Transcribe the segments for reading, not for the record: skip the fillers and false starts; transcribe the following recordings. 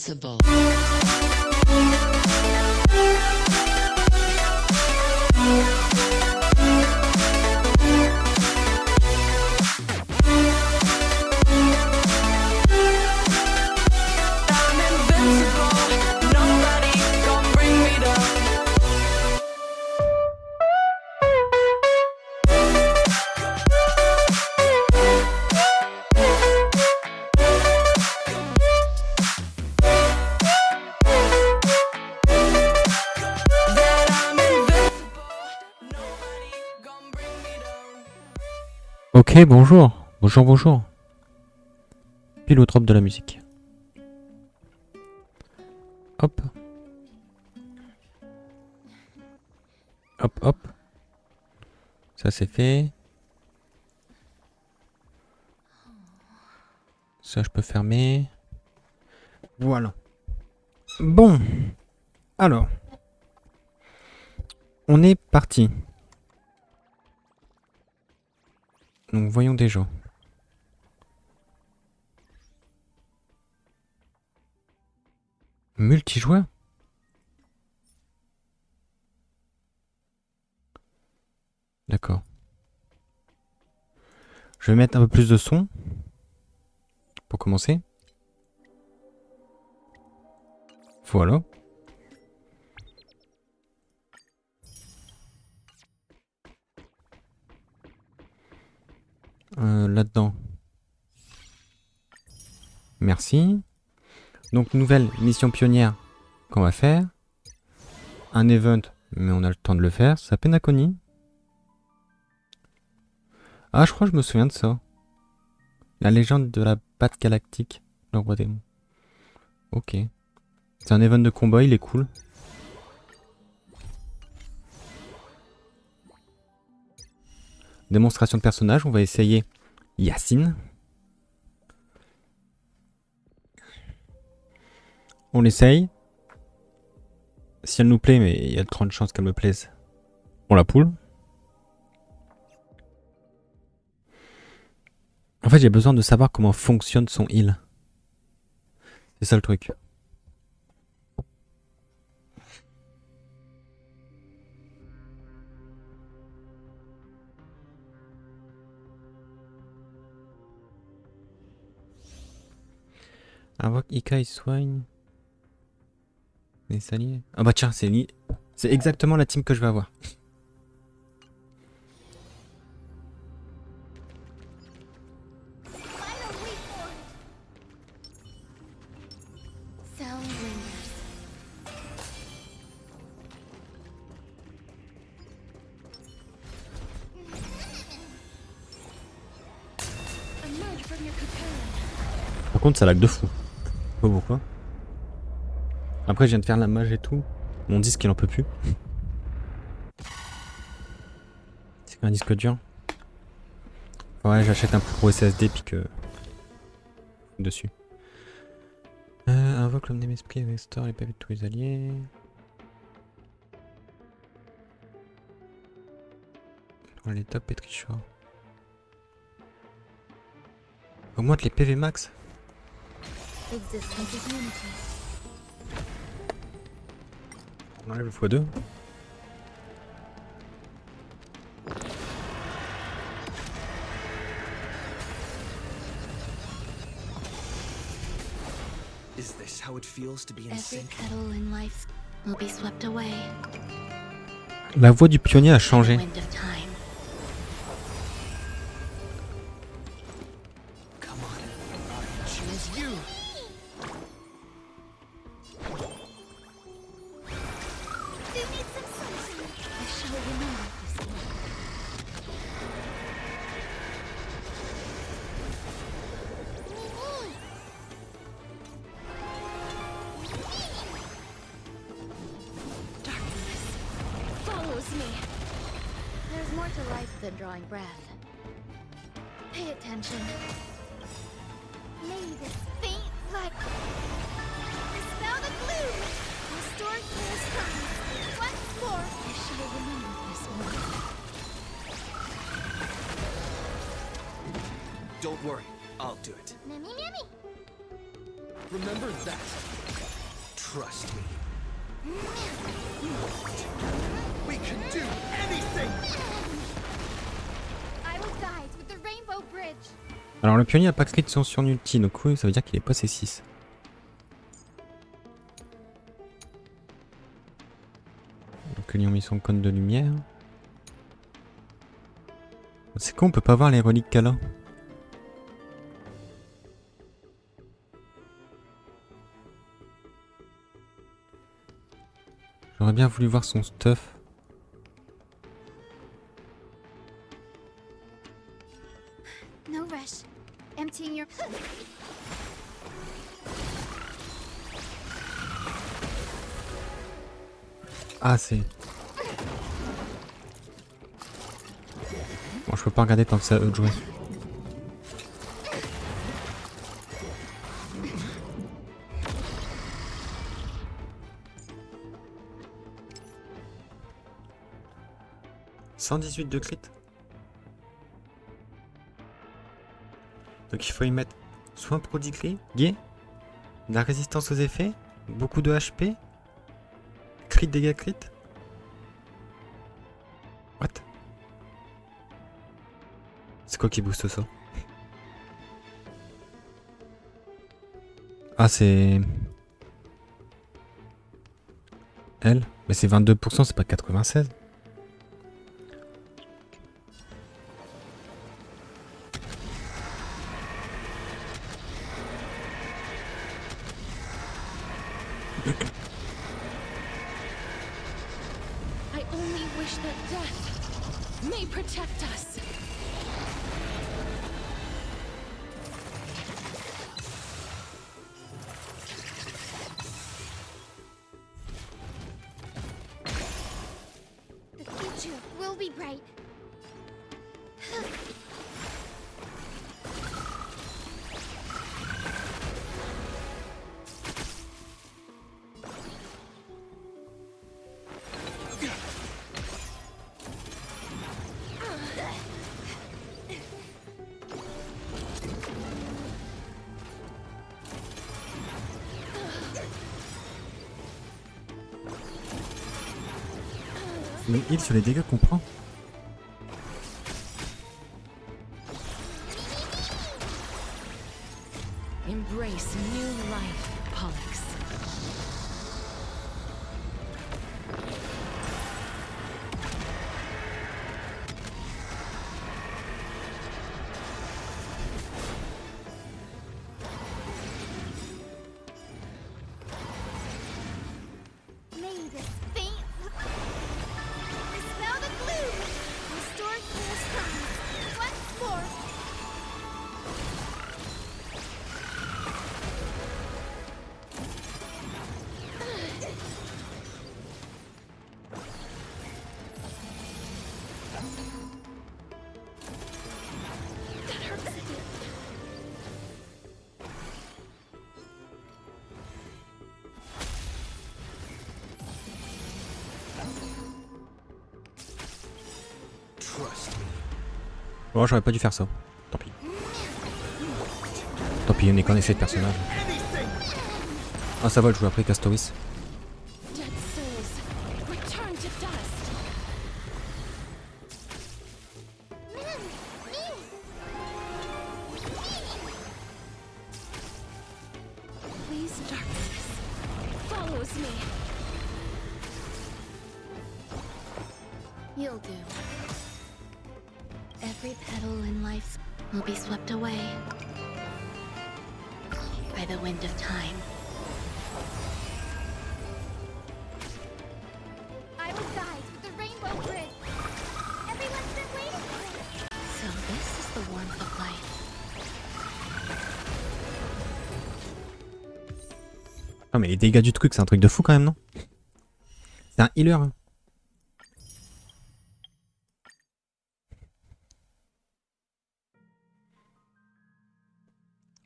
invincible. Ok, bonjour. Bonjour. Pilotrope de la musique. Hop. Hop. Ça c'est fait. Ça je peux fermer. Voilà. Bon. Alors. On est parti. Donc voyons déjà. Multijoueur? D'accord. Je vais mettre un peu plus de son. Pour commencer. Voilà. Là-dedans. Merci. Donc nouvelle mission pionnière qu'on va faire. Un event, mais on a le temps de le faire. Ça s'appelle Nakoni. Ah, je crois que je me souviens de ça. La légende de la patte galactique. Le roi démon. Ok. C'est un event de combat, il est cool. Démonstration de personnage, on va essayer Yacine. On l'essaye. Si elle nous plaît, mais il y a de grandes chances qu'elle me plaise, on la poule. En fait, j'ai besoin de savoir comment fonctionne son heal. C'est ça le truc. Invoque Ikai Swine. Les alliés. Ah bah tiens, c'est exactement la team que je vais avoir. Par contre, ça lag de fou. Je sais pas pourquoi. Après, je viens de faire la mage et tout. Mon disque, il en peut plus. C'est qu'un disque dur. Ouais, j'achète un plus gros SSD puis que... dessus. Invoque l'homme des esprits et restaure les PV de tous les alliés. Dans les top et tricheur. Augmente les PV max. On enlève le x2. Is this how it feels to be in Every sync? petal in life will be swept away. La voix du pionnier a changé. Wind of time. Come on, I choose you. I shall remember this one. Darkness follows me. There's more to life than drawing breath. Pay attention. May this faint light dispel the gloom. Restore clear skies. Once more, I shall remember this one. Don't worry, I'll do it. Mimmy. Remember that. Trust me. We can do anything. I will guide with the Rainbow Bridge. Alors le pionnier a pas crit son ulti, donc oui, ça veut dire qu'il est pas C6. Donc ils ont mis son cône de lumière. C'est con, on peut pas voir les reliques qu'elle a. J'aurais bien voulu voir son stuff. No rush. Emptying your... Ah, c'est... Bon, je peux pas regarder tant que c'est à eux de jouer. « 118 de crit. Donc il faut y mettre soin prodigué, de la résistance aux effets, beaucoup de HP, crit dégâts crit. What? C'est quoi qui booste ça? Ah c'est... Elle? Mais c'est 22%, c'est pas 96. I only wish that death may protect us. The future will be bright. Le heal sur les dégâts qu'on prend. Embrace new life, Pollux. May this faint... Dispel the gloom! Restore clear skies once more! Trust me. Bon, j'aurais pas dû faire ça. Tant pis. Tant pis, on est qu'en effet de personnage. Ah ça va, je joue après Castoris. Dead souls, return to dust. Please, darkness follows me. You'll do. Every petal in life will be swept away by the wind of time. I will guide with the Rainbow Bridge. Everyone's been waiting for this. So this is the warmth of life. Non mais les dégâts du truc, c'est un truc de fou quand même, non? C'est un healer. Hein.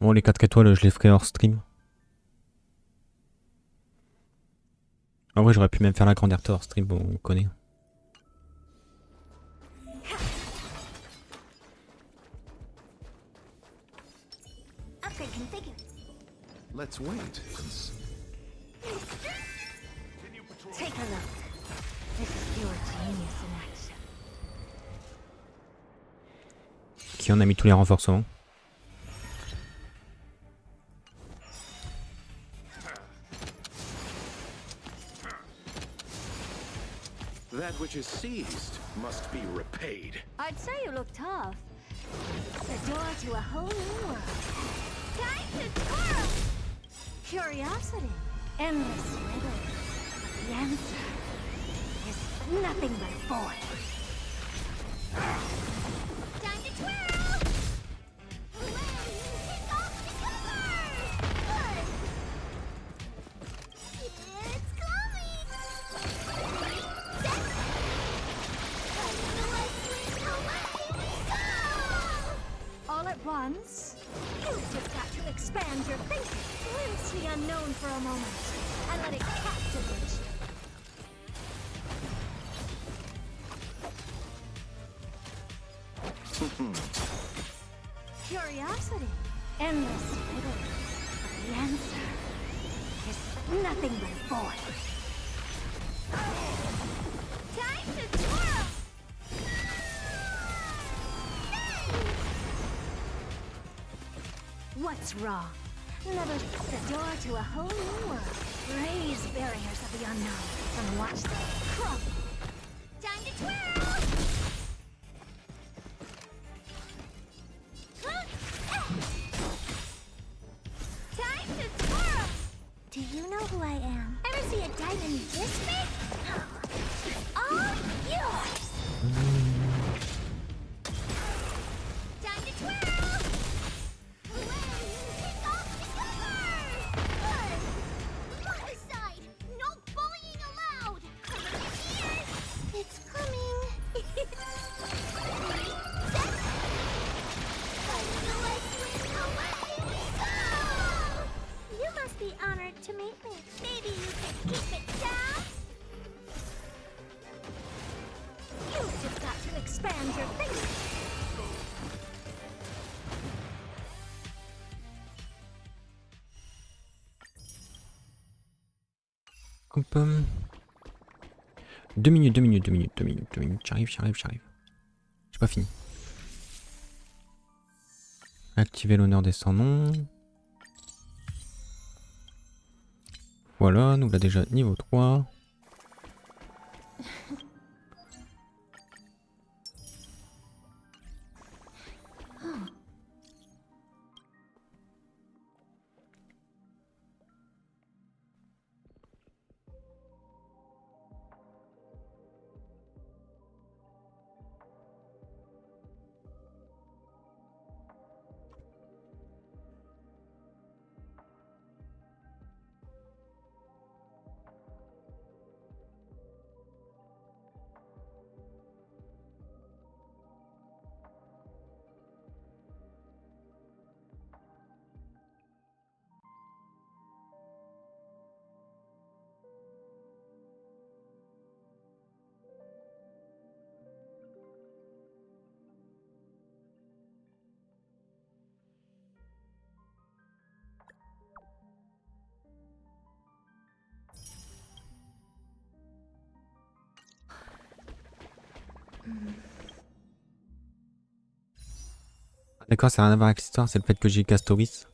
Bon, les 4 étoiles, je les ferai hors stream. En vrai, j'aurais pu même faire la grande hors stream, bon, on connaît. Upgrade configured. Let's wait and Take a look. This is your genius in action. Qui on a mis tous les renforcements. That which is seized must be repaid. I'd say you look tough. The door to a whole new world. Time to twirl! Curiosity. Endless wiggle. But the answer is nothing but void. Time to twirl! Hooray! Kick off the covers! It's coming! All at once? You've just got to expand your thinking. Glimpse the unknown for a moment and let it captivate you. Curiosity. Endless wiggle. But the answer is nothing but void. Time to twirl! What's wrong? Never the door to a whole new world. Raise barriers of the unknown and watch them crumble. Time to twirl! Time to twirl! Do you know who I am? Ever see a diamond this big? It's all yours! Time to twirl! Hooray! Kick off the covers! Move aside! No bullying allowed! Coming here! It's coming! You must be honored to meet me. Maybe you can keep it down? You've just got to expand your thinking. Hop. 2 minutes, 2 minutes, 2 minutes, 2 minutes, 2 minutes. J'arrive. J'ai pas fini. Activer l'honneur des sans noms. Voilà, nous l'a déjà niveau 3. D'accord, ça n'a rien à voir avec l'histoire, c'est le fait que j'ai Castoris.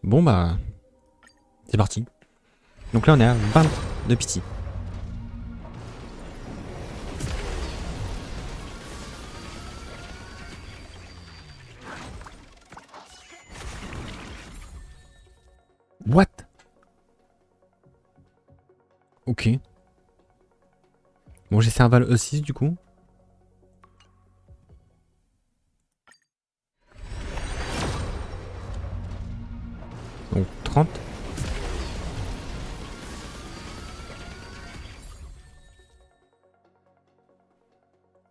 Bon bah, c'est parti. Donc là on est à 20 de pity. What? Ok. Bon, j'ai Serval E6 du coup. Donc 30.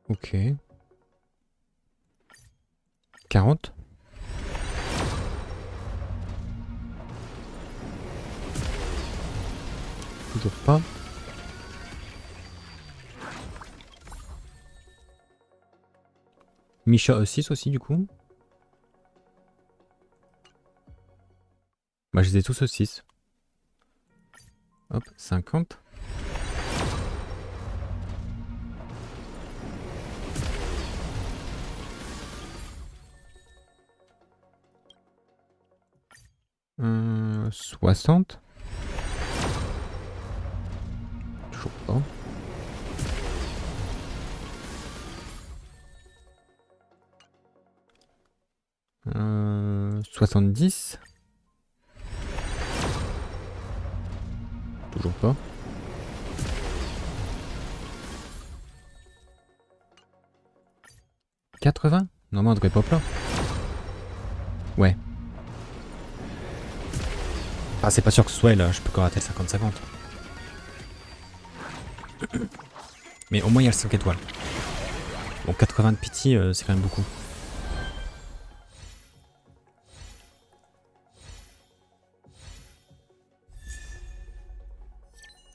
Ok. 40. Toujours pas. Misha E6 aussi du coup. Bah, je les ai tous au 6. Hop, 50. Euh, 60. Toujours pas. Euh, 70. Toujours pas. « 80 ? Non, mais on devrait pop là. Ouais. Ah, c'est pas sûr que ce soit là, je peux que rater 50-50. Mais au moins il y a le 5 étoiles. Bon, 80 de pitié, c'est quand même beaucoup.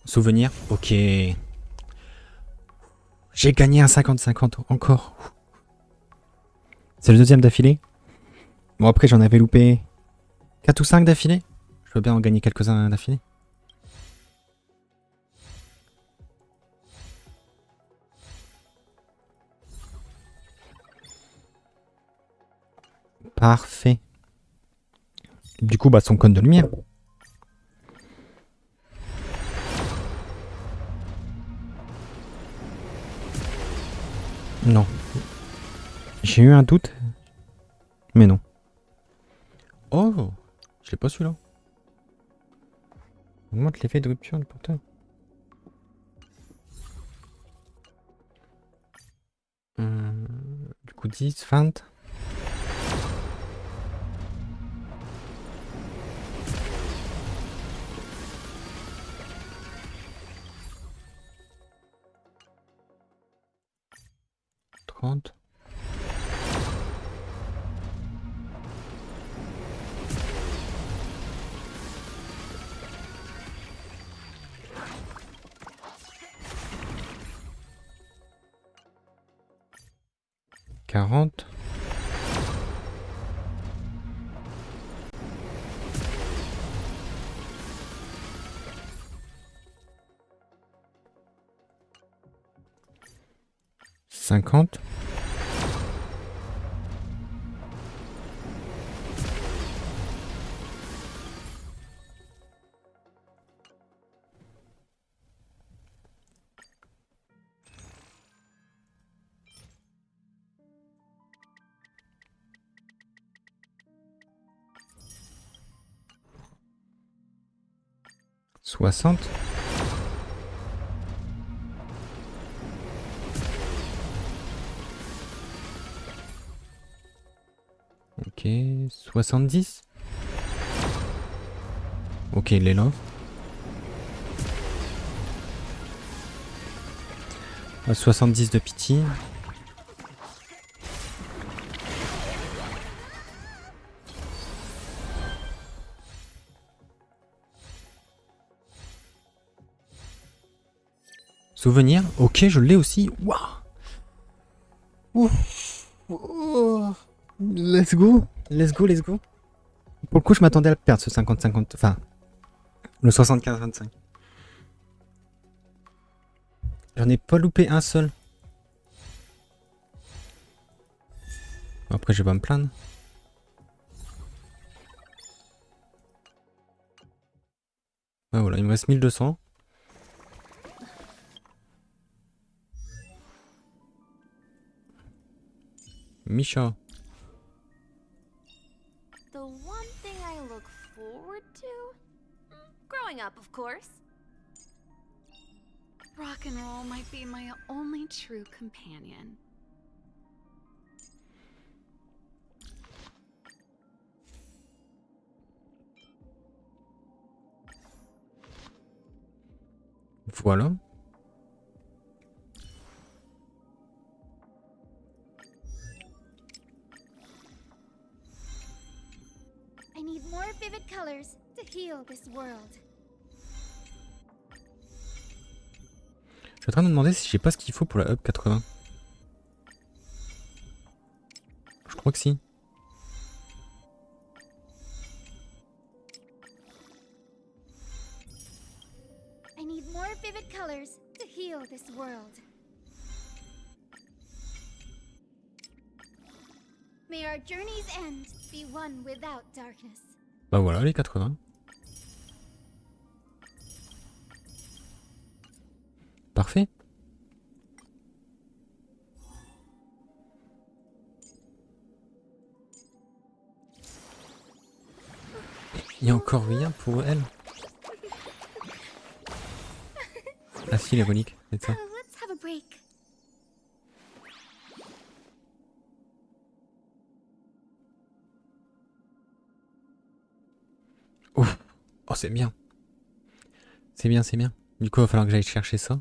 Souvenir, ok. J'ai gagné un 50-50 encore. C'est le deuxième d'affilée. Bon, après j'en avais loupé 4 ou 5 d'affilée. Je veux bien en gagner quelques-uns d'affilée. Parfait. Du coup, bah son cône de lumière. Non. J'ai eu un doute. Mais non. Oh, je l'ai pas celui-là. Augmente l'effet de rupture du porteur. Du coup 10, 20. Trente. Quarante. Cinquante. Soixante. Ok, 70. Ok, il est là. À 70 de pitié. Souvenir. Ok, je l'ai aussi. Waouh. Oh. Let's go. Let's go, let's go. Pour le coup, je m'attendais à le perdre, ce 50-50. Enfin, le 75-25. J'en ai pas loupé un seul. Après, je vais pas me plaindre. Ah, voilà, il me reste 1200. Misha. The one thing I look forward to? Growing up, of course. Rock and roll might be my only true companion. Voilà. I need more vivid colors to heal this world. Je suis en train de me demander si j'ai pas ce qu'il faut pour la Hub 80. Je crois que si. May our journey's end be one without darkness. Bah voilà les 80. Parfait. Il y a encore rien pour elle. Ah si, l'ironique, c'est ça. Let's have a break. Ouf. Oh, c'est bien. C'est bien, c'est bien. Du coup, il va falloir que j'aille chercher ça.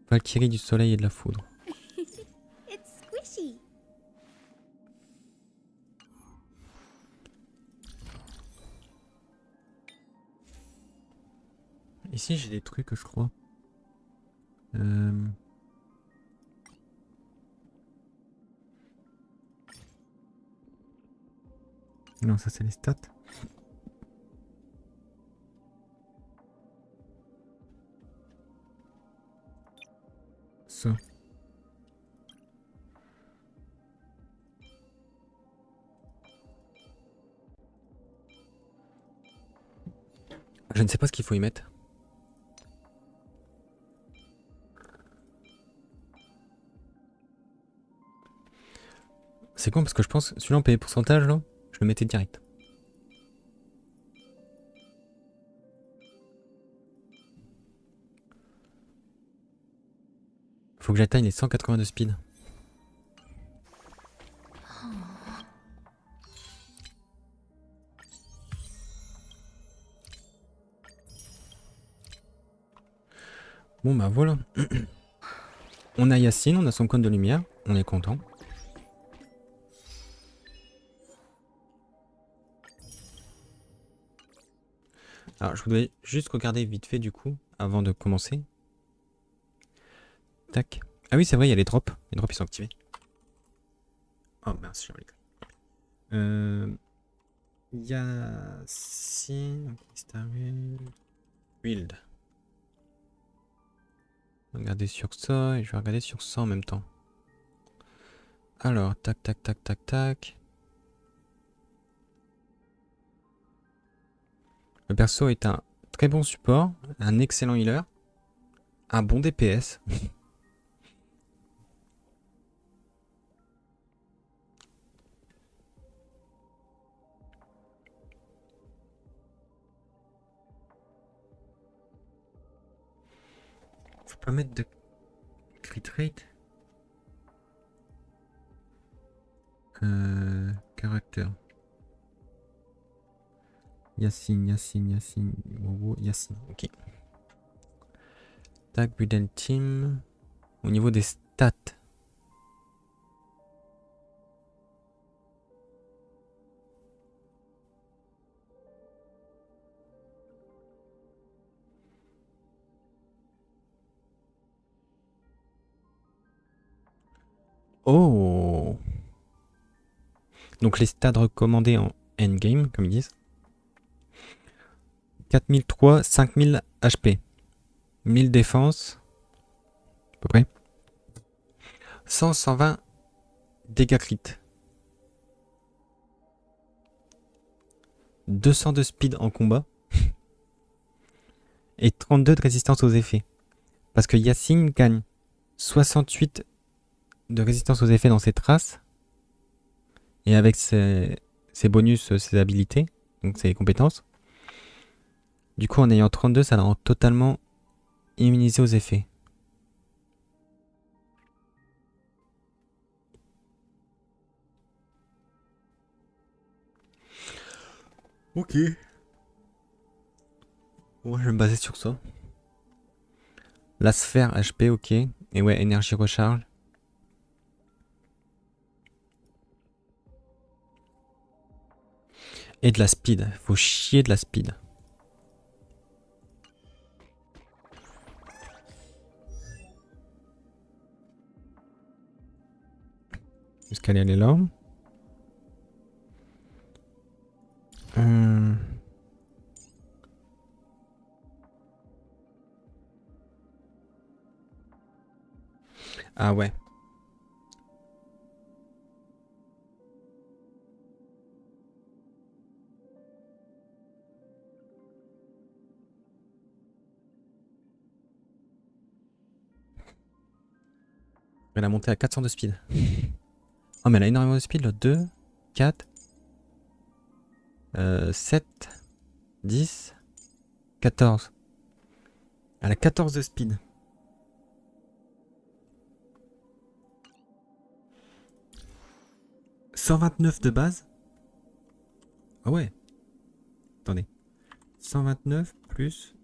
Valkyrie du soleil et de la foudre. It's squishy. Ici, j'ai des trucs, je crois. Non, ça, c'est les stats. Ça. Je ne sais pas ce qu'il faut y mettre. C'est con parce que je pense, celui-là on paye pourcentage là, je le mettais direct. Faut que j'atteigne les 180 de speed. Bon bah voilà. On a Yacine, on a son cône de lumière, on est content. Alors je voudrais juste regarder vite fait du coup, avant de commencer. Tac. Ah oui c'est vrai, il y a les drops. Les drops ils sont activés. Oh mince, j'ai oublié. Yacine... Wild. Regardez sur ça et je vais regarder sur ça en même temps. Alors, tac, tac, tac, tac, tac. Le perso est un très bon support, un excellent healer, un bon DPS. Faut pas mettre de crit rate. Caractère. Yacine, Yacine, ok. Tag Build Team. Au niveau des stats. Oh! Donc les stats recommandés en endgame, comme ils disent. 4003, 5000 HP. 1000 défense. À peu près. 100, 120 dégâts crit. 200 de speed en combat. Et 32 de résistance aux effets. Parce que Yacine gagne 68 de résistance aux effets dans ses traces. Et avec ses bonus, ses habilités, donc ses compétences. Du coup, en ayant 32, ça la rend totalement immunisée aux effets. Ok. Moi, je vais me baser sur ça. La sphère HP, ok. Et ouais, énergie recharge. Et de la speed. Faut chier de la speed. Jusqu'à aller là. Ah ouais. Elle a monté à 400 de speed. Oh mais elle a énormément de speed là. 2, 4, 7, 10, 14. Elle a 14 de speed. « 129 de base. Ah ouais. Attendez. 129 plus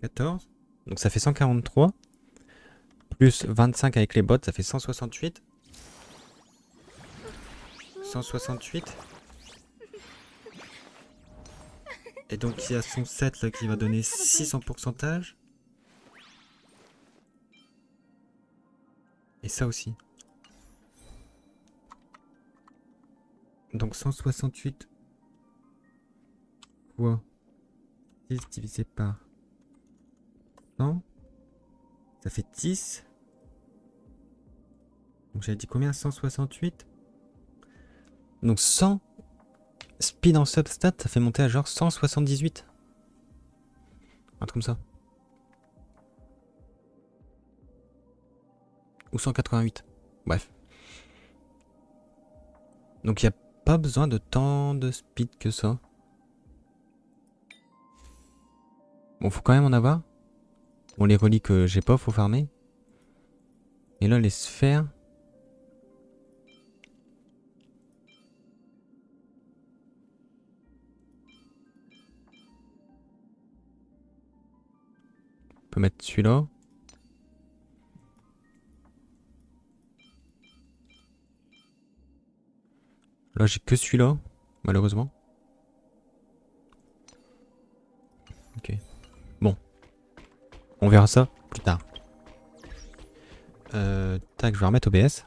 14. Donc ça fait 143. Plus 25 avec les bots, ça fait 168. 168. Et donc il y a son 7 là qui va donner 6 en pourcentage. Et ça aussi. Donc 168 fois 10 divisé par 100. Ça fait 10. Donc j'avais dit combien? 168. Donc 100 speed en substat, ça fait monter à genre 178. Un truc comme ça. Ou 188. Bref. Donc il n'y a pas besoin de tant de speed que ça. Bon, faut quand même en avoir. Bon, les reliques, j'ai pas, faut farmer. Et là, les sphères. On peut mettre celui-là. Là, j'ai que celui-là, malheureusement. Ok. Bon. On verra ça plus tard. Tac, je vais remettre OBS.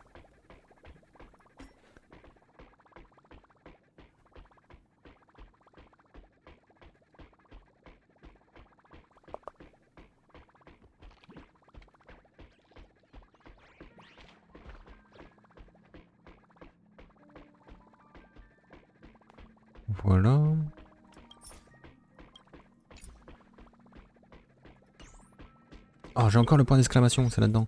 Voilà. Oh, j'ai encore le point d'exclamation, c'est là-dedans.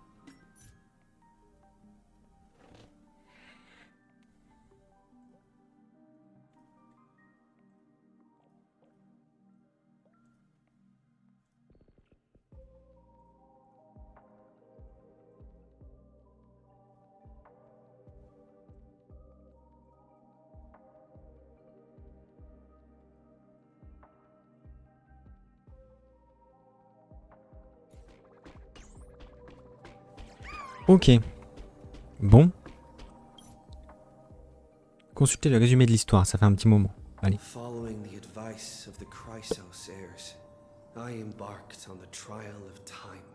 Ok. Bon. Consultez le résumé de l'histoire, ça fait un petit moment. Allez. Following the advice of the Chrysos heirs, I embarked on the trial of time,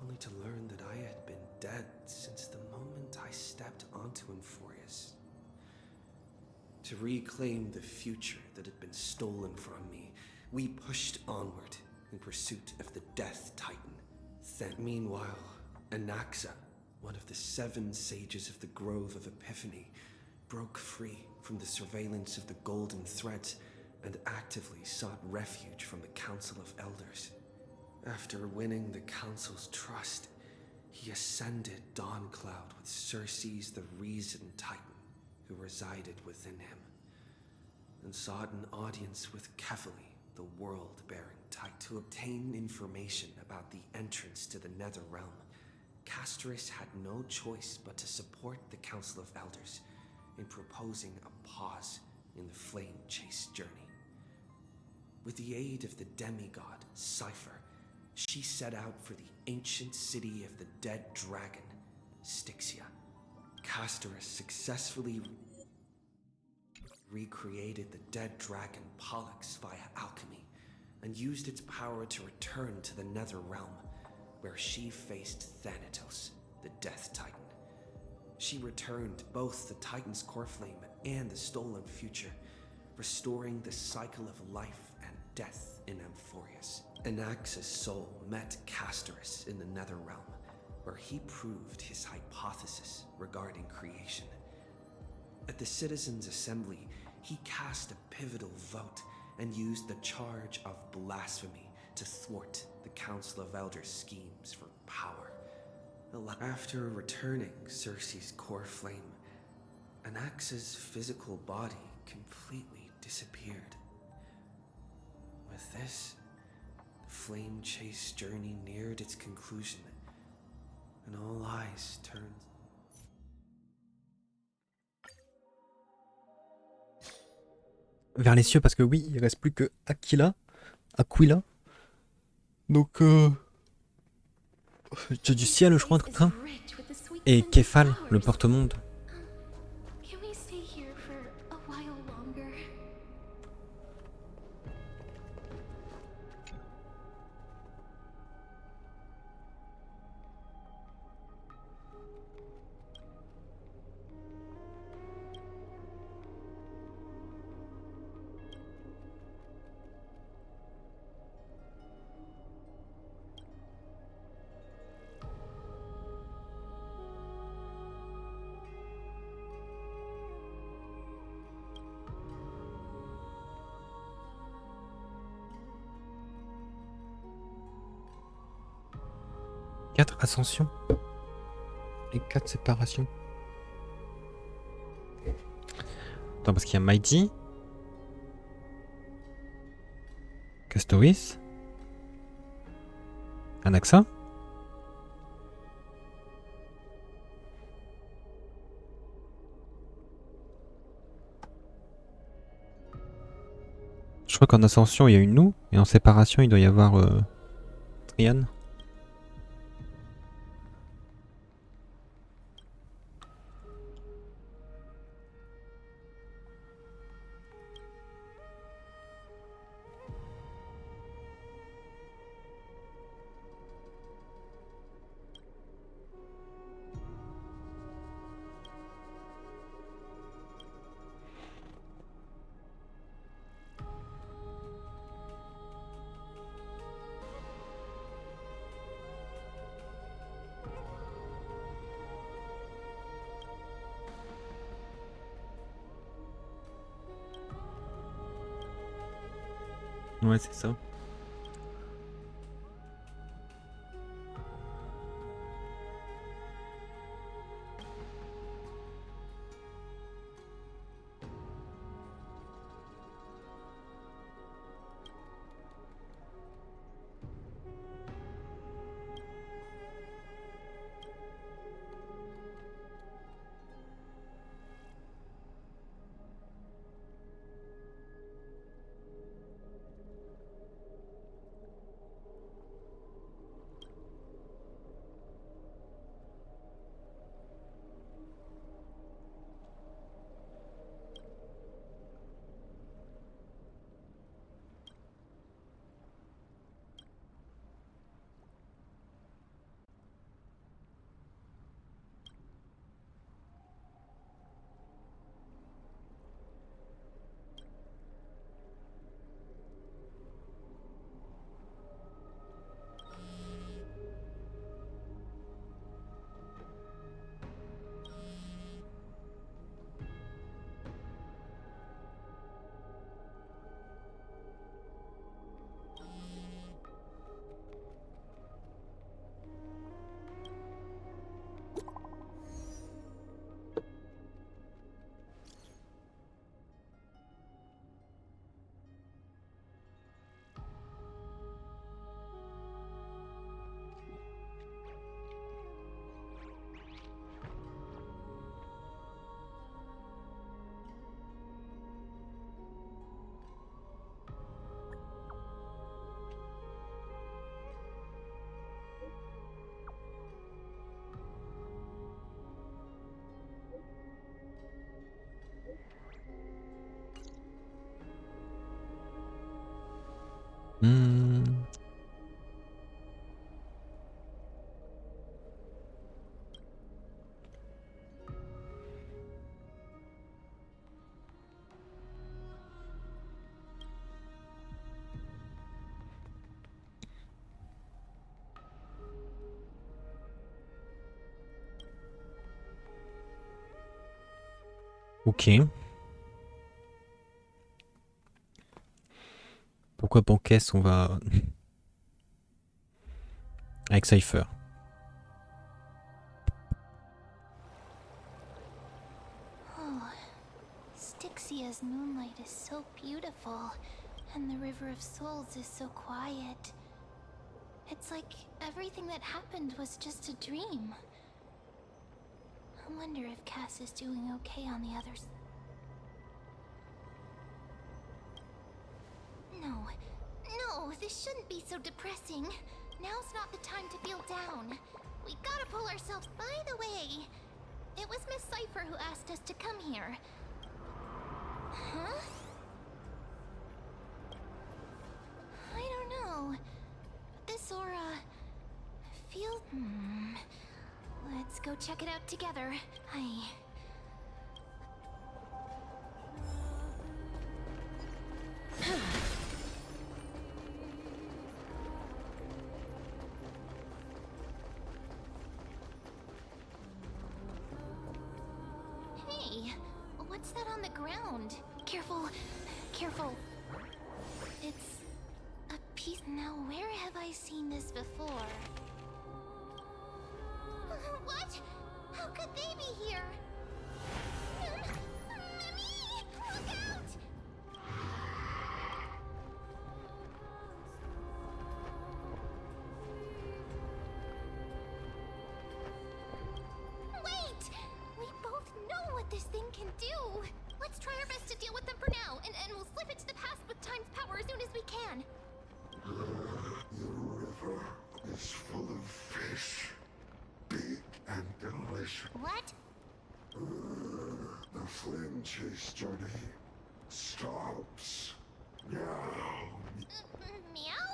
only to learn that I had been dead since the moment I stepped onto Emphorius. To reclaim the future that had been stolen from me, we pushed onward in pursuit of the Death Titan. Meanwhile, Anaxa, one of the 7 sages of the Grove of Epiphany, broke free from the surveillance of the Golden Threads and actively sought refuge from the Council of Elders. After winning the Council's trust, he ascended Dawncloud with Circe's the Reason Titan, who resided within him, and sought an audience with Kefali, the World-Bearing Titan. To obtain information about the entrance to the Nether Realm, Castorus had no choice but to support the Council of Elders in proposing a pause in the flame chase journey. With the aid of the demigod Cypher, she set out for the ancient city of the dead dragon, Styxia. Castorus successfully recreated the dead dragon Pollux via alchemy and used its power to return to the Nether Realm, where she faced Thanatos, the Death Titan. She returned both the Titan's core flame and the stolen future, restoring the cycle of life and death in Emphorius. Anaxa's soul met Castorus in the Nether Realm, where he proved his hypothesis regarding creation. At the Citizens' Assembly, he cast a pivotal vote and used the charge of blasphemy to thwart the Council of Elders' schemes for power. After returning Circe's core flame, Anax's physical body completely disappeared. With this, the flame chase journey neared its conclusion, and all eyes turned. Vers les cieux, parce que oui, il reste plus que Aquila. Donc, dieu du ciel, je crois, un truc comme ça. Et Képhal, le porte-monde. Can we stay here for a while longer? Quatre ascensions. Et 4 séparations. Attends, parce qu'il y a Mighty. Castoris. Anaxa. Je crois qu'en ascension il y a une nous, et en séparation il doit y avoir Trian. Ouais, c'est ça. Ok. Pourquoi Banquès on va... Avec Cypher. Dixia's moonlight is so beautiful, and the River of Souls is so quiet. It's like everything that happened was just a dream. I wonder if Cass is doing okay on the others. No, this shouldn't be so depressing. Now's not the time to feel down. We gotta pull ourselves. By the way, it was Miss Cypher who asked us to come here. Huh? I don't know. This aura feels... Let's go check it out together. Hey, what's that on the ground? Careful, careful. It's a piece. Now, where have I seen this before? What? How could they be here? Mimi! Look out! Wait! We both know what this thing can do. Let's try our best to deal with them for now, and we'll slip into the past with time's power as soon as we can. The river is full of fish. Big and delicious. What? The flame chase journey stops now. Meow?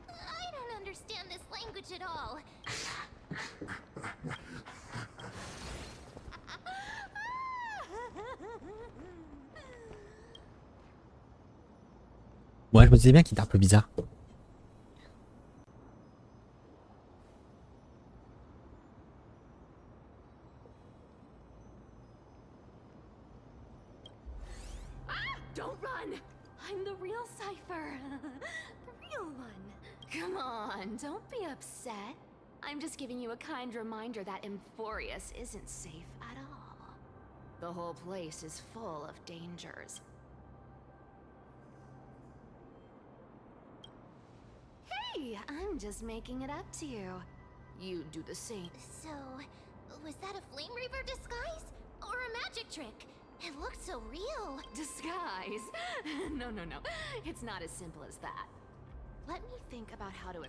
I don't understand this language at all. Ouais, je me disais bien qu'il était un peu bizarre. Don't run! I'm the real Cypher. The real one. Come on, don't be upset. I'm just giving you a kind reminder that Emphorius isn't safe at all. The whole place is full of dangers. Hey, I'm just making it up to you. You do the same. So, was that a Flame Reaver disguise? Or a magic trick? It looked so real. Disguise? No. It's not as simple as that. Let me think about how to...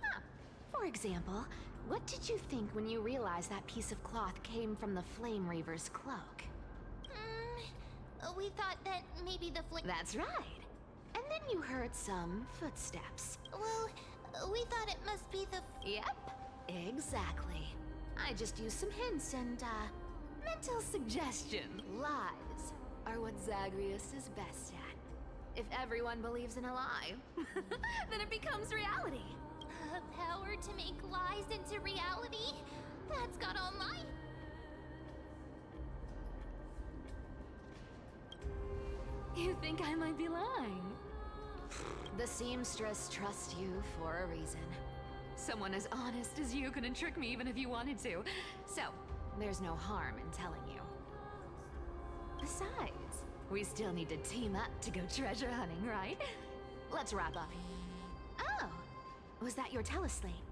For example, what did you think when you realized that piece of cloth came from the Flame Reaver's cloak? We thought that maybe the flame... That's right. And then you heard some footsteps. Well, we thought it must be the... Yep, exactly. I just used some hints and, mental suggestion. Lies are what Zagreus is best at. If everyone believes in a lie, then it becomes reality. Power to make lies into reality? That's got all my... You think I might be lying? The seamstress trusts you for a reason. Someone as honest as you couldn't trick me even if you wanted to. So, there's no harm in telling you. Besides, we still need to team up to go treasure hunting, right? Let's wrap up. Oh, was that your teleslate?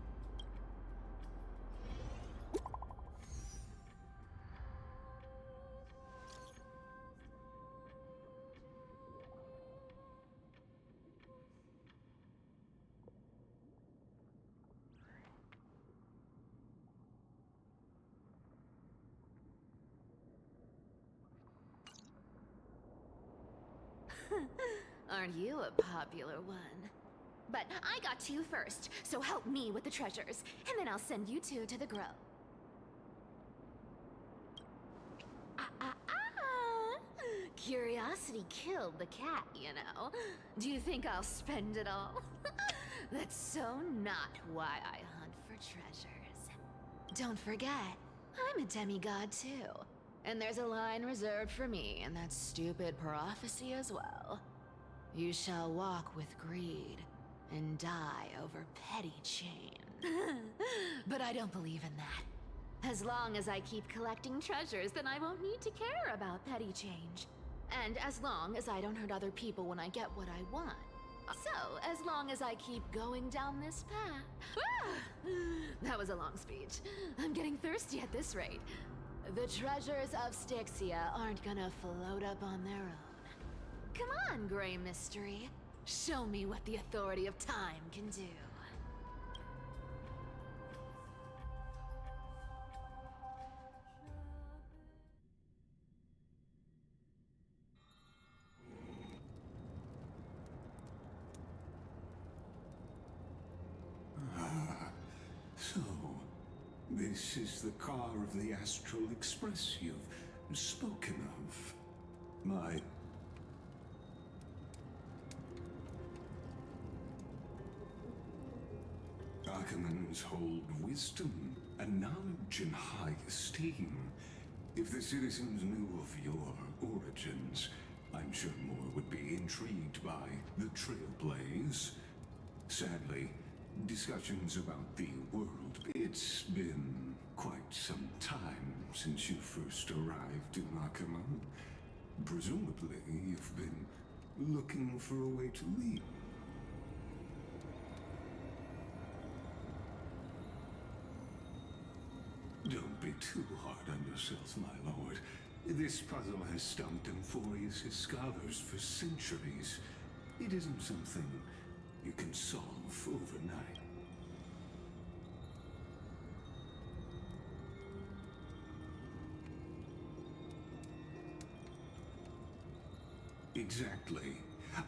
Aren't you a popular one? But I got to you first, so help me with the treasures, and then I'll send you two to the grove. Curiosity killed the cat, you know. Do you think I'll spend it all? That's so not why I hunt for treasures. Don't forget, I'm a demigod too. And there's a line reserved for me in that stupid prophecy as well. You shall walk with greed and die over petty chain. But I don't believe in that. As long as I keep collecting treasures, then I won't need to care about petty change. And as long as I don't hurt other people when I get what I want. So, as long as I keep going down this path. Ah! That was a long speech. I'm getting thirsty at this rate. The treasures of Styxia aren't gonna float up on their own. Come on, Gray Mystery. Show me what the authority of time can do. So, this is the car of the Astral Express you've spoken of. My... Archimans hold wisdom and knowledge in high esteem. If the citizens knew of your origins, I'm sure more would be intrigued by the Trailblaze. Sadly, discussions about the world, it's been quite some time since you first arrived in Arkham. Presumably, you've been looking for a way to leave. Don't be too hard on yourself, my lord. This puzzle has stumped Emphorius' scholars for centuries. It isn't something you can solve overnight. Exactly.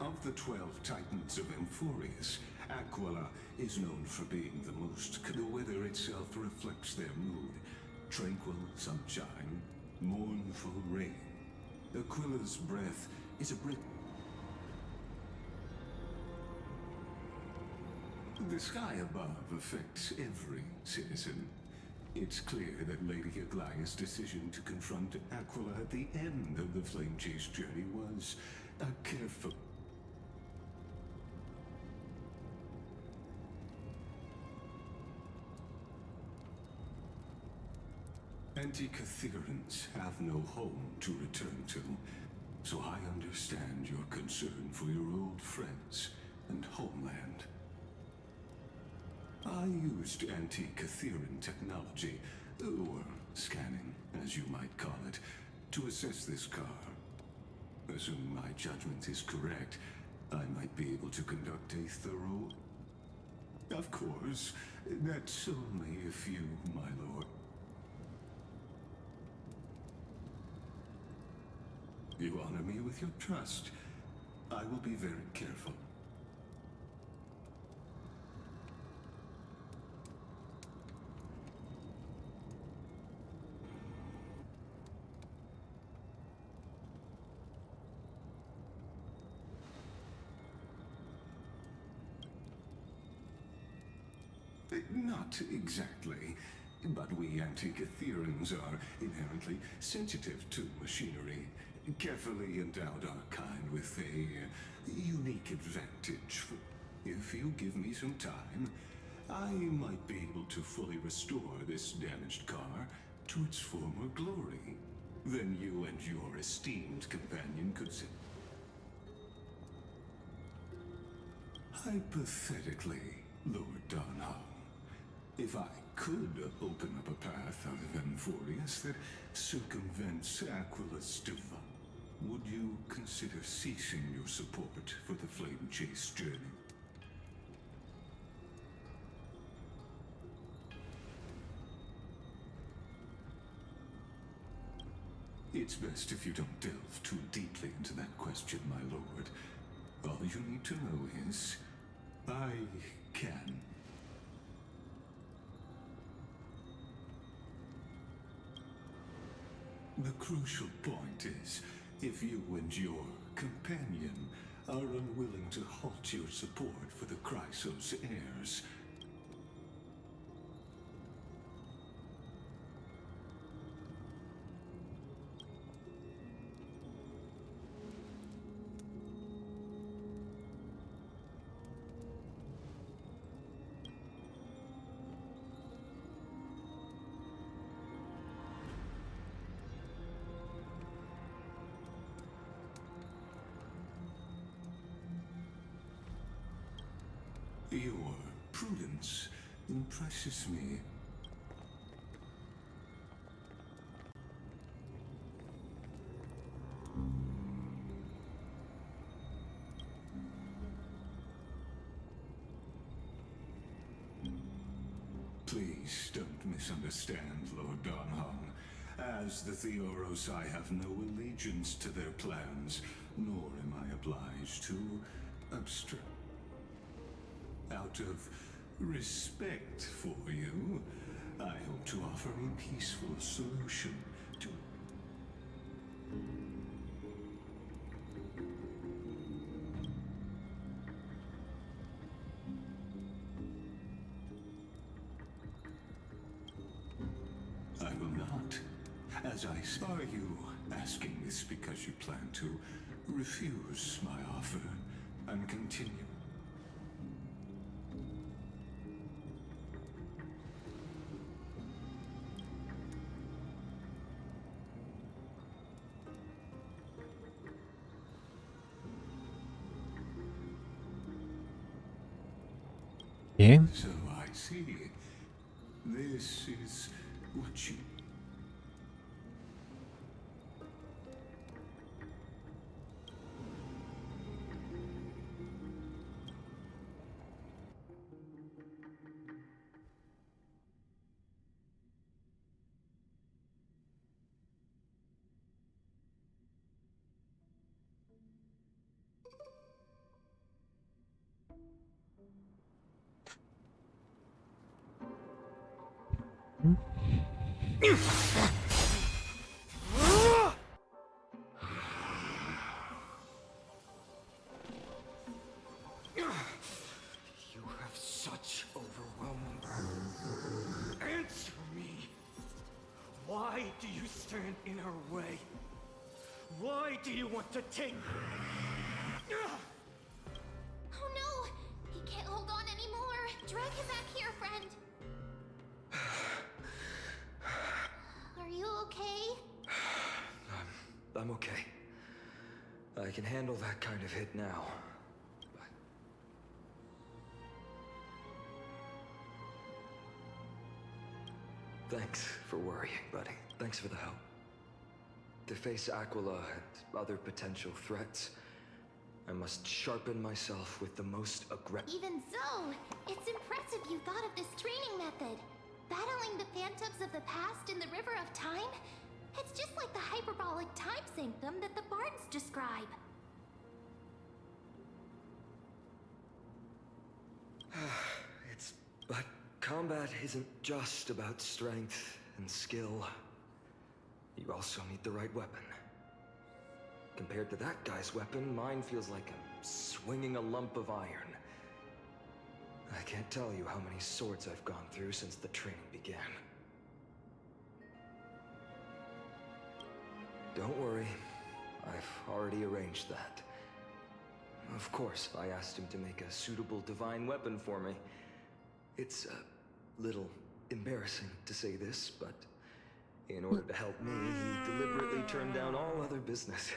Of the 12 Titans of Emphorius, Aquila is known for being the most. The weather itself reflects their mood. Tranquil sunshine, mournful rain. Aquila's breath is a breath. The sky above affects every citizen. It's clear that Lady Aglaya's decision to confront Aquila at the end of the Flame Chase journey was a careful... Anti-Catherians have no home to return to, so I understand your concern for your old friends and homeland. I used anti-Catherian technology, or scanning, as you might call it, to assess this car. Assuming my judgment is correct, I might be able to conduct a thorough... Of course, that's only if you, my lord. You honor me with your trust. I will be very careful. Not exactly, but we anti-Catherians are inherently sensitive to machinery. Carefully endowed our kind with a unique advantage. If you give me some time, I might be able to fully restore this damaged car to its former glory. Then you and your esteemed companion could sit. Hypothetically, Lord Darnall, if I could open up a path out of Emphorius that circumvents Aquila's device, would you consider ceasing your support for the Flame Chase journey? It's best if you don't delve too deeply into that question, my lord. All you need to know is, I can. The crucial point is, if you and your companion are unwilling to halt your support for the Chrysos heirs, Your prudence impresses me. Please don't misunderstand, Lord Donhong. As the Theoros, I have no allegiance to their plans, nor am I obliged to obstruct. Out of respect for you, I hope to offer a peaceful solution to... I will not, as I saw you asking this because you plan to refuse my offer and continue. Ok. So I see. This is what you... You have such overwhelming power. Answer me! Why do you stand in her way? Why do you want to take... Oh no! He can't hold on anymore! Drag him back here, friend! Are you okay? I'm okay. I can handle that kind of hit now. But... Thanks for worrying, buddy. Thanks for the help. To face Aquila and other potential threats, I must sharpen myself with the most aggressive... Even so, it's impressive you thought of this training method. Battling the phantoms of the past in the river of time? It's just like the hyperbolic time sanctum that the bards describe. But combat isn't just about strength and skill. You also need the right weapon. Compared to that guy's weapon, mine feels like I'm swinging a lump of iron. I can't tell you how many swords I've gone through since the training began. Don't worry, I've already arranged that. Of course, I asked him to make a suitable divine weapon for me. It's a little embarrassing to say this, but in order to help me, he deliberately turned down all other business.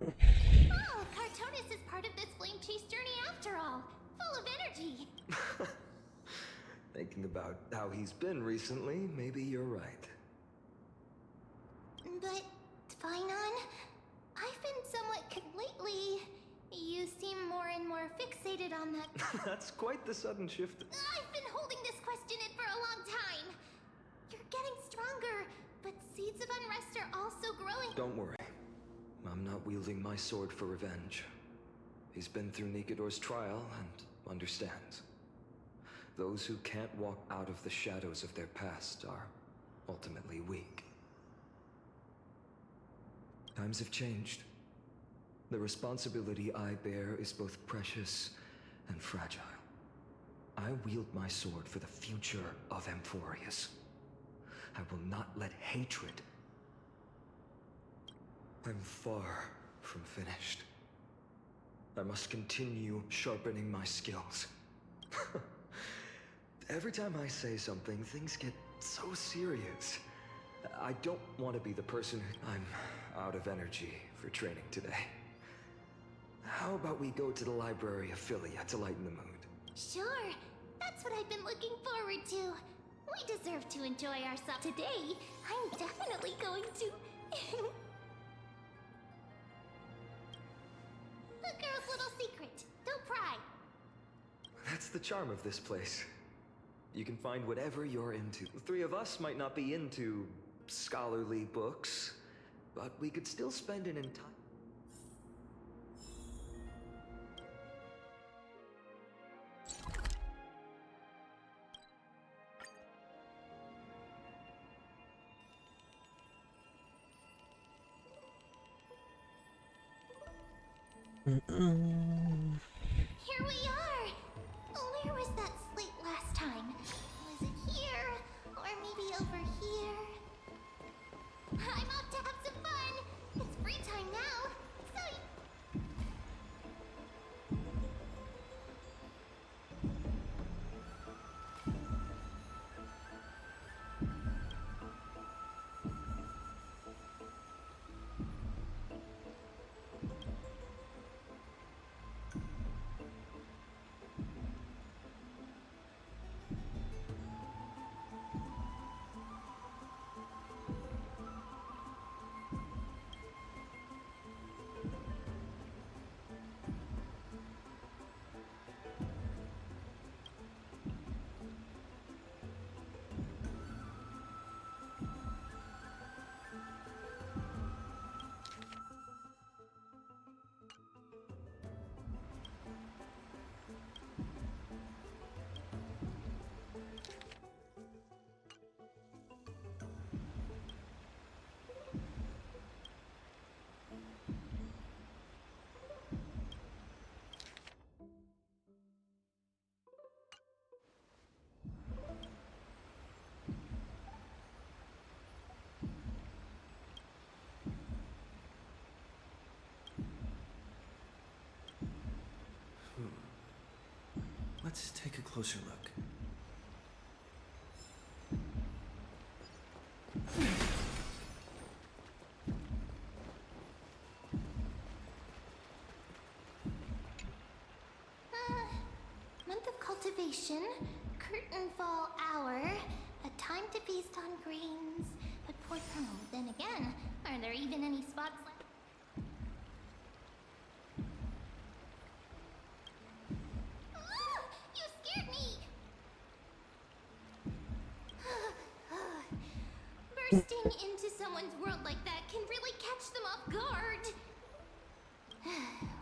Oh, Cartonis is part of this flame chase journey after all. Full of energy. Thinking about how he's been recently, maybe you're right. But, Finon, I've been somewhat lately. You seem more and more fixated on that. That's quite the sudden shift. I've been holding this question in for a long time. You're getting stronger, but seeds of unrest are also growing. Don't worry. I'm not wielding my sword for revenge. He's been through Nikidor's trial and understands. Those who can't walk out of the shadows of their past are ultimately weak. Times have changed. The responsibility I bear is both precious and fragile. I wield my sword for the future of Amphorius. I will not let hatred... I'm far from finished. I must continue sharpening my skills. Every time I say something, things get so serious. I don't want to be the person I'm out of energy for training today. How about we go to the library of Philia to lighten the mood? Sure, that's what I've been looking forward to. We deserve to enjoy ourselves today. I'm definitely going to. A girl's little secret. Don't pry. That's the charm of this place. You can find whatever you're into. The three of us might not be into scholarly books, but we could still spend an entire... Here we are! Where was that slate last time? Was it here? Or maybe over here? I'm off to have some fun! It's free time now, so... Let's take a closer look. Month of cultivation, curtain fall hour, a time to feast on grains, but poor kernel. Then again, are there even any spots left? You scared me! Bursting into someone's world like that can really catch them off guard.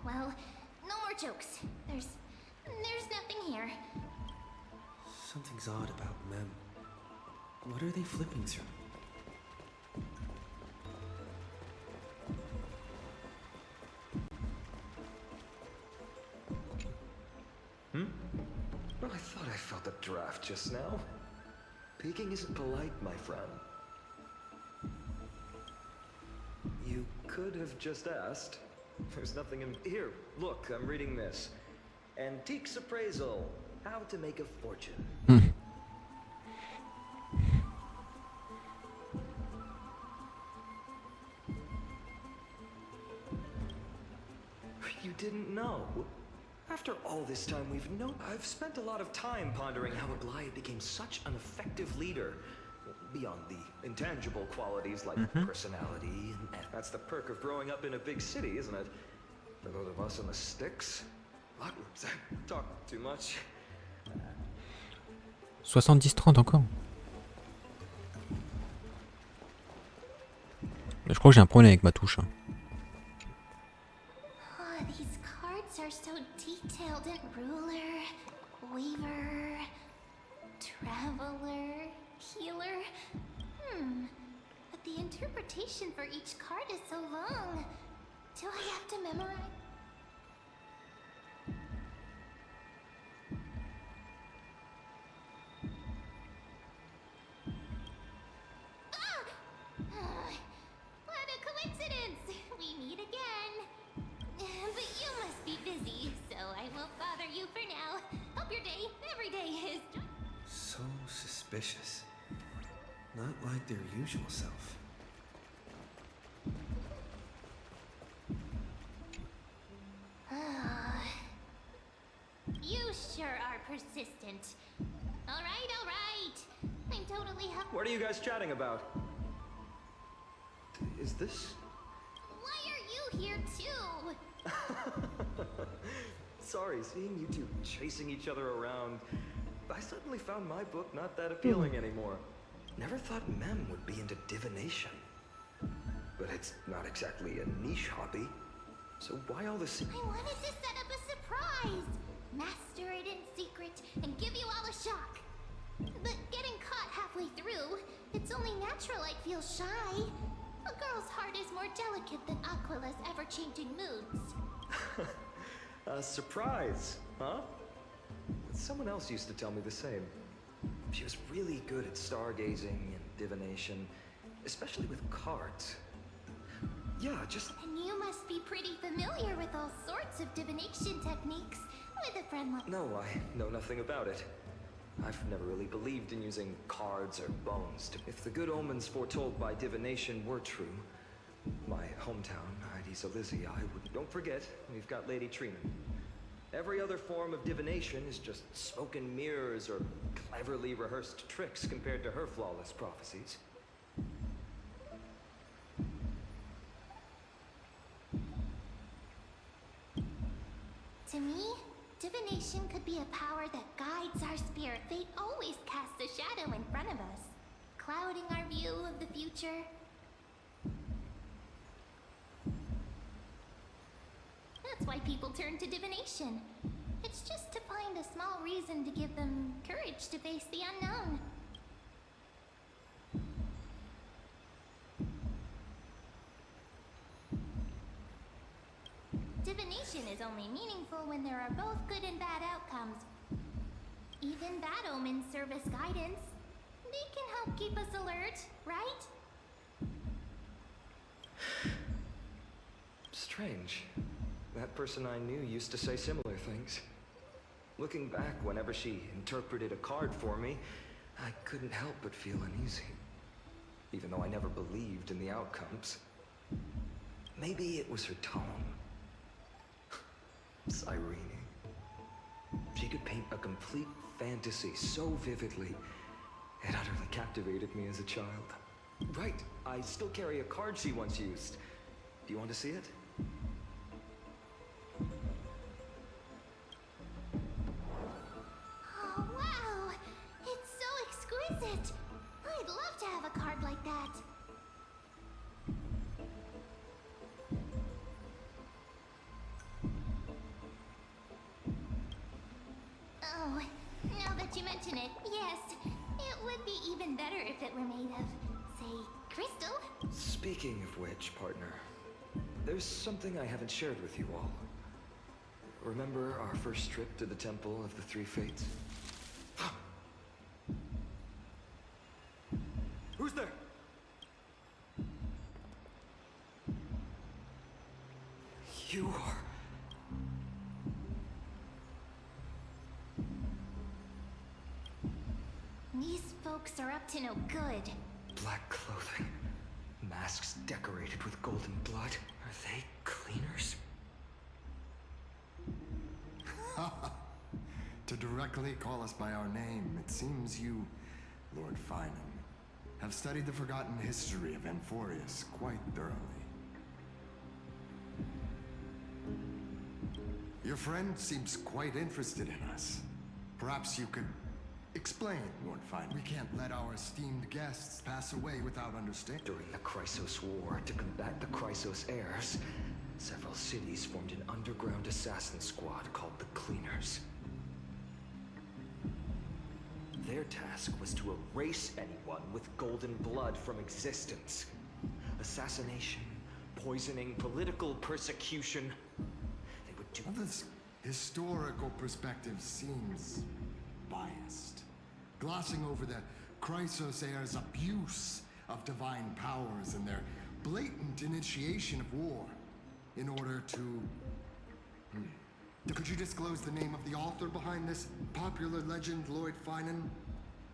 Well, no more jokes. There's nothing here. Something's odd about Mem. What are they flipping through? Well, I thought I felt a draft just now. Peeking isn't polite, my friend. You could have just asked. There's nothing in... Here, look, I'm reading this. Antiques Appraisal. How to make a fortune. You didn't know? After all this time we've known, I've spent a lot of time pondering how Aglaia became such an effective leader. Beyond the intangible qualities like personality, and that's the perk of growing up in a big city, isn't it? For those of us in the sticks, talk too much. 70-30 encore. Mais je crois que j'ai un problème avec ma touche. Hein. Oh, these cards are so detailed in ruler, weaver, traveler, healer. But the interpretation for each card is so long. Do I have to memorize? What a coincidence! We meet again. But you must be busy, so I won't bother you for now. Hope your day, every day is... So suspicious. Not like their usual self. You sure are persistent. All right. I'm totally What are you guys chatting about? Is this? Why are you here too? Sorry, seeing you two chasing each other around, I suddenly found my book not that appealing anymore. Never thought Mem would be into divination. But it's not exactly a niche hobby. So why all this? I wanted to set up a surprise! Master it in secret and give you all a shock. But getting caught halfway through, it's only natural I'd feel shy. A girl's heart is more delicate than Aquila's ever-changing moods. A surprise, huh? Someone else used to tell me the same. She was really good at stargazing and divination, especially with cards. Yeah, just... And you must be pretty familiar with all sorts of divination techniques with a friend like... No, I know nothing about it. I've never really believed in using cards or bones to... If the good omens foretold by divination were true, my hometown, Heidi's Elysia, I would... Don't forget, we've got Lady Trina. Every other form of divination is just smoke and mirrors or cleverly rehearsed tricks compared to her flawless prophecies. To me, divination could be a power that guides our spirit. They always cast a shadow in front of us, clouding our view of the future. That's why people turn to divination. It's just to find a small reason to give them courage to face the unknown. Divination is only meaningful when there are both good and bad outcomes. Even bad omens serve as guidance. They can help keep us alert, right? Strange. That person I knew used to say similar things. Looking back, whenever she interpreted a card for me, I couldn't help but feel uneasy. Even though I never believed in the outcomes. Maybe it was her tone. Irene. She could paint a complete fantasy so vividly, it utterly captivated me as a child. Right, I still carry a card she once used. Do you want to see it? Oh, wow! It's so exquisite! I'd love to have a card like that. Oh, now that you mention it, yes. It would be even better if it were made of, say, crystal. Speaking of which, partner, there's something I haven't shared with you all. Remember our first trip to the Temple of the Three Fates? Who's there? You are... These folks are up to no good. Black clothing, masks decorated with golden blood. Are they cleaners? To directly call us by our name, it seems you, Lord Finan, have studied the forgotten history of Amphorius quite thoroughly. Your friend seems quite interested in us. Perhaps you could explain, Lord Finan. We can't let our esteemed guests pass away without understanding. During the Chrysos War, to combat the Chrysos heirs, several cities formed an underground assassin squad called the Cleaners. Their task was to erase anyone with golden blood from existence. Assassination, poisoning, political persecution. They would do... Well, this historical perspective seems biased, glossing over the Chrysos heirs' abuse of divine powers and their blatant initiation of war in order to... Could you disclose the name of the author behind this popular legend, Lord Finan?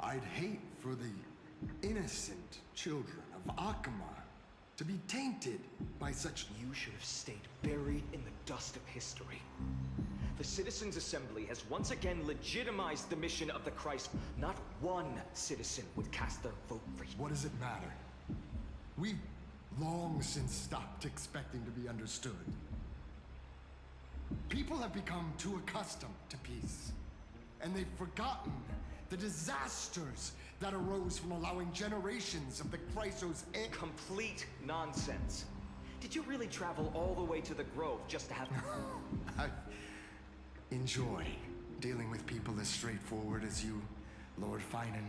I'd hate for the innocent children of Akama to be tainted by such... You should have stayed buried in the dust of history. The Citizens' Assembly has once again legitimized the mission of the Christ. Not one citizen would cast their vote for you. What does it matter? We've long since stopped expecting to be understood. People have become too accustomed to peace, and they've forgotten the disasters that arose from allowing generations of the Chrysos. Complete nonsense. Did you really travel all the way to the Grove just to have... I enjoy dealing with people as straightforward as you, Lord Finan.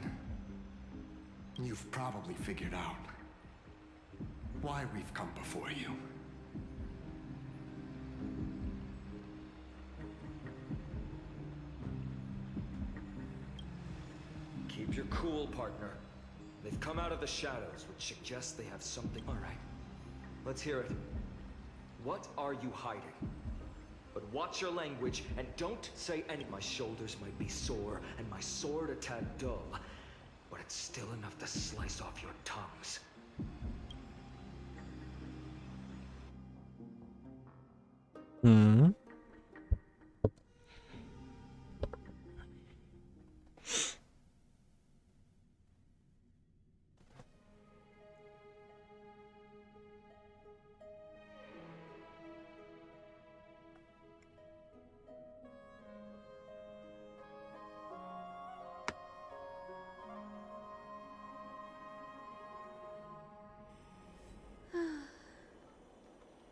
You've probably figured out why we've come before you. Keep your cool, partner. They've come out of the shadows, which suggests they have something... All right. Let's hear it. What are you hiding? But watch your language, and don't say any... My shoulders might be sore, and my sword a tad dull, but it's still enough to slice off your tongues. Mhm.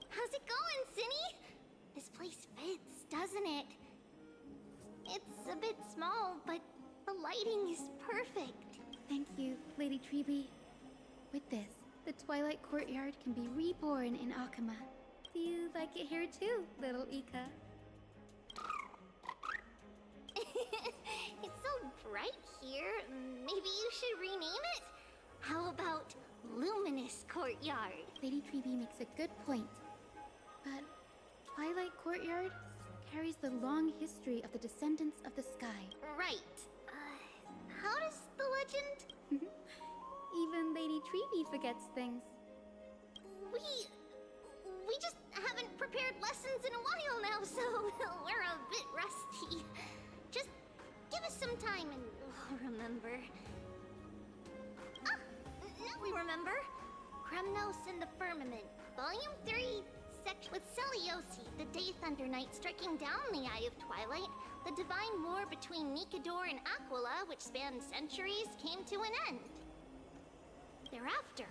How's it going, Cinny? This place fits, doesn't it? It's a bit small, but the lighting is perfect. Thank you, Lady Treby. With this, the Twilight Courtyard can be reborn in Akama. Do you like it here too, little Ika? It's so bright here. Maybe you should rename it? How about Luminous Courtyard? Lady Treby makes a good point. But Twilight Courtyard carries the long history of the descendants of the sky. Right. How does the legend? Even Lady Treby forgets things. We just haven't prepared lessons in a while now, so we're a bit rusty. Just give us some time and we'll remember. Ah, now we remember. Kremnos and the Firmament, Volume 3, Section with Seliosi, the Day Thunder Knight striking down the Eye of Twilight. The divine war between Nikador and Aquila, which spanned centuries, came to an end. Thereafter,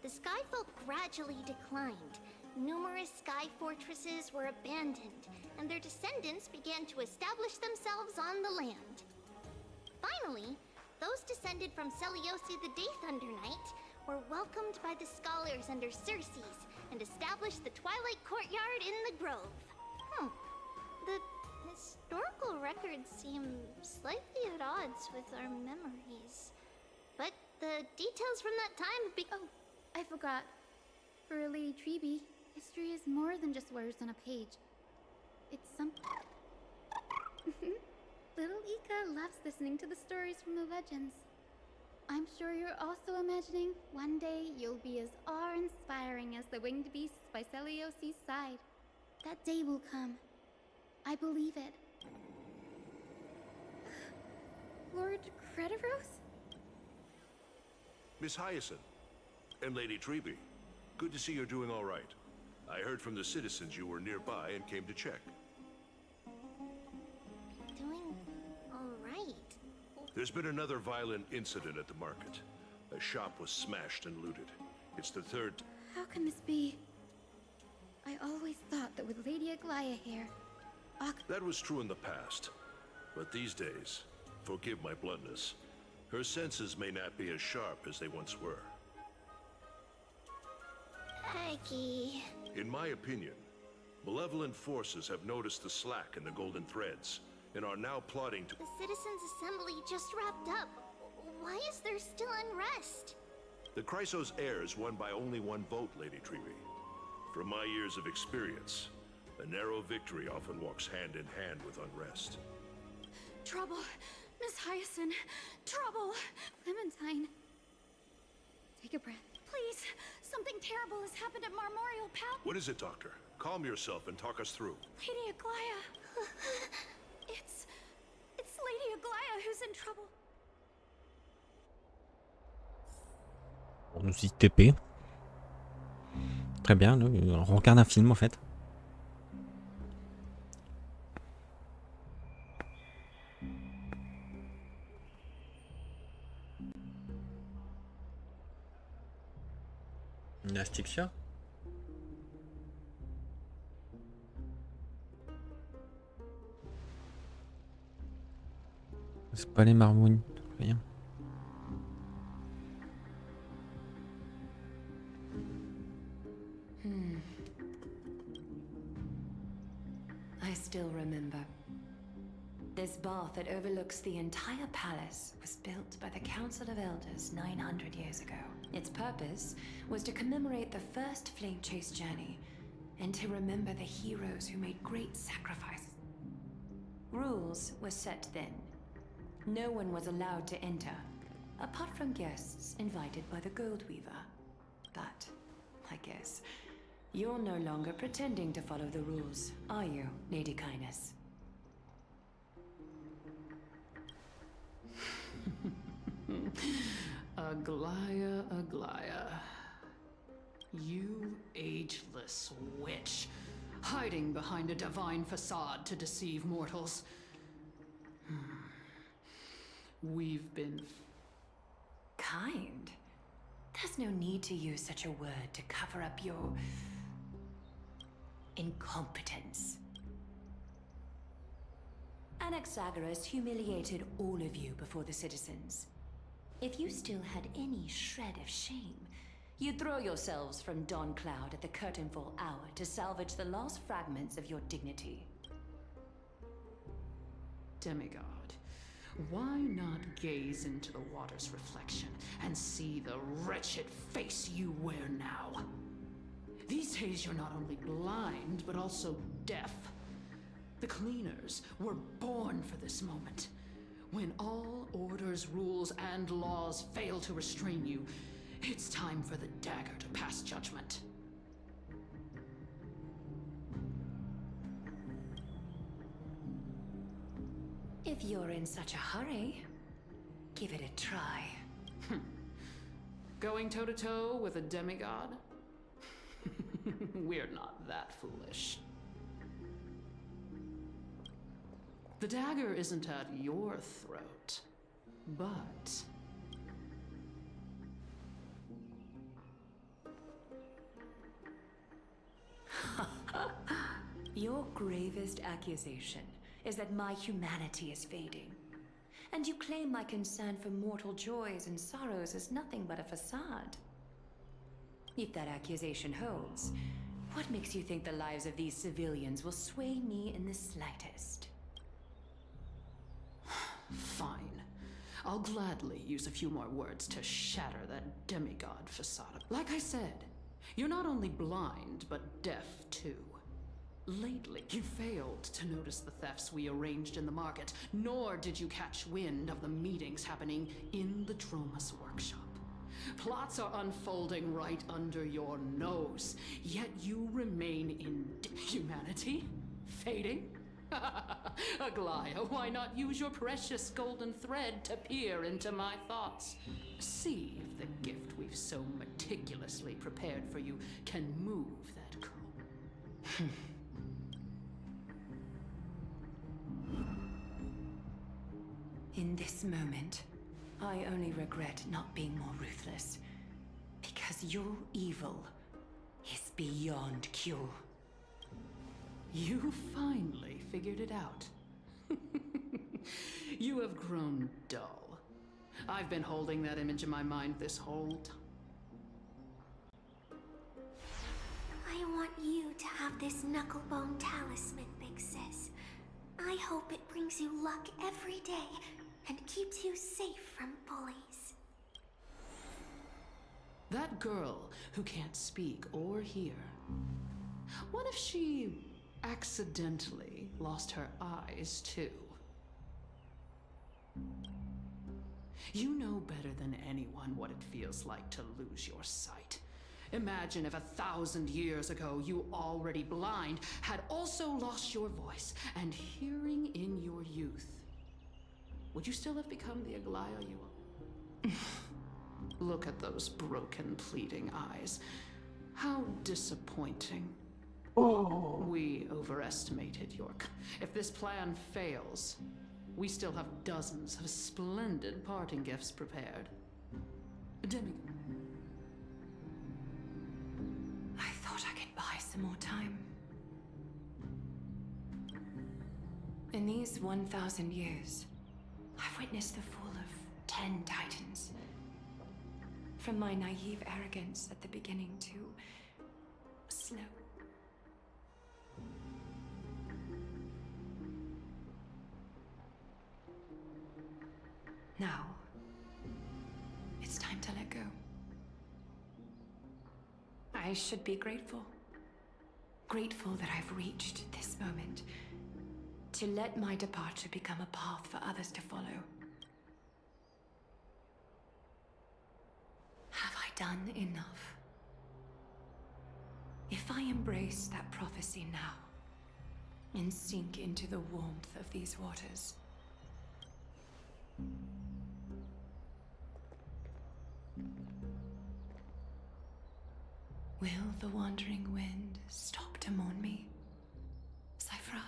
the Skyfolk gradually declined. Numerous sky fortresses were abandoned, and their descendants began to establish themselves on the land. Finally, those descended from Seliosi the Day Thunder Knight were welcomed by the scholars under Circes and established the Twilight Courtyard in the Grove. The historical records seem slightly at odds with our memories. But the details from that time have become... Oh, I forgot. For Lady Treby, history is more than just words on a page. It's something. Little Ika loves listening to the stories from the legends. I'm sure you're also imagining one day you'll be as awe-inspiring as the winged beasts by Seliosi's side. That day will come. I believe it. Lord Crediros? Miss Hyacinth and Lady Treby, good to see you're doing all right. I heard from the citizens you were nearby and came to check. Doing all right. There's been another violent incident at the market. A shop was smashed and looted. It's the third... How can this be? I always thought that with Lady Aglaya here, That was true in the past. But these days, forgive my bluntness, her senses may not be as sharp as they once were. Aggie. In my opinion, malevolent forces have noticed the slack in the golden threads and are now plotting to... The Citizens' Assembly just wrapped up. Why is there still unrest? The Chrysos heirs won by only one vote, Lady Treby. From my years of experience, a narrow victory often walks hand in hand with unrest. Trouble! Miss Hyacinth! Trouble! Clementine! Take a breath. Please! Something terrible has happened at Marmorial Palace! What is it, Doctor? Calm yourself and talk us through. Lady Aglaya! It's Lady Aglaia who's in trouble. On nous dit TP. Très bien, on regarde un film en fait. Une asphyxia. C'est pas les marmouilles, rien. I still remember. This bath that overlooks the entire palace was built by the Council of Elders 900 years ago. Its purpose was to commemorate the first flame chase journey and to remember the heroes who made great sacrifices. Rules were set then. No one was allowed to enter, apart from guests invited by the Gold Weaver. But, I guess, you're no longer pretending to follow the rules, are you, Lady Kindness? Aglaia, Aglaia. You ageless witch, hiding behind a divine facade to deceive mortals. We've been Kind? There's no need to use such a word to cover up your incompetence. Anaxagoras humiliated all of you before the citizens. If you still had any shred of shame, you'd throw yourselves from Dawn Cloud at the curtainfall hour to salvage the last fragments of your dignity. demigod. Why not gaze into the water's reflection and see the wretched face you wear now? These days you're not only blind, but also deaf. The cleaners were born for this moment. When all orders, rules, and laws fail to restrain you, it's time for the dagger to pass judgment. If you're in such a hurry, give it a try. Going toe-to-toe with a demigod? We're not that foolish. The dagger isn't at your throat, but... Your gravest accusation is that my humanity is fading. And you claim my concern for mortal joys and sorrows is nothing but a facade. If that accusation holds, what makes you think the lives of these civilians will sway me in the slightest? Fine. I'll gladly use a few more words to shatter that demigod facade. Like I said, you're not only blind, but deaf too. Lately, you failed to notice the thefts we arranged in the market, nor did you catch wind of the meetings happening in the Dromus workshop. Plots are unfolding right under your nose, yet you remain in humanity? Fading? Aglaia, why not use your precious golden thread to peer into my thoughts? See if the gift we've so meticulously prepared for you can move that cool. In this moment, I only regret not being more ruthless. Because your evil is beyond cure. You finally figured it out. You have grown dull. I've been holding that image in my mind this whole time. I want you to have this knucklebone talisman, Big Sis. I hope it brings you luck every day and keeps you safe from bullies. That girl who can't speak or hear. What if she accidentally lost her eyes too? You know better than anyone what it feels like to lose your sight. Imagine if 1,000 years ago you, already blind, had also lost your voice and hearing in your youth. Would you still have become the Aglaia you are? Look at those broken, pleading eyes. How disappointing. We overestimated York. If this plan fails, we still have dozens of splendid parting gifts prepared. Demi. I thought I could buy some more time. In these 1,000 years, I've witnessed the fall of 10 titans. From my naive arrogance at the beginning to slow. Now, it's time to let go. I should be grateful. Grateful that I've reached this moment. To let my departure become a path for others to follow. Have I done enough? If I embrace that prophecy now, and sink into the warmth of these waters, will the wandering wind stop to mourn me, Cypher?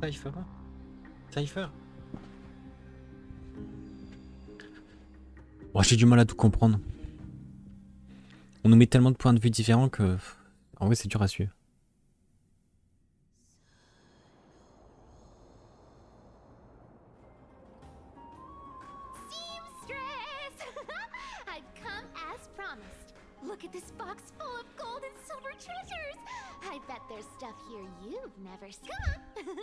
Cypher? Cypher? Bon, j'ai du mal à tout comprendre. On nous met tellement de points de vue différents que... En vrai, c'est dur à suivre. I've come as promised. Look at this box full of gold and silver treasures. I bet there's stuff here you've never seen. Come on.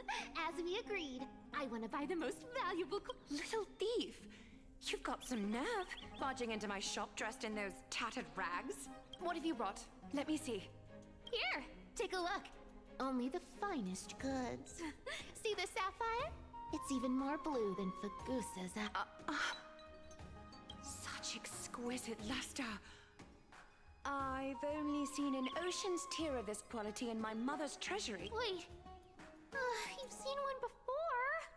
As we agreed, I want to buy the most valuable Little thief! You've got some nerve, barging into my shop dressed in those tattered rags. What have you brought? Let me see. Here, take a look. Only the finest goods. See the sapphire? It's even more blue than Fagusa's. Such exquisite luster. I've only seen an ocean's tier of this quality in my mother's treasury. Wait, you've seen one before?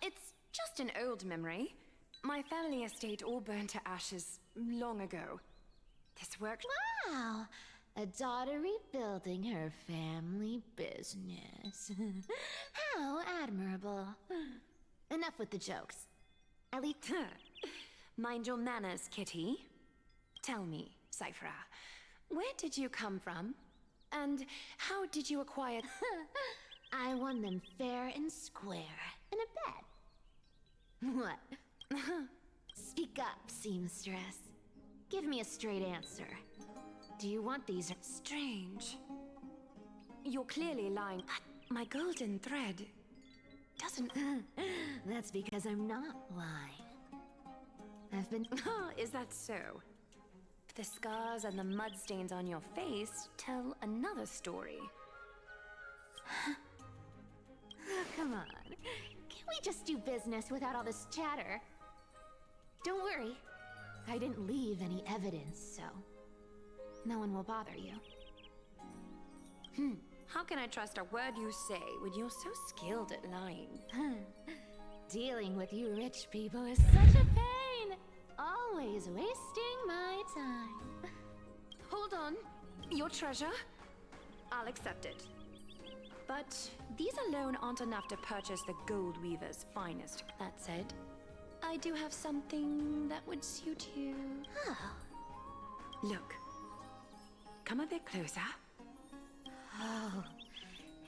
It's just an old memory. My family estate all burned to ashes long ago. This worked. Wow, a daughter rebuilding her family business. How admirable. Enough with the jokes. At least... Mind your manners, Kitty. Tell me, Cypher, where did you come from? And how did you acquire... I won them fair and square in a bet. What? Speak up, seamstress. Give me a straight answer. Do you want these? Strange. You're clearly lying. But my golden thread doesn't... That's because I'm not lying. I've been... Is that so? The scars and the mudstains on your face tell another story. Come on. Can't we just do business without all this chatter? Don't worry. I didn't leave any evidence, so... no one will bother you. How can I trust a word you say when you're so skilled at lying? Dealing with you rich people is such a pain! Always wasting my time. Hold on. Your treasure? I'll accept it. But these alone aren't enough to purchase the gold weaver's finest. That said, I do have something that would suit you. Look. Come a bit closer. Oh,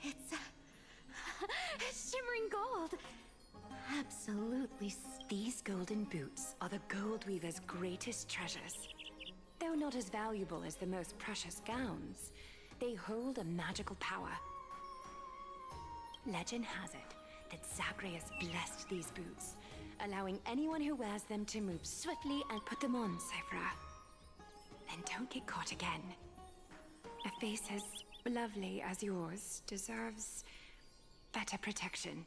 it's shimmering gold. Absolutely. These golden boots are the gold weaver's greatest treasures. Though not as valuable as the most precious gowns, they hold a magical power. Legend has it that Zagreus blessed these boots, allowing anyone who wears them to move swiftly and put them on, Cypher. Then don't get caught again. A face as lovely as yours deserves better protection.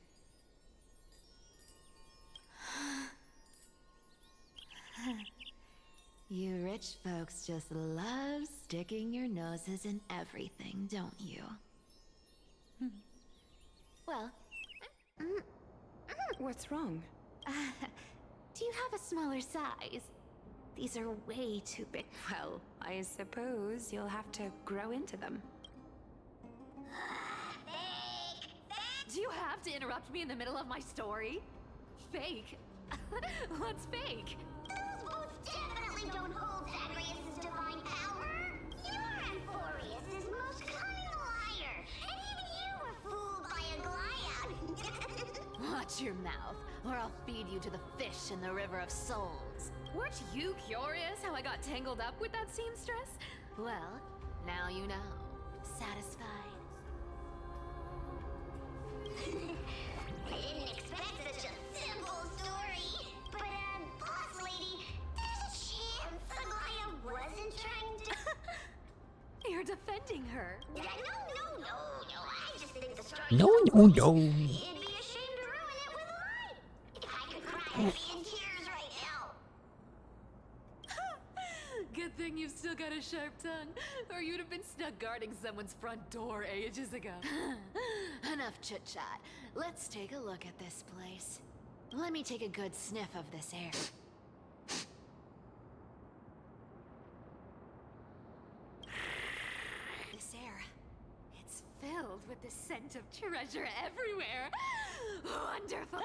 You rich folks just love sticking your noses in everything, don't you? Well, What's wrong? do you have a smaller size? These are way too big. Well, I suppose you'll have to grow into them. Do you have to interrupt me in the middle of my story? Fake? What's fake? Those boots definitely don't hold Zagreus' divine power. You're Amphorius' most cunning liar, and even you were fooled by a Glyout. Watch your mouth, or I'll feed you to the fish in the river of souls. Weren't you curious how I got tangled up with that seamstress? Well, now you know. Satisfied? I didn't expect such a simple story. But, boss lady, there's a chance Aglaya wasn't trying to... You're defending her. No. I just think the story... No. It'd be a shame to ruin it with a lie. If I could cry, I'd be in tears right now. Good thing you've still got a sharp tongue, or you'd have been stuck guarding someone's front door ages ago. Enough chit-chat. Let's take a look at this place. Let me take a good sniff of this air. This air, it's filled with the scent of treasure everywhere. Wonderful.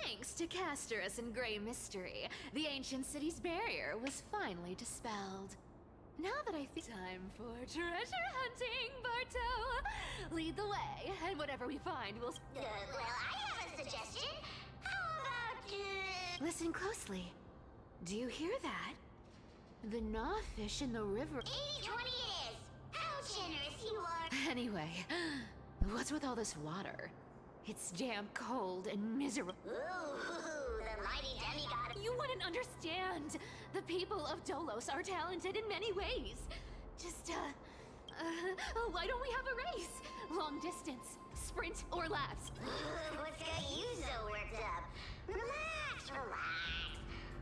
Thanks to Castorus and Grey Mystery, the ancient city's barrier was finally dispelled. Now that I think time for treasure hunting, Barto! Lead the way, and whatever we find, we'll... Well, I have a suggestion. How about, Listen closely. Do you hear that? The gnawfish in the river... 80-20 it is. How generous you are. Anyway, what's with all this water? It's damp, cold, and miserable. Ooh, the mighty demigod. You wouldn't understand. The people of Dolos are talented in many ways. Just, why don't we have a race? Long distance, sprint, or laps. What's got you so worked up? Relax.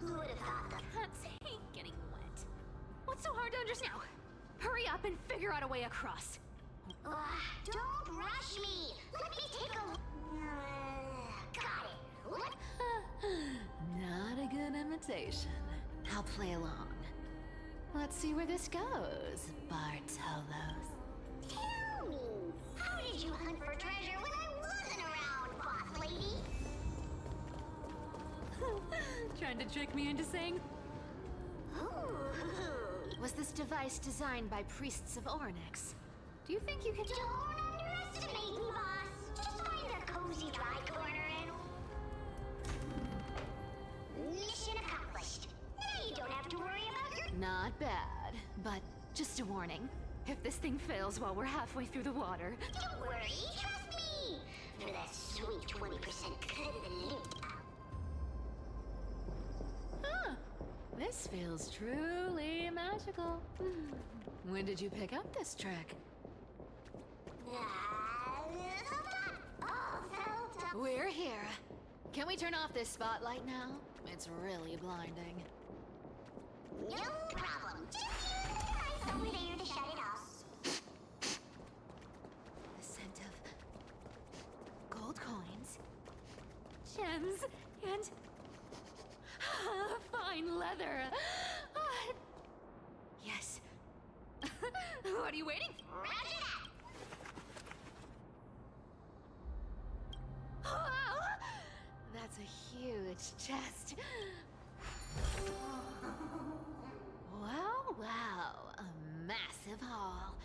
Who would have thought that? Can't take getting wet. What's so hard to understand now? Hurry up and figure out a way across. Don't rush me. Let me take a... got it. What? Not a good imitation. I'll play along. Let's see where this goes, Bartolos. Tell me, how did you hunt for treasure when I wasn't around, boss lady? Trying to trick me into saying... Ooh. Was this device designed by priests of Ornyx? Do you think you could... Don't underestimate me, boss. Just find a cozy dry corner and... Mission accomplished. Now you don't have to worry about your... Not bad, but just a warning. If this thing fails while we're halfway through the water... Don't worry, trust me. For that sweet 20% cut of the loot. Huh. This feels truly magical. When did you pick up this trick? We're here. Can we turn off this spotlight now? It's really blinding. No problem. Just use the device over there to shut it off. The scent of gold coins, gems, and fine leather. Yes. What are you waiting for? Roger that. Wow! That's a huge chest. Wow, a massive haul.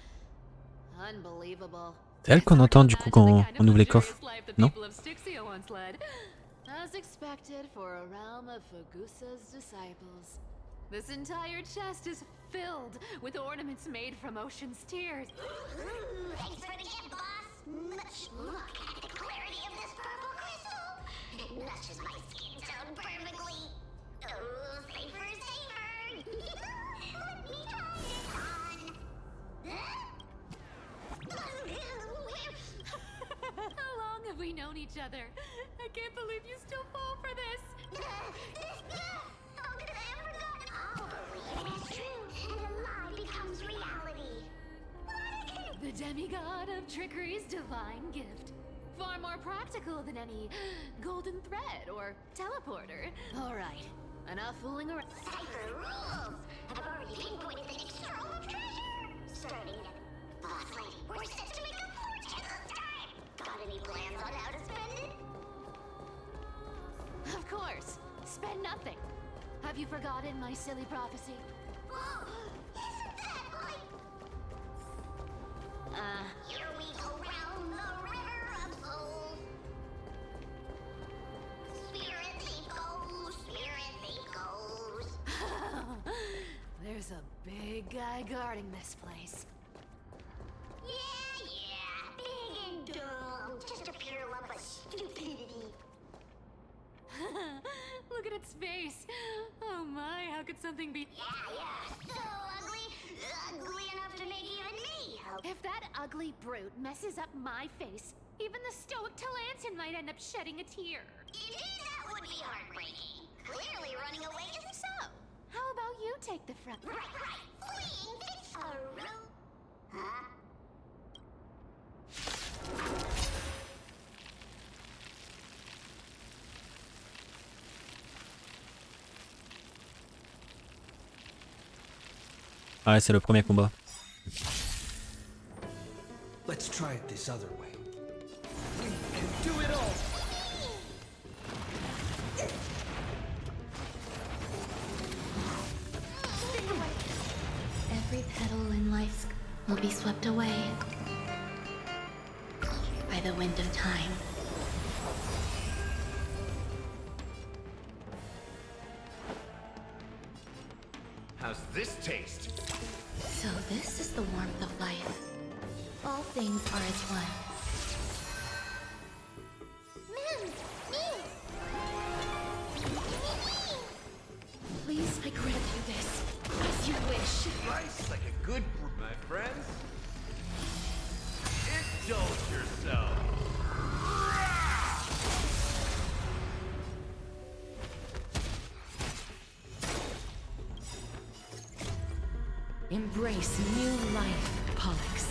Unbelievable. C'est elle qu'on entend du coup quand on ouvre les coffres, non? As expected for a realm of Fagusa's disciples. This entire chest is filled with ornaments made from ocean's tears. Ooh, thanks for the gift, boss. Look at the clarity of this purple crystal. It matches my skin tone perfectly. Oh, safer. Let me try this on. How long have we known each other? I can't believe you still fall for this. How could I and a lie becomes reality. The demigod of trickery's divine gift. Far more practical than any golden thread or teleporter. All right, enough fooling around. Cipher rules! I've already pinpointed the next trove of treasure! Starting at Boss Lady, we're set to make a fortune this time! Got any plans on how to spend it? Of course, spend nothing. Have you forgotten my silly prophecy? Whoa! Isn't that like... Here we go round the river of souls. Spirit thief goes, spirit thief goes. There's a big guy guarding this place. Yeah, big and dumb. Just a pure lump of stupidity. Look at its face. Oh my, how could something be... Yeah, so ugly. Ugly enough to make even me help. If that ugly brute messes up my face, even the stoic Talantin might end up shedding a tear. Indeed, that would be heartbreaking. Clearly running away isn't So, how about you take the front? right. Fleeing fits a route. Huh? Ah ouais, c'est le premier combat. Let's try it this other way. We can do it all! Every petal in life will be swept away by the wind of time. How's this taste? So this is the warmth of life. All things are as one. Please, I grant you this, as you wish. Rice like a good my friends. Indulge yourself. Embrace new life, Pollux.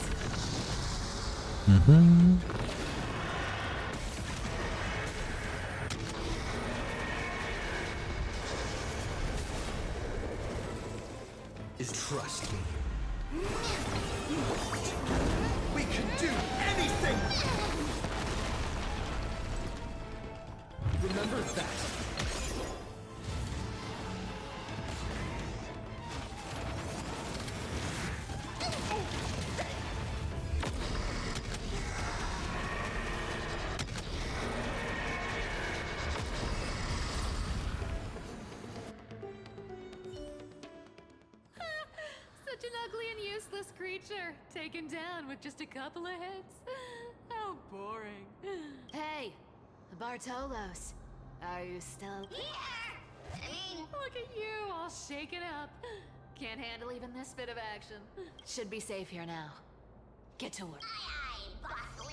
Is trust me. We can do anything! Remember that. Such an ugly and useless creature, taken down with just a couple of hits. How boring. Hey, Bartolos, are you still... Look at you, all shaken up. Can't handle even this bit of action. Should be safe here now. Get to work. Aye, Boss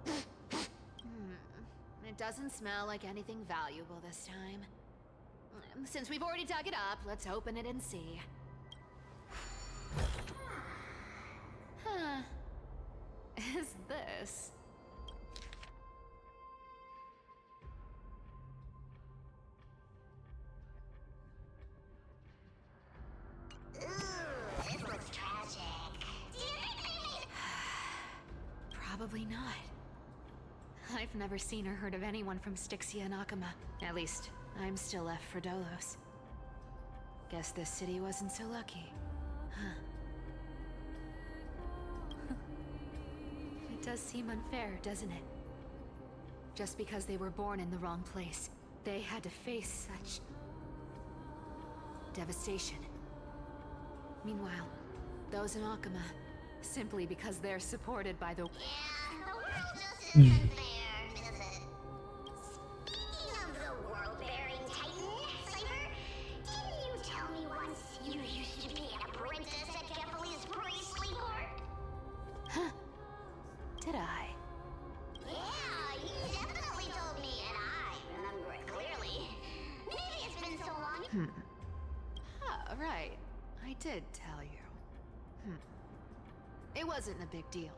Lady. It doesn't smell like anything valuable this time. Since we've already dug it up, let's open it and see. Huh. Is this? Ooh, this looks tragic. Do you think Probably not. I've never seen or heard of anyone from Styxia and Akama. At least, I'm still left for Dolos. Guess this city wasn't so lucky. Huh. It does seem unfair, doesn't it? Just because they were born in the wrong place, they had to face such... devastation. Meanwhile, those in Akama, simply because they're supported by the... Yeah, the world just isn't fair, is it? Speaking of the world-bearing titan, Cypher, didn't you tell me once you used to be an apprentice at Kefali's priestly court? Huh. Did I? Yeah, you definitely told me, and I remember it clearly. Maybe it's been so long. right. I did tell you. It wasn't a big deal.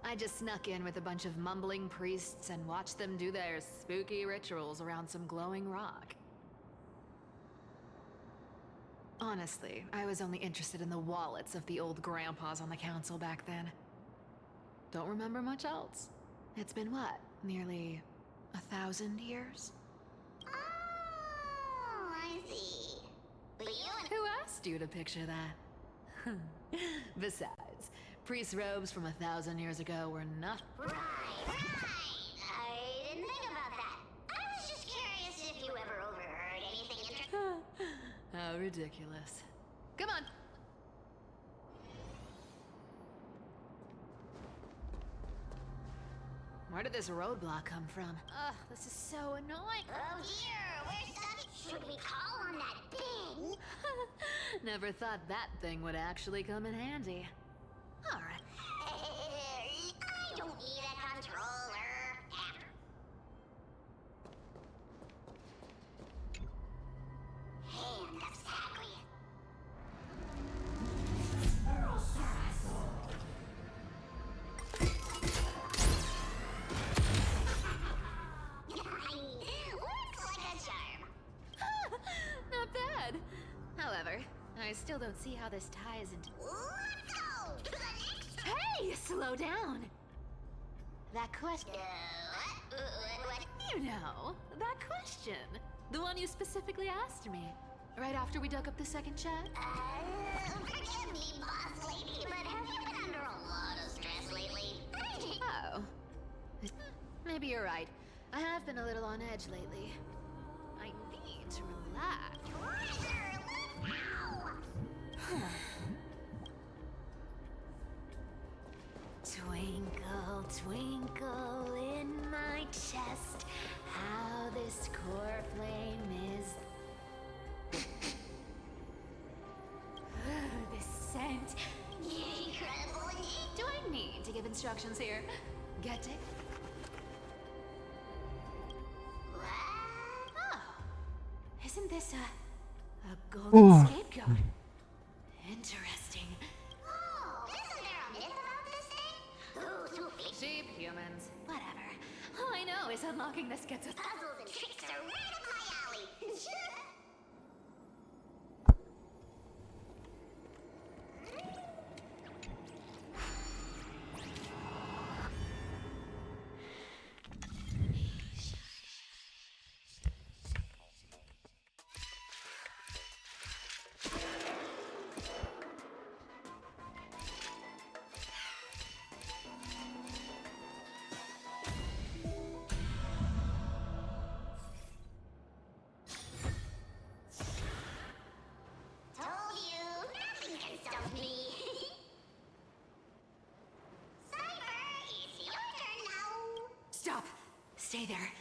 I just snuck in with a bunch of mumbling priests and watched them do their spooky rituals around some glowing rock. Honestly, I was only interested in the wallets of the old grandpas on the council back then. Don't remember much else. It's been what, nearly 1,000 years? Oh, I see. But you... Who asked you to picture that? Besides, priest robes from 1,000 years ago were not... Right. I didn't think about that. I was just curious if you ever overheard anything interesting. How ridiculous. Come on. Where did this roadblock come from? Ugh, this is so annoying. Oh dear, we're stuck. Should we call on that thing? Never thought that thing would actually come in handy. Alright. I don't need a controller. Hand of Sacrian. Looks like a charm. Not bad. However, I still don't see how this ties into... Let's go to the next. Hey, slow down. That question... What? You know, that question. The one you specifically asked me. Right after we dug up the second chest? Forgive me, boss lady, but have you been under a lot of stress lately? Oh. Maybe you're right. I have been a little on edge lately. I need to relax. Pressure, let's go! Twinkle, twinkle in my chest, how this core flame is... This scent... Incredible indeed. Do I need to give instructions here? Get it? Oh. Isn't this a golden scapegoat? Interesting. Oh, isn't there a myth about this thing? Ooh, Sophie. Sheep, humans, whatever. All I know is unlocking this gets us... Puzzles and tricks are right up my alley. Told you, nothing can stop me. Cypher, it's your turn now. Stop! Stay there,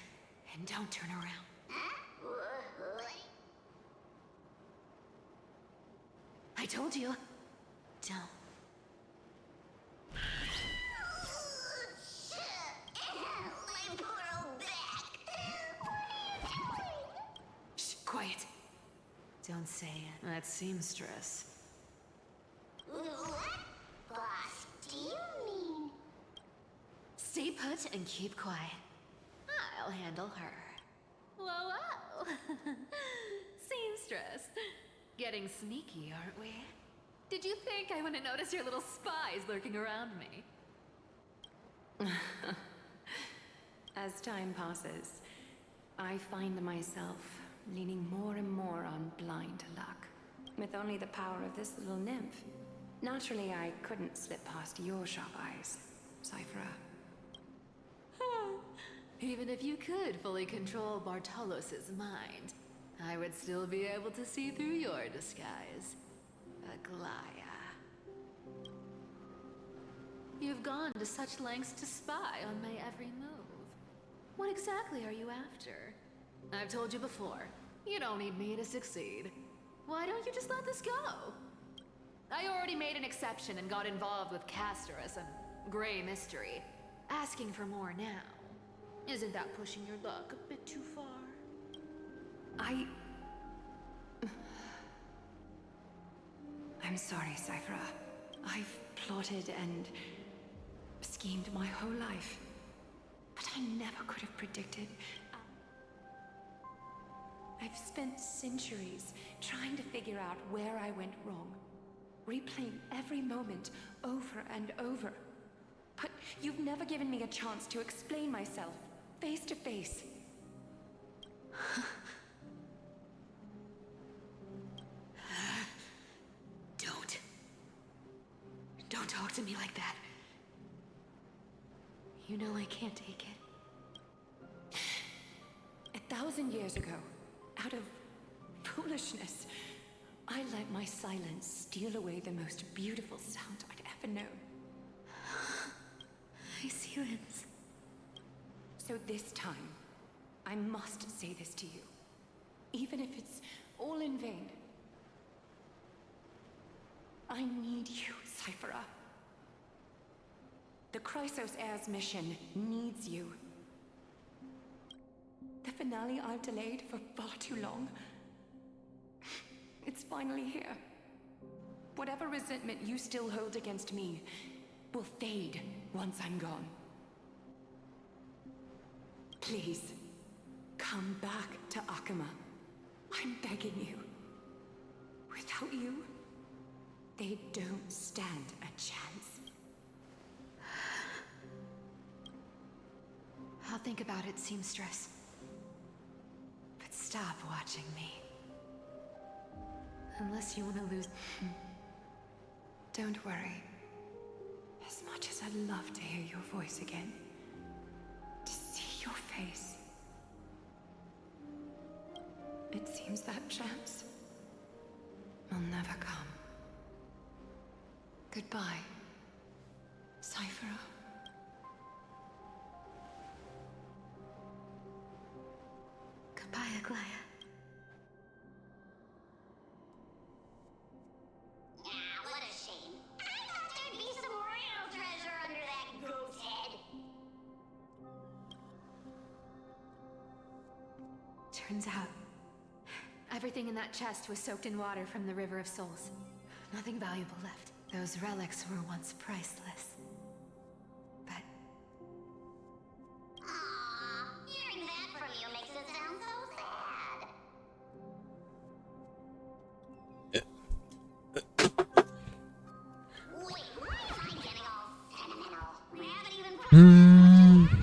and don't turn around. Huh? What? I told you. Don't. My poor old back. What are you doing? Shh, quiet. Don't say it. That seamstress. What? Boss, do you mean? Stay put and keep quiet. I'll handle her. Whoa, whoa! Seamstress. Getting sneaky, aren't we? Did you think I wouldn't notice your little spies lurking around me? As time passes, I find myself leaning more and more on blind luck. With only the power of this little nymph. Naturally, I couldn't slip past your sharp eyes, Cypher. Even if you could fully control Bartolos's mind, I would still be able to see through your disguise. Aglaya. You've gone to such lengths to spy on my every move. What exactly are you after? I've told you before, you don't need me to succeed. Why don't you just let this go? I already made an exception and got involved with Castorus and Grey Mystery. Asking for more now. Isn't that pushing your luck a bit too far? I'm sorry, Cypher. I've plotted and schemed my whole life. But I never could have predicted. I've spent centuries trying to figure out where I went wrong, replaying every moment over and over. But you've never given me a chance to explain myself, face to face. Don't talk to me like that. You know I can't take it. 1,000 years ago, out of foolishness, I let my silence steal away the most beautiful sound I'd ever known. My silence. So this time, I must say this to you, even if it's all in vain. I need you, Cypher. The Chrysos Heir's mission needs you. The finale I've delayed for far too long. It's finally here. Whatever resentment you still hold against me will fade once I'm gone. Please, come back to Akama. I'm begging you. Without you, they don't stand a chance. I'll think about it, seamstress. But stop watching me. Unless you want to lose... Don't worry. As much as I'd love to hear your voice again, to see your face, it seems that chance will never come. Goodbye, Cypher. Goodbye, Aglaya. What a shame. I thought there'd be some real treasure under that goat's head. Turns out, everything in that chest was soaked in water from the River of Souls. Nothing valuable left. Those relics were once priceless. But... Aww, hearing that from you makes it sound so sad. Wait, why am I getting all sentimental? We haven't even processed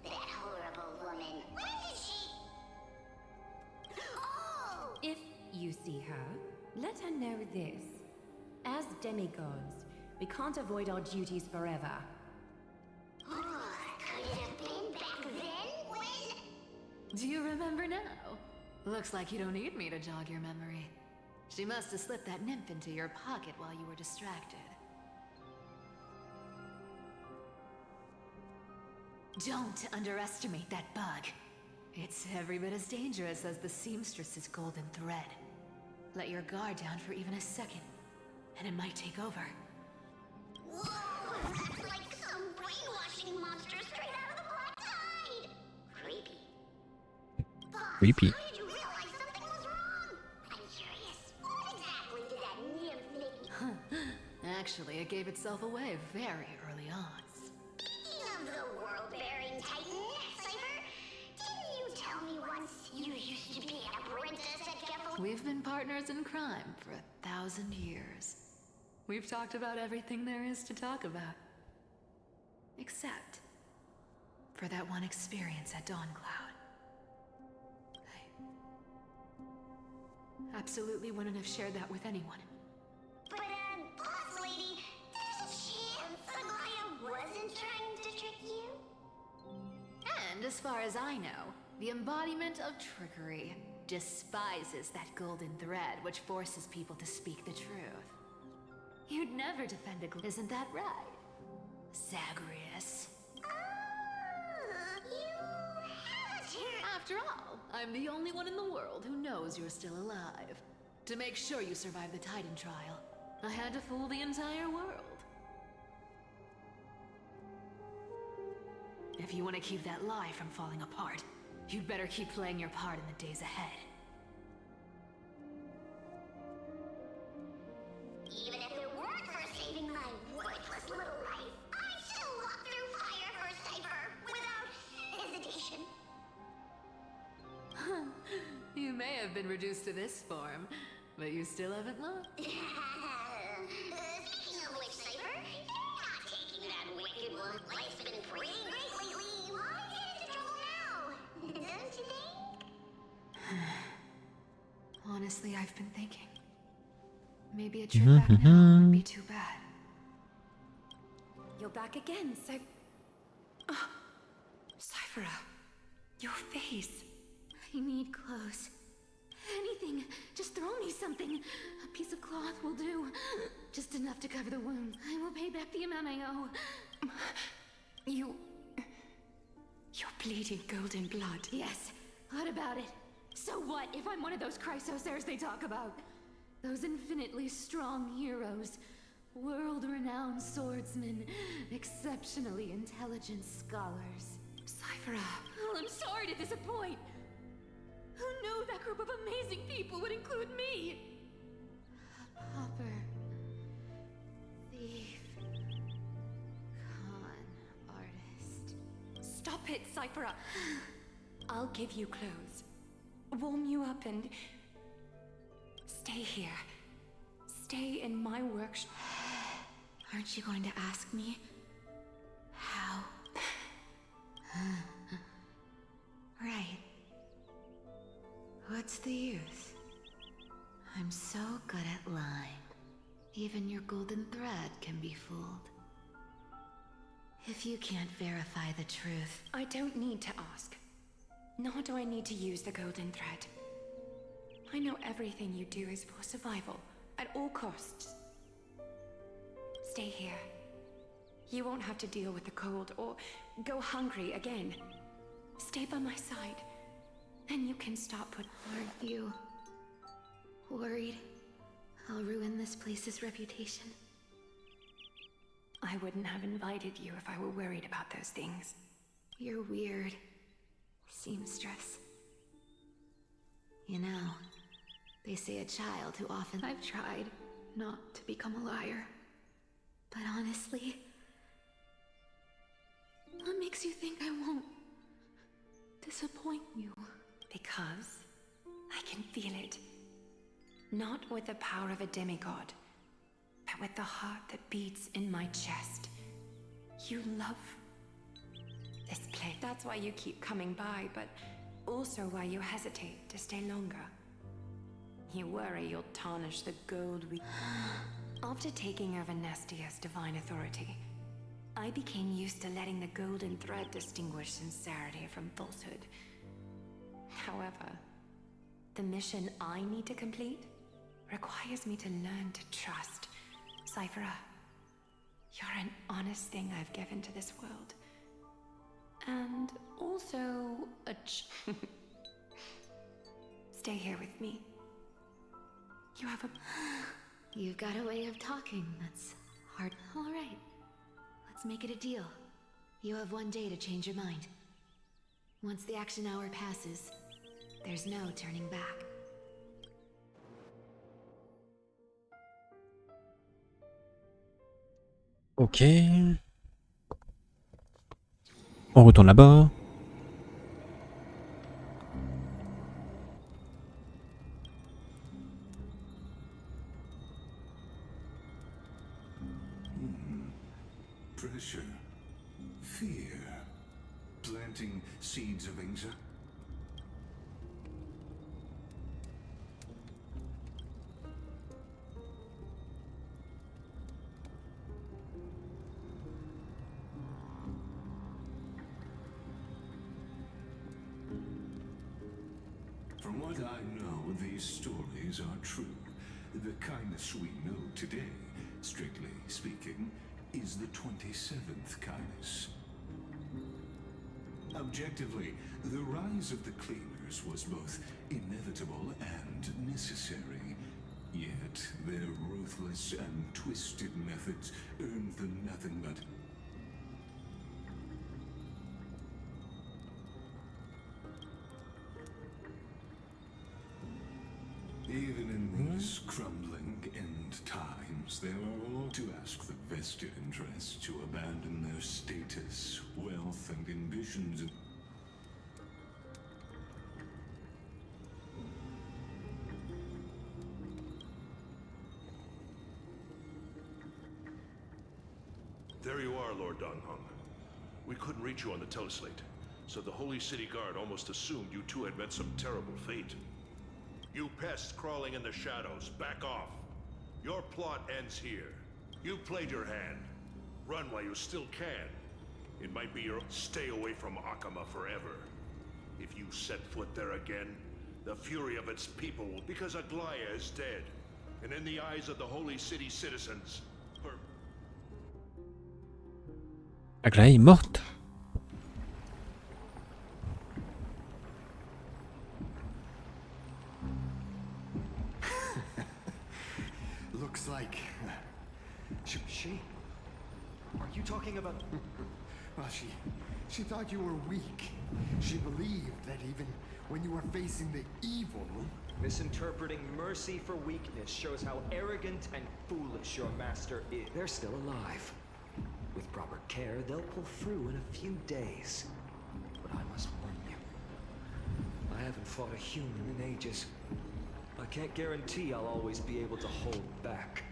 that horrible woman. When did she... Oh! If you see her, let her know this. As demigods, we can't avoid our duties forever. Could it have been back then when... Do you remember now? Looks like you don't need me to jog your memory. She must have slipped that nymph into your pocket while you were distracted. Don't underestimate that bug. It's every bit as dangerous as the seamstress's golden thread. Let your guard down for even a second, and it might take over. Whoa, that's like some brainwashing monster straight out of the Black Tide! Creepy. Boss, Creepy. how did you realize something was wrong? I'm curious. What exactly did that nymph make? Actually, it gave itself away very early on. Speaking of the world-bearing titan, Cypher, didn't you tell me once you used to be an apprentice at Keffel? We've been partners in crime for 1,000 years. We've talked about everything there is to talk about. Except for that one experience at Dawncloud. I absolutely wouldn't have shared that with anyone. But, boss lady, there's a chance Aglaya wasn't trying to trick you? And as far as I know, the embodiment of trickery despises that golden thread which forces people to speak the truth. You'd never defend a isn't that right, Zagreus? You have a turn. After all, I'm the only one in the world who knows you're still alive. To make sure you survive the Titan trial, I had to fool the entire world. If you want to keep that lie from falling apart, you'd better keep playing your part in the days ahead. have been reduced to this form, but you still haven't looked. Speaking of which, Cypher, you're not taking that wicked one. Life's been pretty great lately. Why get into trouble now? Don't you think? Honestly, I've been thinking. Maybe a trip back now wouldn't be too bad. You're back again, Oh, Cyphera, your face. I need clothes. Anything. Just throw me something. A piece of cloth will do. Just enough to cover the wound. I will pay back the amount I owe. You're bleeding golden blood. Yes. What about it? So what if I'm one of those Chrysosairs they talk about? Those infinitely strong heroes. World-renowned swordsmen. Exceptionally intelligent scholars. Cyphera. Oh, I'm sorry to disappoint. Who knew that group of amazing people would include me? A pauper. Thief. Con artist. Stop it, Cyphera. I'll give you clothes. Warm you up and... stay here. Stay in my workshop. Aren't you going to ask me? How? Right. What's the use? I'm so good at lying. Even your golden thread can be fooled. If you can't verify the truth... I don't need to ask. Nor do I need to use the golden thread. I know everything you do is for survival, at all costs. Stay here. You won't have to deal with the cold or go hungry again. Stay by my side. Then you can start putting... Aren't you worried I'll ruin this place's reputation? I wouldn't have invited you if I were worried about those things. You're weird, seamstress. You know, they say a child who often... I've tried not to become a liar. But honestly, what makes you think I won't disappoint you? Because I can feel it. Not with the power of a demigod, but with the heart that beats in my chest. You love this place. That's why you keep coming by, but also why you hesitate to stay longer. You worry you'll tarnish the gold we... After taking over Nestia's divine authority, I became used to letting the golden thread distinguish sincerity from falsehood. However, the mission I need to complete requires me to learn to trust. Cyphera, you're an honest thing I've given to this world. And also a Stay here with me. You have a... You've got a way of talking that's hard. All right, let's make it a deal. You have 1 day to change your mind. Once the action hour passes, there's no turning back. Ok. On retourne là-bas. Pressure. Fear. Planting seeds of anxiety. From what I know, these stories are true. The kindness we know today, strictly speaking, is the 27th kindness. Objectively, the rise of the cleaners was both inevitable and necessary. Yet, their ruthless and twisted methods earned them nothing but... Even in these crumbling end times, there are all to ask the vested interests to abandon their status, wealth, and ambitions. Lord Donghung. We couldn't reach you on the teleslate, so the Holy City Guard almost assumed you two had met some terrible fate. You pests crawling in the shadows, back off. Your plot ends here. You played your hand. Run while you still can. It might be your stay away from Akama forever. If you set foot there again, the fury of its people will, because Aglaya is dead. And in the eyes of the Holy City citizens, her... Aglaya est morte. Looks like... She? Are you talking about... Well, she thought you were weak. She believed that even when you were facing the evil... Misinterpreting mercy for weakness shows how arrogant and foolish your master is. They're still alive. With proper care, they'll pull through in a few days. But I must warn you. I haven't fought a human in ages. I can't guarantee I'll always be able to hold back.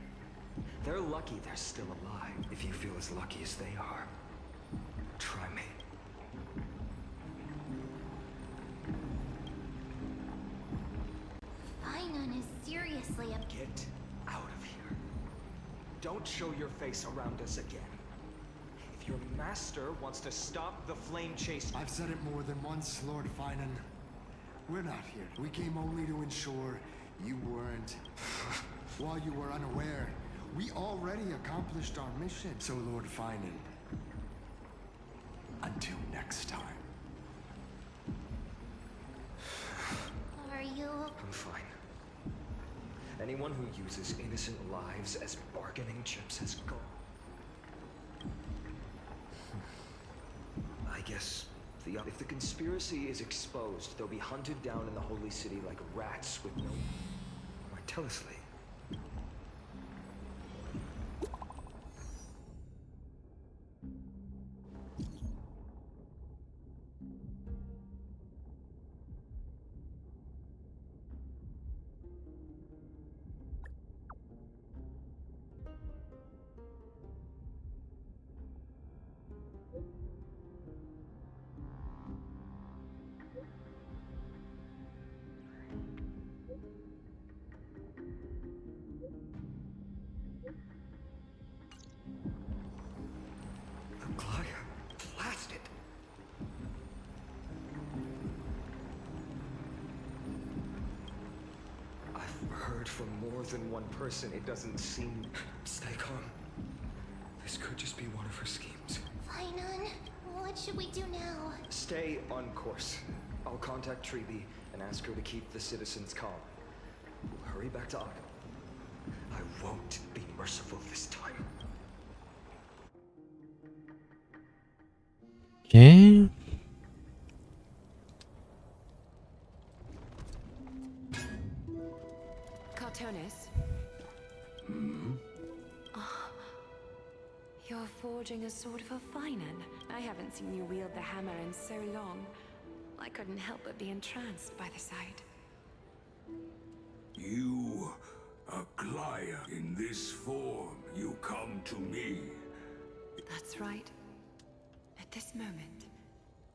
They're lucky they're still alive. If you feel as lucky as they are, try me. Finon is seriously a... Get out of here. Don't show your face around us again. If your master wants to stop the flame chase... I've said it more than once, Lord Finon. We're not here. We came only to ensure you weren't... While you were unaware, we already accomplished our mission. So, Lord Finon, until next time. Are you... I'm fine. Anyone who uses innocent lives as bargaining chips has gone. I guess if the conspiracy is exposed, they'll be hunted down in the Holy City like rats with no... My teleslate. Blast it! I've heard from more than one person. It doesn't seem... Stay calm. This could just be one of her schemes. Finon, what should we do now? Stay on course. I'll contact Treeby and ask her to keep the citizens calm. We'll hurry back to Akama. I won't be merciful this time. Ok. Cartonis? Oh, you're forging a sword for Finon. I haven't seen you wield the hammer in so long. I couldn't help but be entranced by the sight. You, Aglaya, in this form, you come to me. That's right. At this moment,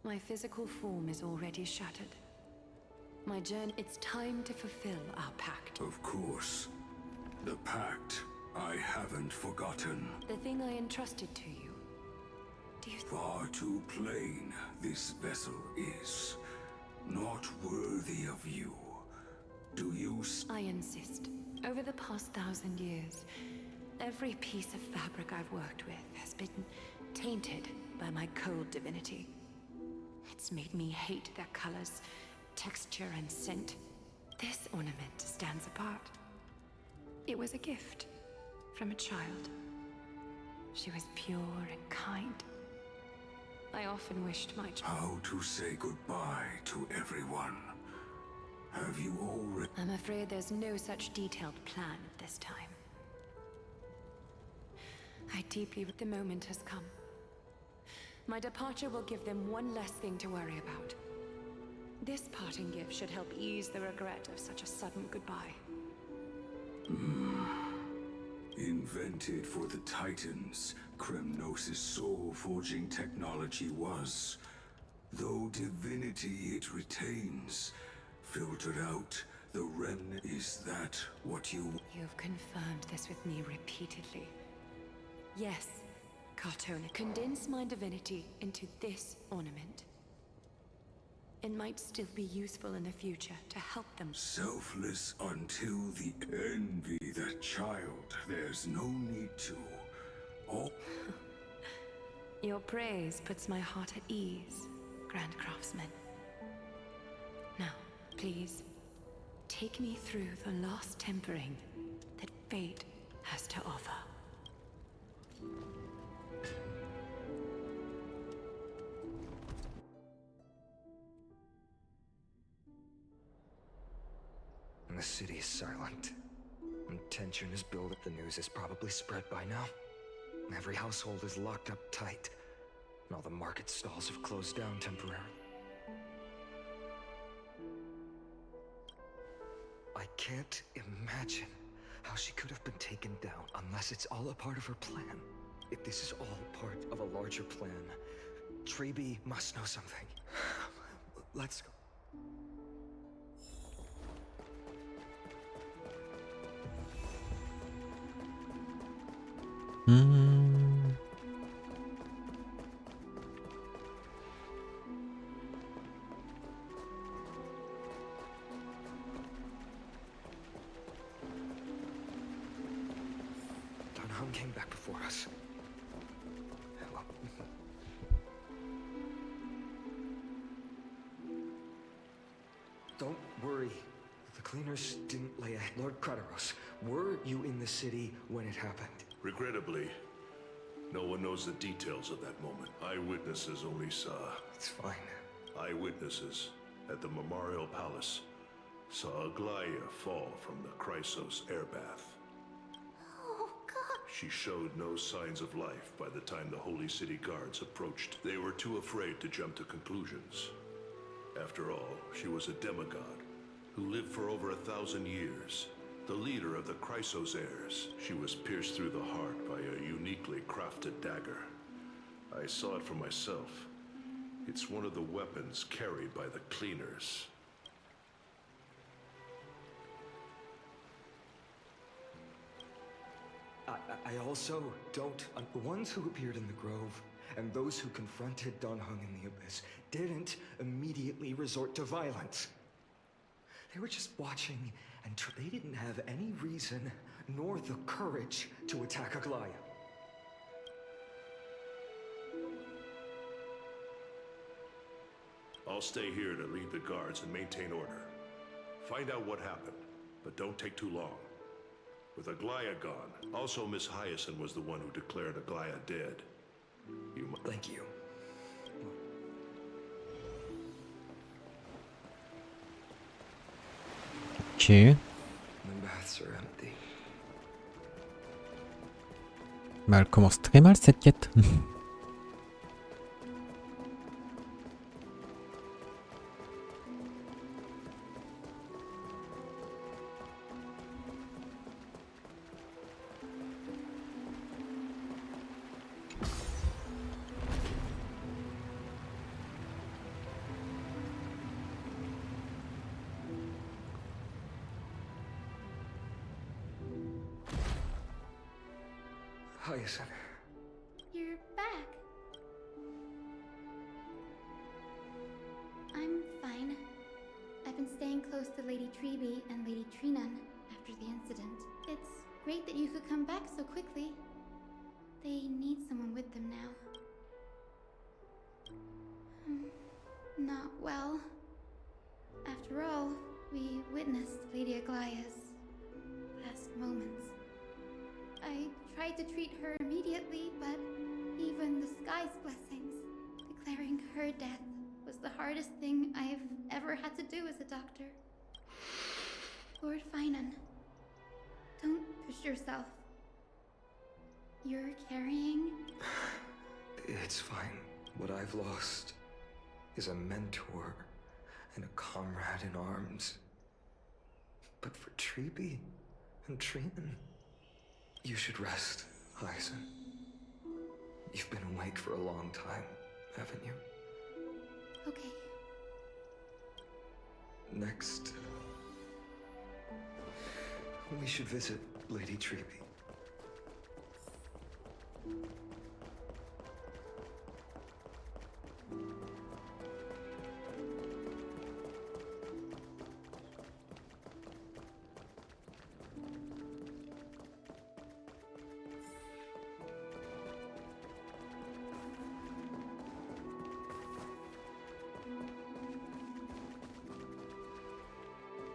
my physical form is already shattered. My journey, it's time to fulfill our pact. Of course. The pact, I haven't forgotten. The thing I entrusted to you. Do you... Far too plain this vessel is. Not worthy of you. Do you... I insist. Over the past 1,000 years, every piece of fabric I've worked with has been tainted by my cold divinity. It's made me hate their colors, texture, and scent. This ornament stands apart. It was a gift from a child. She was pure and kind. I often wished my How to say goodbye to everyone. Have you already... I'm afraid there's no such detailed plan at this time. I deeply... The moment has come. My departure will give them one less thing to worry about. This parting gift should help ease the regret of such a sudden goodbye. Invented for the Titans, Kremnos' soul-forging technology was. Though divinity it retains, filtered out, the remnant is that what you... You've confirmed this with me repeatedly. Yes, Cartona, condense my divinity into this ornament. It might still be useful in the future to help them. Selfless until the envy that child, there's no need to. Oh. Your praise puts my heart at ease, Grand Craftsman. Now, please, take me through the lost tempering that fate has to offer. The city is silent. And tension is building. The news is probably spread by now. Every household is locked up tight. And all the market stalls have closed down temporarily. I can't imagine how she could have been taken down unless it's all a part of her plan. If this is all part of a larger plan, Treby must know something. Let's go. Dunham came back before us. Don't worry. The cleaners didn't lay a... Lord Crateros, were you in the city when it happened? Regrettably, no one knows the details of that moment. Eyewitnesses only saw... It's fine. Eyewitnesses at the Memorial Palace saw Aglaia fall from the Chrysos airbath. Oh, God. She showed no signs of life by the time the Holy City guards approached. They were too afraid to jump to conclusions. After all, she was a demigod who lived for over 1,000 years. The leader of the Chrysos heirs. She was pierced through the heart by a uniquely crafted dagger. I saw it for myself. It's one of the weapons carried by the cleaners. I also don't... the ones who appeared in the Grove and those who confronted Dunhung in the Abyss didn't immediately resort to violence. They were just watching, and they didn't have any reason nor the courage to attack Aglaia. I'll stay here to lead the guards and maintain order. Find out what happened, but don't take too long. With Aglaia gone, also Miss Hyacinth was the one who declared Aglaia dead. Thank you. Ok. The baths are empty. Bah, elle commence très mal cette quête. Hyacinth. You're back. I'm fine. I've been staying close to Lady Treby and Lady Trinan after the incident. It's great that you could come back so quickly. They need someone with them now. Not well. After all, we witnessed Lady Aglaia's last moments. I tried to treat her immediately, but even the sky's blessings, declaring her death was the hardest thing I've ever had to do as a doctor. Lord Finan, don't push yourself. You're carrying... It's fine. What I've lost is a mentor and a comrade in arms. But for Treby and Trinan, You should rest, Hyacin. You've been awake for a long time, haven't you? Okay. Next, we should visit Lady Treby.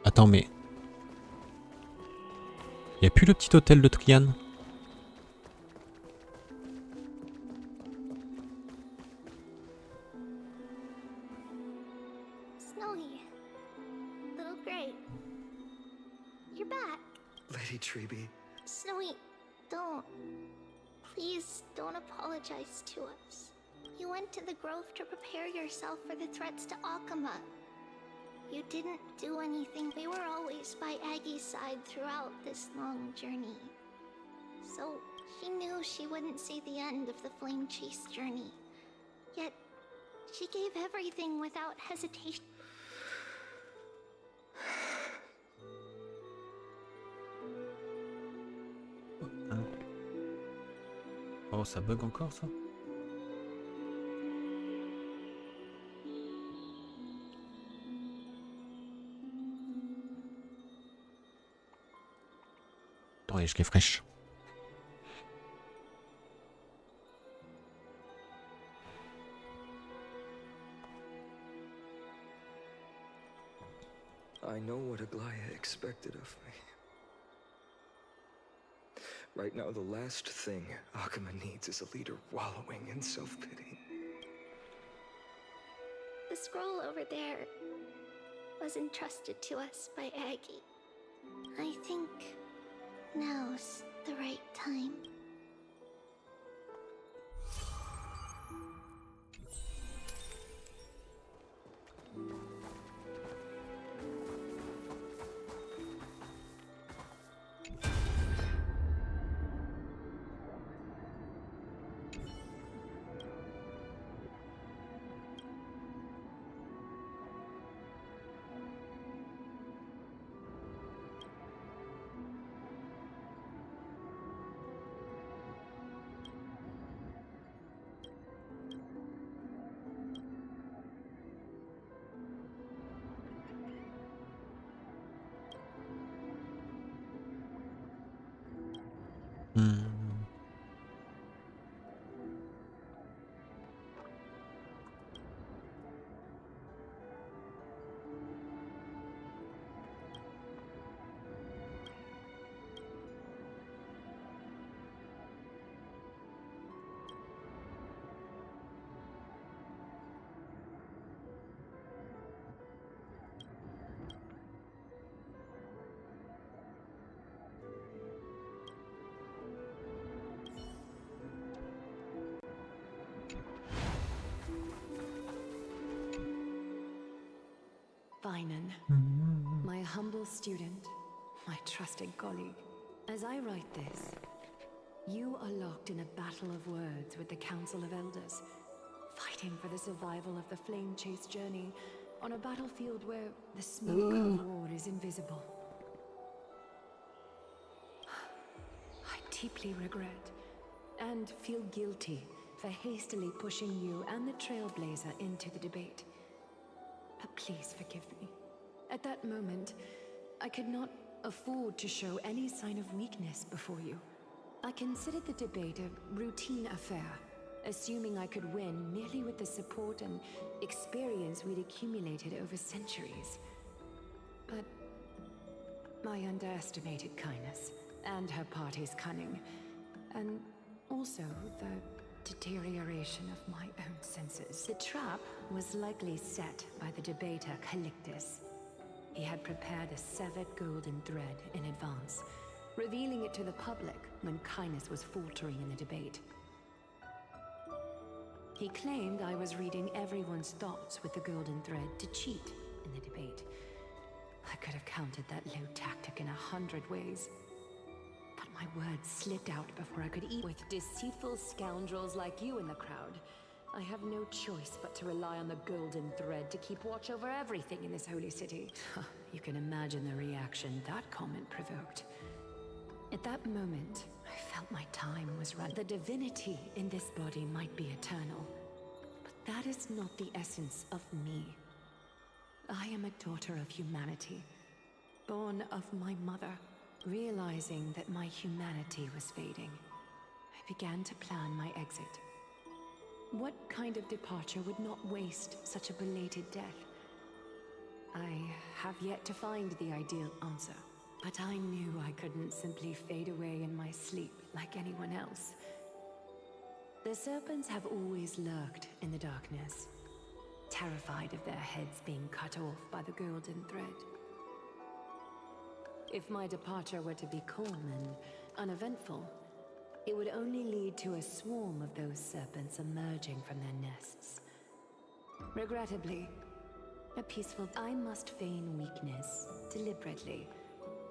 Attends, mais... Y a plus le petit hôtel de Trian? Snowy. Little Gray. You're back. Lady Treby. Snowy, don't. Please don't apologize to us. You went to the grove to prepare yourself for the threats to Akama. You didn't do anything. We were always by Aggie's side throughout this long journey. So she knew she wouldn't see the end of the flame chase journey. Yet she gave everything without hesitation. Oh, ça bug encore ça? Attends, je les fraîche. I know what Aglaya expected of me. Right now, the last thing Akama needs is a leader wallowing in self-pity. The scroll over there was entrusted to us by Aggie. I think now's the right time. Finan, my humble student, my trusted colleague. As I write this, you are locked in a battle of words with the Council of Elders, fighting for the survival of the Flame Chase journey on a battlefield where the smoke of war is invisible. I deeply regret and feel guilty for hastily pushing you and the Trailblazer into the debate. But please forgive me. At that moment, I could not afford to show any sign of weakness before you. I considered the debate a routine affair, assuming I could win merely with the support and experience we'd accumulated over centuries. But I underestimated kindness and her party's cunning, and also the deterioration of my own senses. The trap was likely set by the debater Calictus. He had prepared a severed golden thread in advance, revealing it to the public when kindness was faltering in the debate. He claimed I was reading everyone's thoughts with the golden thread to cheat in the debate. I could have countered that low tactic in 100 ways. but my words slipped out before I could eat. With deceitful scoundrels like you in the crowd, I have no choice but to rely on the golden thread to keep watch over everything in this holy city. You can imagine the reaction that comment provoked. At that moment, I felt my time was run. The divinity in this body might be eternal, but that is not the essence of me. I am a daughter of humanity, born of my mother. Realizing that my humanity was fading, I began to plan my exit. What kind of departure would not waste such a belated death? I have yet to find the ideal answer, but I knew I couldn't simply fade away in my sleep like anyone else. The serpents have always lurked in the darkness, terrified of their heads being cut off by the golden thread. If my departure were to be calm and uneventful, it would only lead to a swarm of those serpents emerging from their nests. Regrettably, I must feign weakness deliberately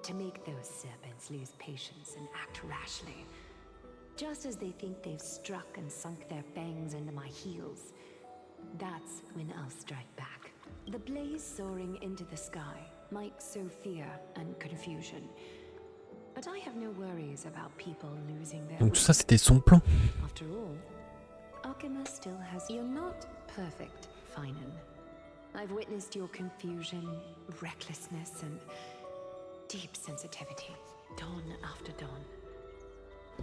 to make those serpents lose patience and act rashly. Just as they think they've struck and sunk their fangs into my heels, that's when I'll strike back. The blaze soaring into the sky might sow fear and confusion, but I have no worries about people losing their. Donc tout ça c'était son plan. After all, Arkema still has. You're not perfect, Finan. I've witnessed your confusion, recklessness, and deep sensitivity, dawn after dawn.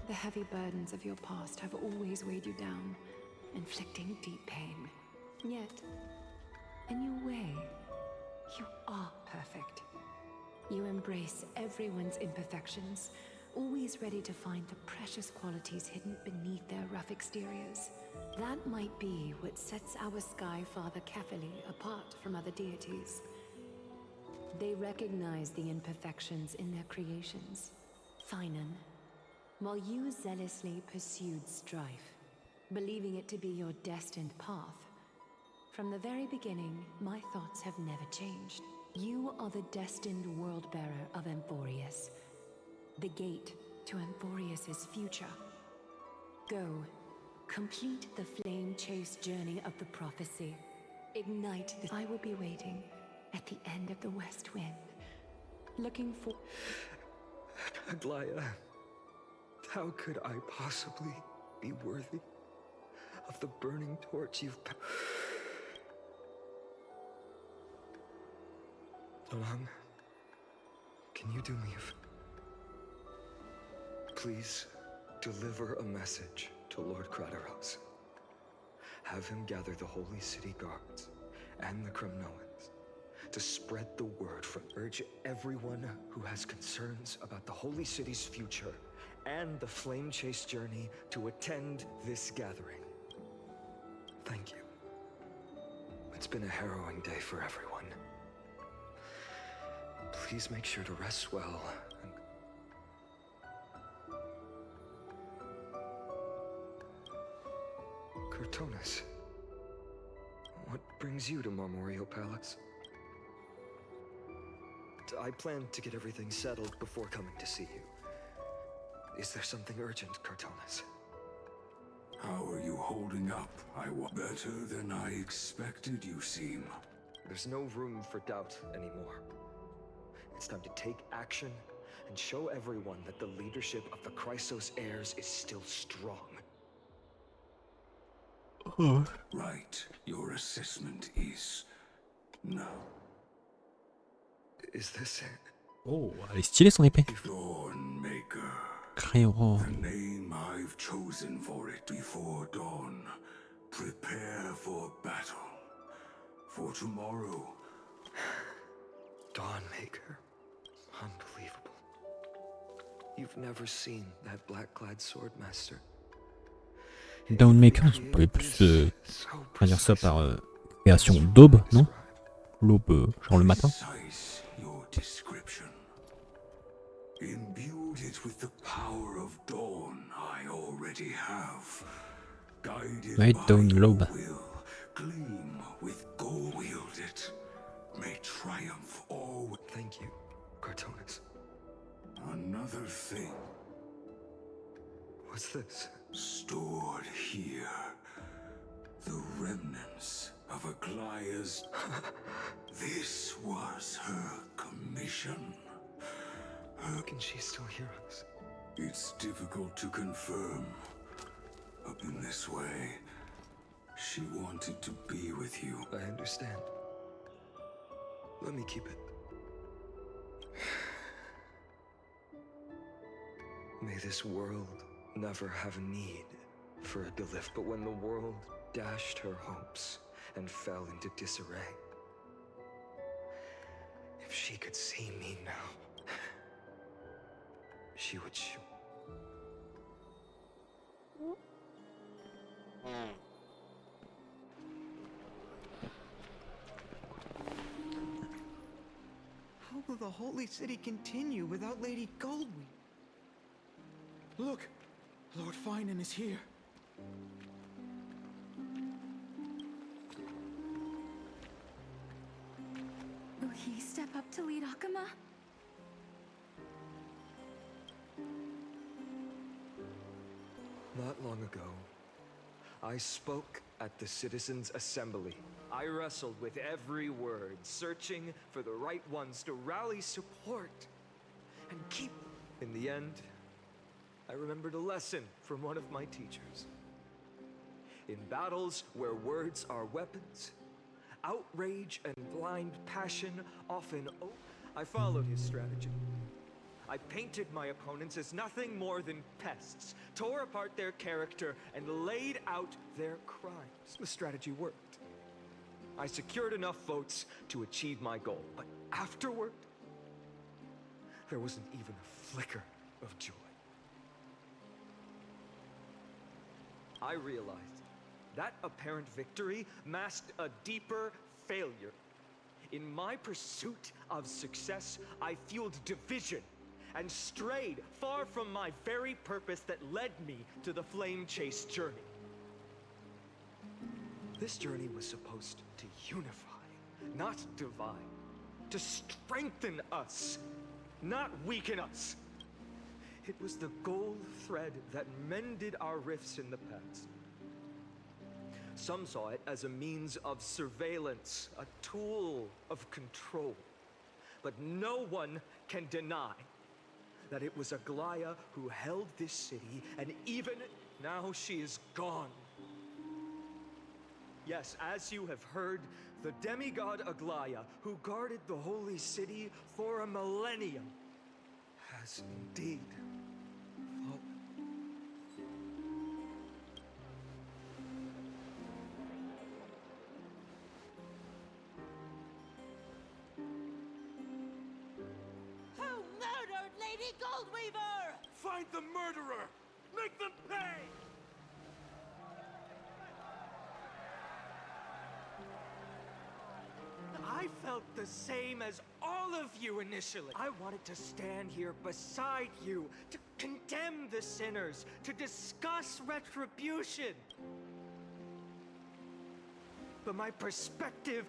The heavy burdens of your past have always weighed you down, inflicting deep pain. Yet, in your way, you are perfect. You embrace everyone's imperfections, always ready to find the precious qualities hidden beneath their rough exteriors. That might be what sets our Sky Father Kefili apart from other deities. They recognize the imperfections in their creations. Finan, while you zealously pursued strife, believing it to be your destined path, from the very beginning, my thoughts have never changed. You are the destined world-bearer of Amphorius, the gate to Amphorius's future. Go, complete the flame-chase journey of the prophecy. Ignite the... I will be waiting at the end of the West Wind, looking for... Aglaya, how could I possibly be worthy of the burning torch you've... Dolang, can you do me a favor? Please deliver a message to Lord Krateros. Have him gather the Holy City Guards and the Kremnoans to spread the word from urge everyone who has concerns about the Holy City's future and the Flame Chase journey to attend this gathering. Thank you. It's been a harrowing day for everyone. Please make sure to rest well and... Cortonis, what brings you to Marmoreal Palace? I plan to get everything settled before coming to see you. Is there something urgent, Cortonis? How are you holding up? Better than I expected, you seem. There's no room for doubt anymore. It's time to take action and show everyone that the leadership of the Chrysos heirs is still strong. Right. Your assessment is... no. Is this it? Oh, elle est stylée son épée. Dawnmaker. Créero. The name I've chosen for it. Before dawn, prepare for battle. For tomorrow. Dawnmaker. Unbelievable. You've never seen that black-clad swordmaster. Dawnmaker, on pourrait plus traduire ça par création d'aube, non? L'aube, genre le matin. Your description. Imbued it with the power of dawn I already have. Guided Ouais, dawn, by l'aube. will, gleam with gold. Wield it. May triumph always. Thank you, Cortonis. Another thing. What's this? Stored here, the remnants of Aglaya's... This was her commission. Can she still hear us? It's difficult to confirm. Up in this way, she wanted to be with you. I understand. Let me keep it. May this world never have need for a delift, but when the world dashed her hopes and fell into disarray, if she could see me now, she would shoot. How will the Holy City continue without Lady Goldweave? Look! Lord Finan is here. Will he step up to lead Akama? Not long ago, I spoke at the Citizens' Assembly. I wrestled with every word, searching for the right ones to rally support and keep. In the end, I remembered a lesson from one of my teachers. In battles where words are weapons, outrage and blind passion often I followed his strategy. I painted my opponents as nothing more than pests, tore apart their character, and laid out their crimes. The strategy worked. I secured enough votes to achieve my goal, but afterward, there wasn't even a flicker of joy. I realized that apparent victory masked a deeper failure. In my pursuit of success, I fueled division and strayed far from my very purpose that led me to the flame chase journey. This journey was supposed to unify, not divide, to strengthen us, not weaken us. It was the gold thread that mended our rifts in the past. Some saw it as a means of surveillance, a tool of control. But no one can deny that it was Aglaya who held this city, and even now she is gone. Yes, as you have heard, the demigod Aglaya, who guarded the holy city for a millennium, has indeed fallen. Who murdered Lady Goldweaver? Find the murderer! Make them pay! I felt the same as all of you initially. I wanted to stand here beside you, to condemn the sinners, to discuss retribution. But my perspective...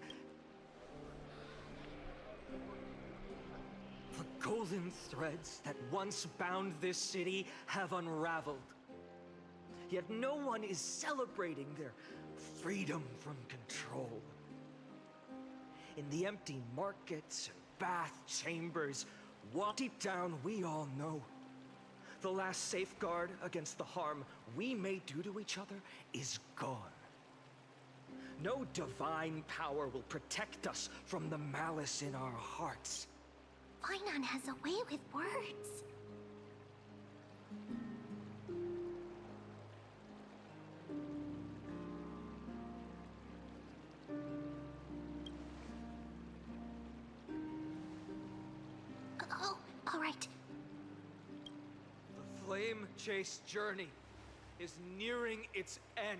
The golden threads that once bound this city have unraveled. Yet no one is celebrating their freedom from control. In the empty markets and bath chambers, deep down we all know the last safeguard against the harm we may do to each other is gone. No divine power will protect us from the malice in our hearts. Finan has a way with words. Oh, all right. The flame chase journey is nearing its end.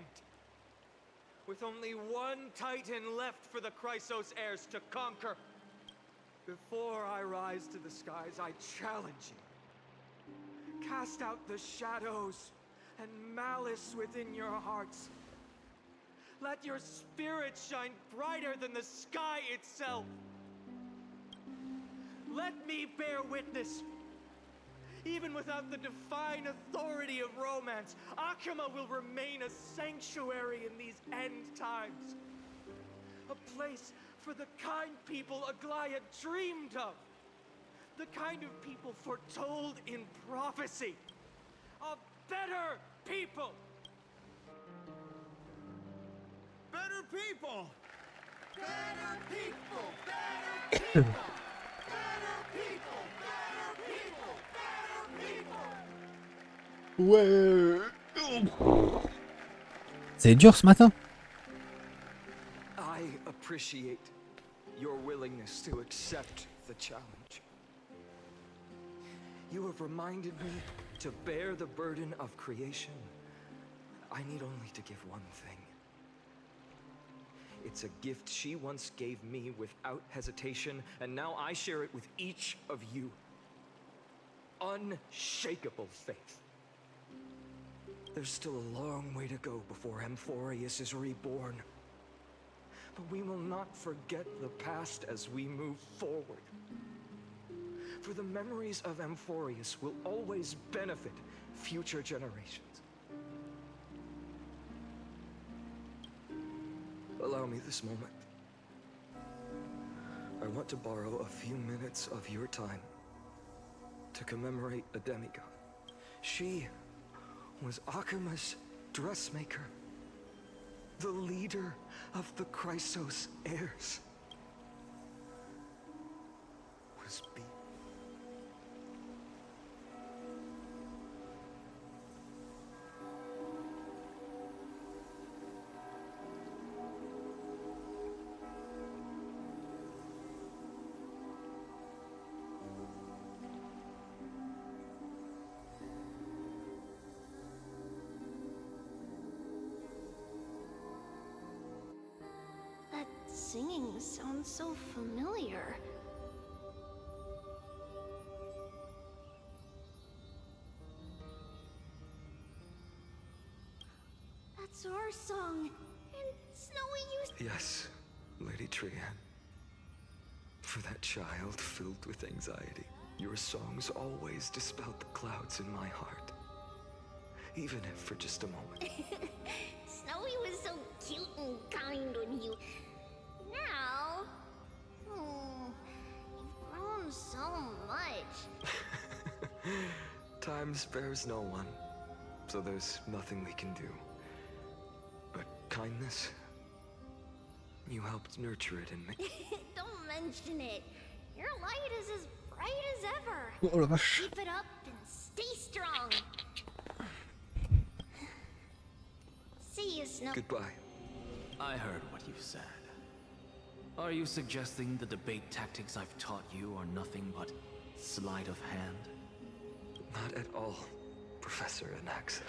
With only one Titan left for the Chrysos heirs to conquer. Before I rise to the skies, I challenge you. Cast out the shadows and malice within your hearts. Let your spirit shine brighter than the sky itself. Let me bear witness. Even without the divine authority of romance, Akima will remain a sanctuary in these end times. A place for the kind people Aglaya dreamed of. The kind of people foretold in prophecy. A better people! Better people! Better people! Better people! Better people! Better people! Better people! Ouais. C'est dur ce matin. I appreciate your willingness to accept the challenge. You have reminded me to bear the burden of creation. I need only to give one thing. It's a gift she once gave me without hesitation, and now I share it with each of you. Unshakable faith. There's still a long way to go before Amphorius is reborn. But we will not forget the past as we move forward. For the memories of Amphorius will always benefit future generations. Allow me this moment. I want to borrow a few minutes of your time to commemorate a demigod. She was Akima's dressmaker, the leader of the Chrysos heirs. Was beat. Singing sounds so familiar. That's our song, and Snowy used— Yes, Lady Trian. For that child filled with anxiety, your songs always dispelled the clouds in my heart. Even if for just a moment. Snowy was so cute and kind when you— Now, you've grown so much. Time spares no one, so there's nothing we can do. But kindness, you helped nurture it in me. Don't mention it. Your light is as bright as ever. Oh la vache. Keep it up and stay strong. See you, Snow. Goodbye. I heard what you said. Are you suggesting the debate tactics I've taught you are nothing but sleight of hand? Not at all, Professor Anaxa.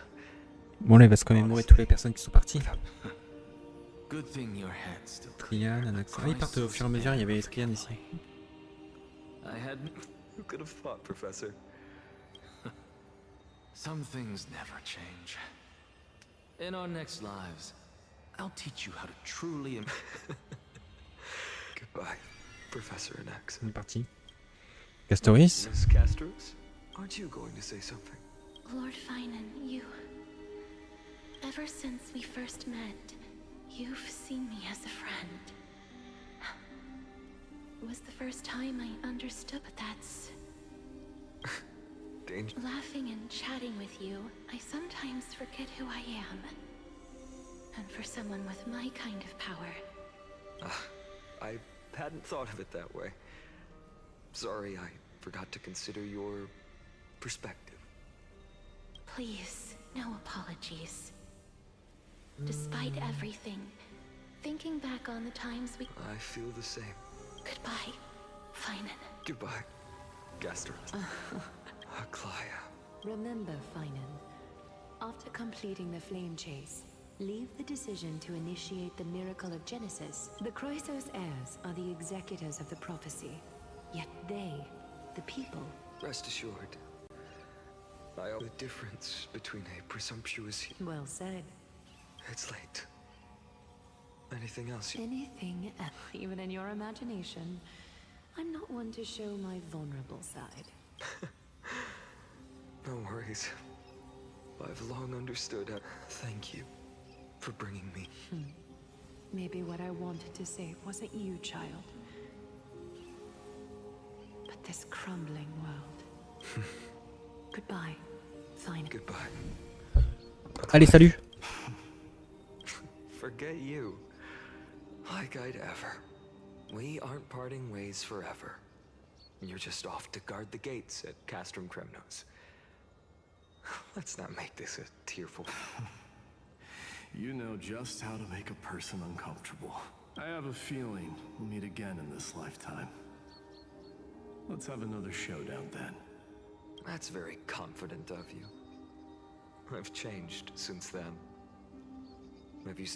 Bon là il va se commémorer toutes les personnes qui sont parties. Good thing your head's still Trian, Anaxa. Ah ils partent au fur et à mesure, il y avait Trian ici. I had... Who could have thought, Professor? Some things never change. In our next lives, I'll teach you how to truly... Goodbye, Professor Anaxa. On est parti. Castoris. Miss Castros, aren't you going to say something? Lord Finan, you... Ever since we first met, you've seen me as a friend. It was the first time I understood, but that's... Danger. Laughing and chatting with you, I sometimes forget who I am. And for someone with my kind of power... I hadn't thought of it that way. Sorry, I forgot to consider your perspective. Please, no apologies. Despite everything, thinking back on the times we... I feel the same. Goodbye, Finan. Goodbye, Gastros. Aglaya. Remember, Finan, after completing the flame chase, leave the decision to initiate the miracle of Genesis. The Chrysos heirs are the executors of the prophecy, yet they, the people... Rest assured, I know the difference between a presumptuous... Well said. It's late. Anything else? Anything else, even in your imagination. I'm not one to show my vulnerable side. No worries. I've long understood. Thank you for bringing me. Maybe what I wanted to save wasn't you, child, but this crumbling world. Goodbye. Fine. Goodbye. Allez, salut. Forget you. Like I'd ever. We aren't parting ways forever. You're just off to guard the gates at Castrum Kremnos. Let's not make this a tearful... You know just how to make a person uncomfortable. I have a feeling we'll meet again in this lifetime. Let's have another showdown then. That's very confident of you. I've changed since then. Have you...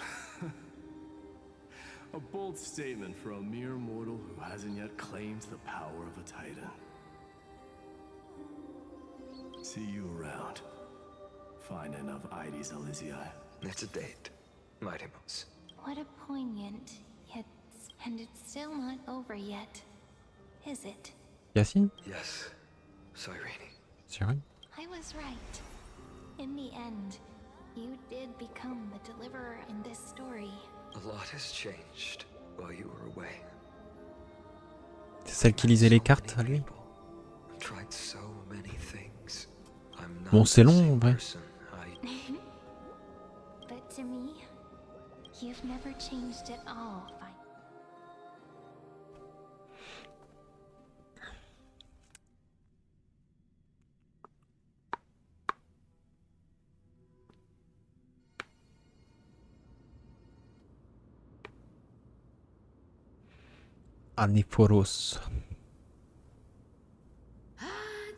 A bold statement for a mere mortal who hasn't yet claimed the power of a titan. See you around. Fine enough, Ides Elysiae. It's a date, Mightimos. What a poignant, yet... And it's still not over yet, is it? Yacine? Yes, Cyrene. Cyrene? I was right. In the end, you did become the deliverer in this story. A lot has changed while you were away. C'est celle qui lisait les cartes à lui. Tried so many things. I'm not Bon, c'est the long en same vrai. person But to me, you've never changed at all. Aniphoros.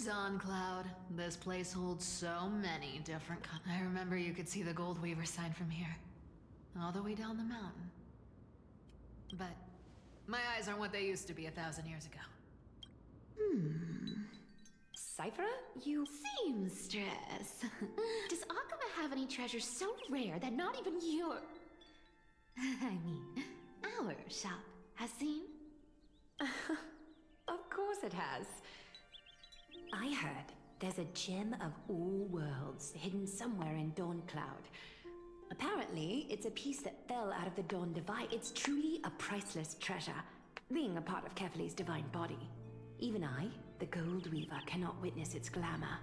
Dawn Cloud. This place holds so many different I remember you could see the Gold Weaver sign from here. All the way down the mountain. But my eyes aren't what they used to be 1,000 years ago. Cypher? You... Seamstress. Does Akama have any treasures so rare that not even your... I mean, our shop has seen? Of course it has. I heard there's a gem of all worlds hidden somewhere in Dawn Cloud. Apparently, it's a piece that fell out of the Dawn Divide. It's truly a priceless treasure, being a part of Kefali's divine body. Even I, the Gold Weaver, cannot witness its glamour.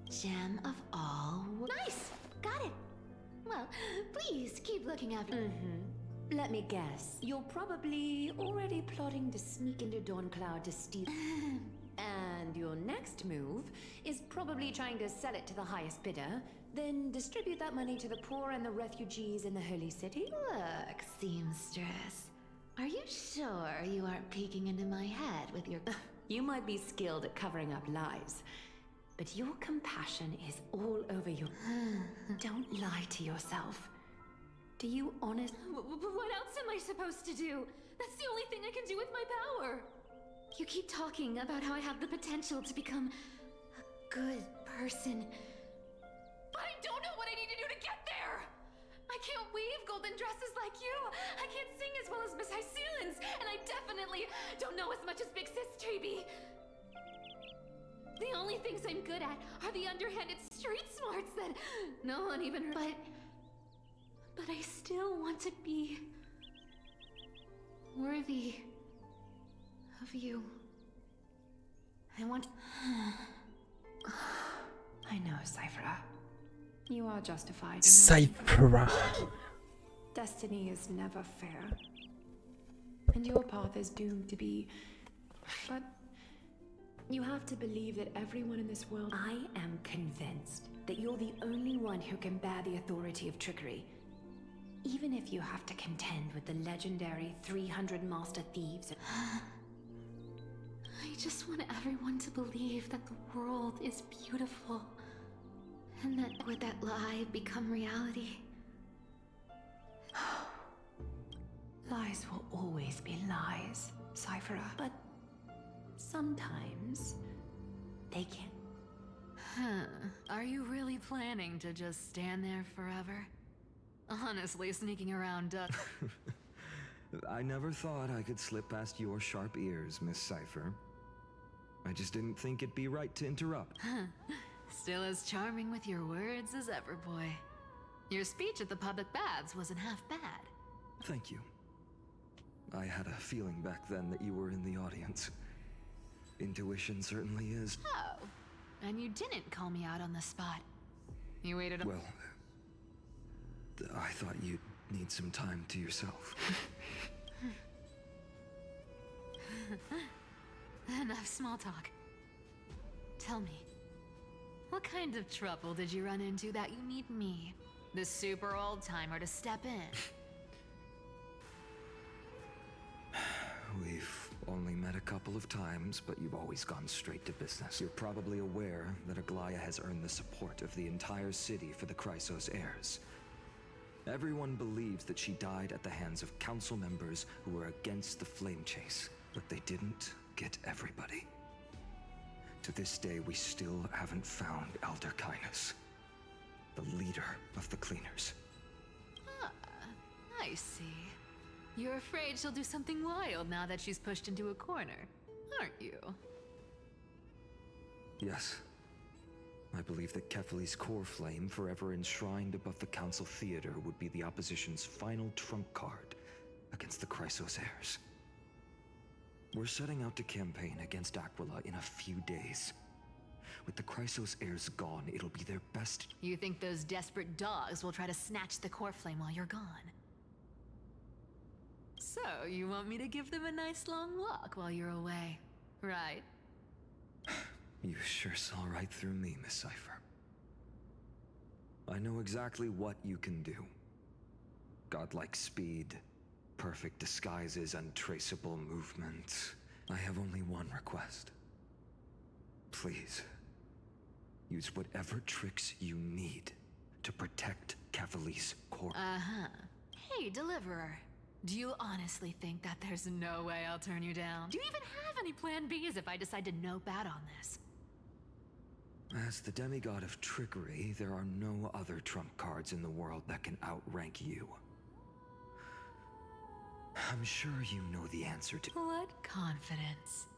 Gem of all... Nice! Got it! Well, please keep looking after... Let me guess. You're probably already plotting to sneak into Dawn Cloud to steal... And your next move is probably trying to sell it to the highest bidder, then distribute that money to the poor and the refugees in the Holy City? Look, Seamstress. Are you sure you aren't peeking into my head with your... You might be skilled at covering up lies, but your compassion is all over your... Don't lie to yourself. Do you honestly... What else am I supposed to do? That's the only thing I can do with my power. You keep talking about how I have the potential to become a good person. But I don't know what I need to do to get there! I can't weave golden dresses like you! I can't sing as well as Miss Hyceelins! And I definitely don't know as much as Big Sis Treeby! The only things I'm good at are the underhanded street smarts that no one even... But I still want to be... worthy... of you. I want... I know, Cypher. You are justified. Cypher. Destiny is never fair. And your path is doomed to be... But... you have to believe that everyone in this world... I am convinced that you're the only one who can bear the authority of trickery. Even if you have to contend with the legendary 300 master thieves... I just want everyone to believe that the world is beautiful. And that would that lie become reality? Lies will always be lies, Cypher. But sometimes they can. Are you really planning to just stand there forever? Honestly, sneaking around I never thought I could slip past your sharp ears, Miss Cypher. I just didn't think it'd be right to interrupt. Still as charming with your words as ever, boy. Your speech at the public baths wasn't half bad. Thank you. I had a feeling back then that you were in the audience. Intuition certainly is. Oh, and you didn't call me out on the spot. You waited. Well, I thought you'd need some time to yourself. Enough small talk. Tell me, what kind of trouble did you run into that you need me, the super old-timer, to step in? We've only met a couple of times, but you've always gone straight to business. You're probably aware that Aglaia has earned the support of the entire city for the Chrysos heirs. Everyone believes that she died at the hands of council members who were against the flame chase, but they didn't get everybody. To this day, we still haven't found Elder Kynus, the leader of the cleaners. Ah, I see. You're afraid she'll do something wild now that she's pushed into a corner, aren't you? Yes. I believe that Kefali's core flame, forever enshrined above the council theater, would be the opposition's final trump card against the Chrysos heirs. We're setting out to campaign against Aquila in a few days. With the Chrysos heirs gone, it'll be their best. You think those desperate dogs will try to snatch the core flame while you're gone? So, you want me to give them a nice long walk while you're away, right? You sure saw right through me, Miss Cypher. I know exactly what you can do. Godlike speed, perfect disguises, untraceable movement. I have only one request. Please, use whatever tricks you need to protect Kefali's core. Uh-huh. Hey, Deliverer. Do you honestly think that there's no way I'll turn you down? Do you even have any plan Bs if I decide to nope out on this? As the demigod of trickery, there are no other trump cards in the world that can outrank you. I'm sure you know the answer to— What confidence.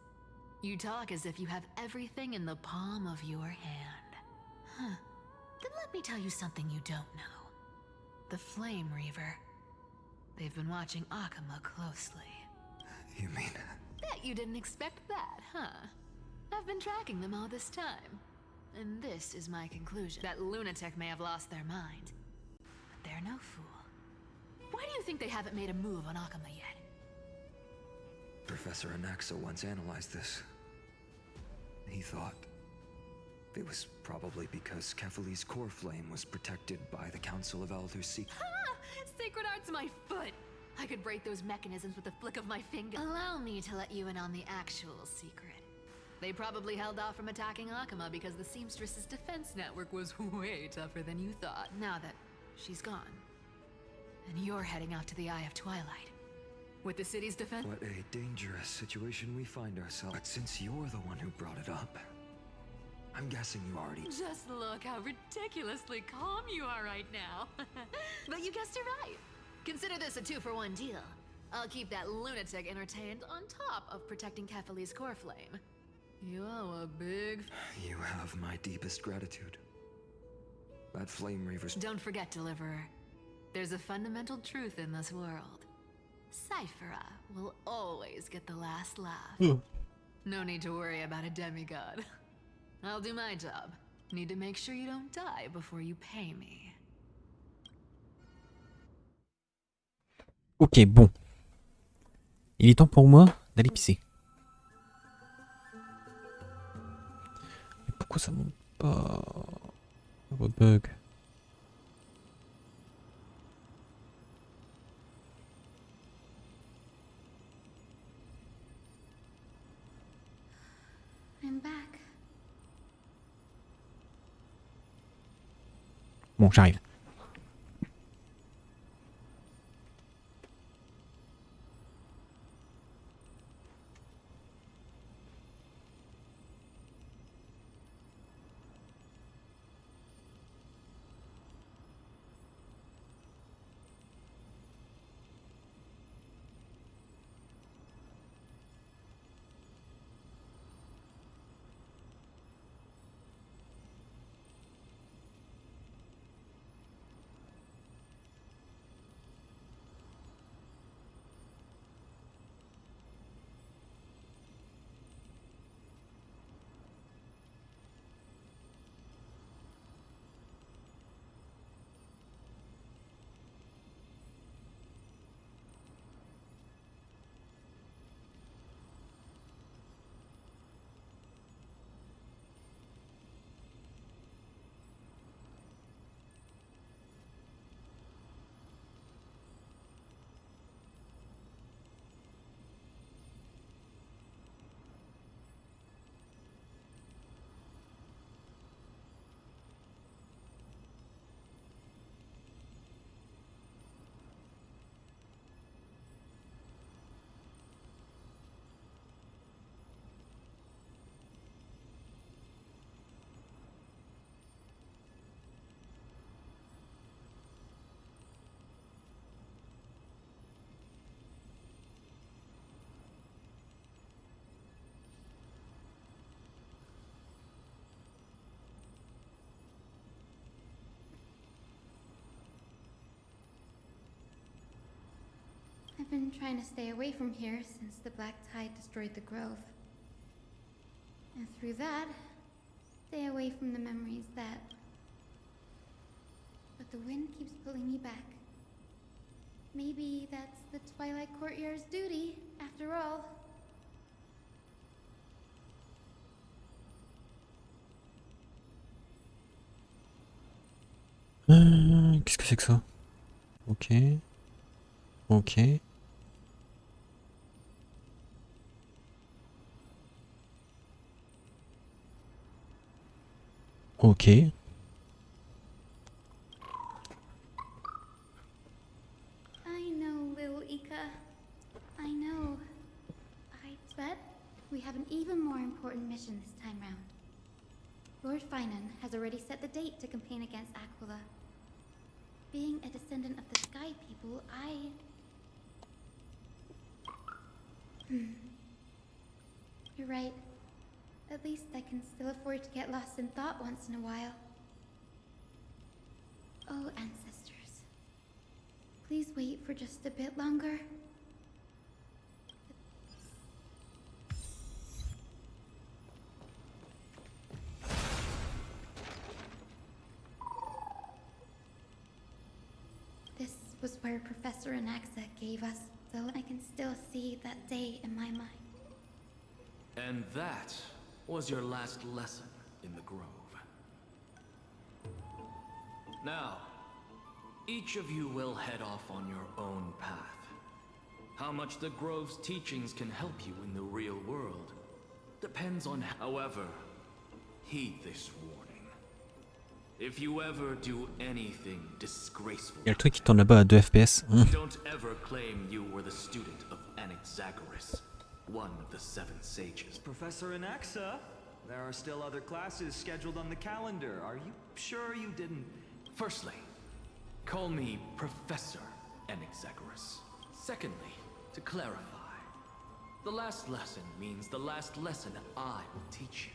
You talk as if you have everything in the palm of your hand. Huh. Then let me tell you something you don't know. The Flame Reaver. They've been watching Akama closely. You mean— Bet you didn't expect that, huh? I've been tracking them all this time. And this is my conclusion. That lunatic may have lost their mind, but they're no fool. Why do you think they haven't made a move on Akama yet? Professor Anaxa once analyzed this. He thought it was probably because Kefali's core flame was protected by the Council of Elders. Ha! Sacred Art's my foot! I could break those mechanisms with a flick of my finger. Allow me to let you in on the actual secret. They probably held off from attacking Akama because the Seamstress's defense network was way tougher than you thought. Now that she's gone, and you're heading out to the Eye of Twilight. With the city's defense— What a dangerous situation we find ourselves. But since you're the one who brought it up, I'm guessing you already— Just look how ridiculously calm you are right now. But you guessed it right. Consider this a 2-for-1 deal. I'll keep that lunatic entertained on top of protecting Kefali's core flame. You owe a big— You have my deepest gratitude. That Flame Reaver's— Don't forget, Deliverer. There's a fundamental truth in this world. Cyphera will always get the last laugh. No need to worry about a demigod. I'll do my job. Need to make sure you don't die before you pay me. Ok, bon. Il est temps pour moi d'aller pisser. Mais pourquoi ça monte pas? Oh, bug. I'm back. Bon, j'arrive. been trying to stay away from here since the Black Tide destroyed the grove. And through that, stay away from the memories that... But the wind keeps pulling me back. Maybe that's the Twilight Courtyard's duty, after all. Qu'est-ce que c'est que ça? Ok. Ok. Ok. I know, little Ika. I know. But we have an even more important mission this time round. Lord Finan has already set the date to campaign against Aquila. Being a descendant of the Sky People, You're right. At least I can still afford to get lost in thought once in a while. Oh, ancestors. Please wait for just a bit longer. This was where Professor Anaxa gave us, so I can still see that day in my mind. And that was your last lesson in the Grove. Now, each of you will head off on your own path. How much the Grove's teachings can help you in the real world depends on... However, heed this warning. If you ever do anything disgraceful... Il y a le truc qui tourne là-bas à 2 FPS. Don't ever claim you were the student of Anaxagoras, one of the 7 sages. Professor Anaxa, there are still other classes scheduled on the calendar. Are you sure you didn't... Firstly, call me Professor Anaxagoras. Secondly, to clarify, the last lesson means the last lesson I will teach you.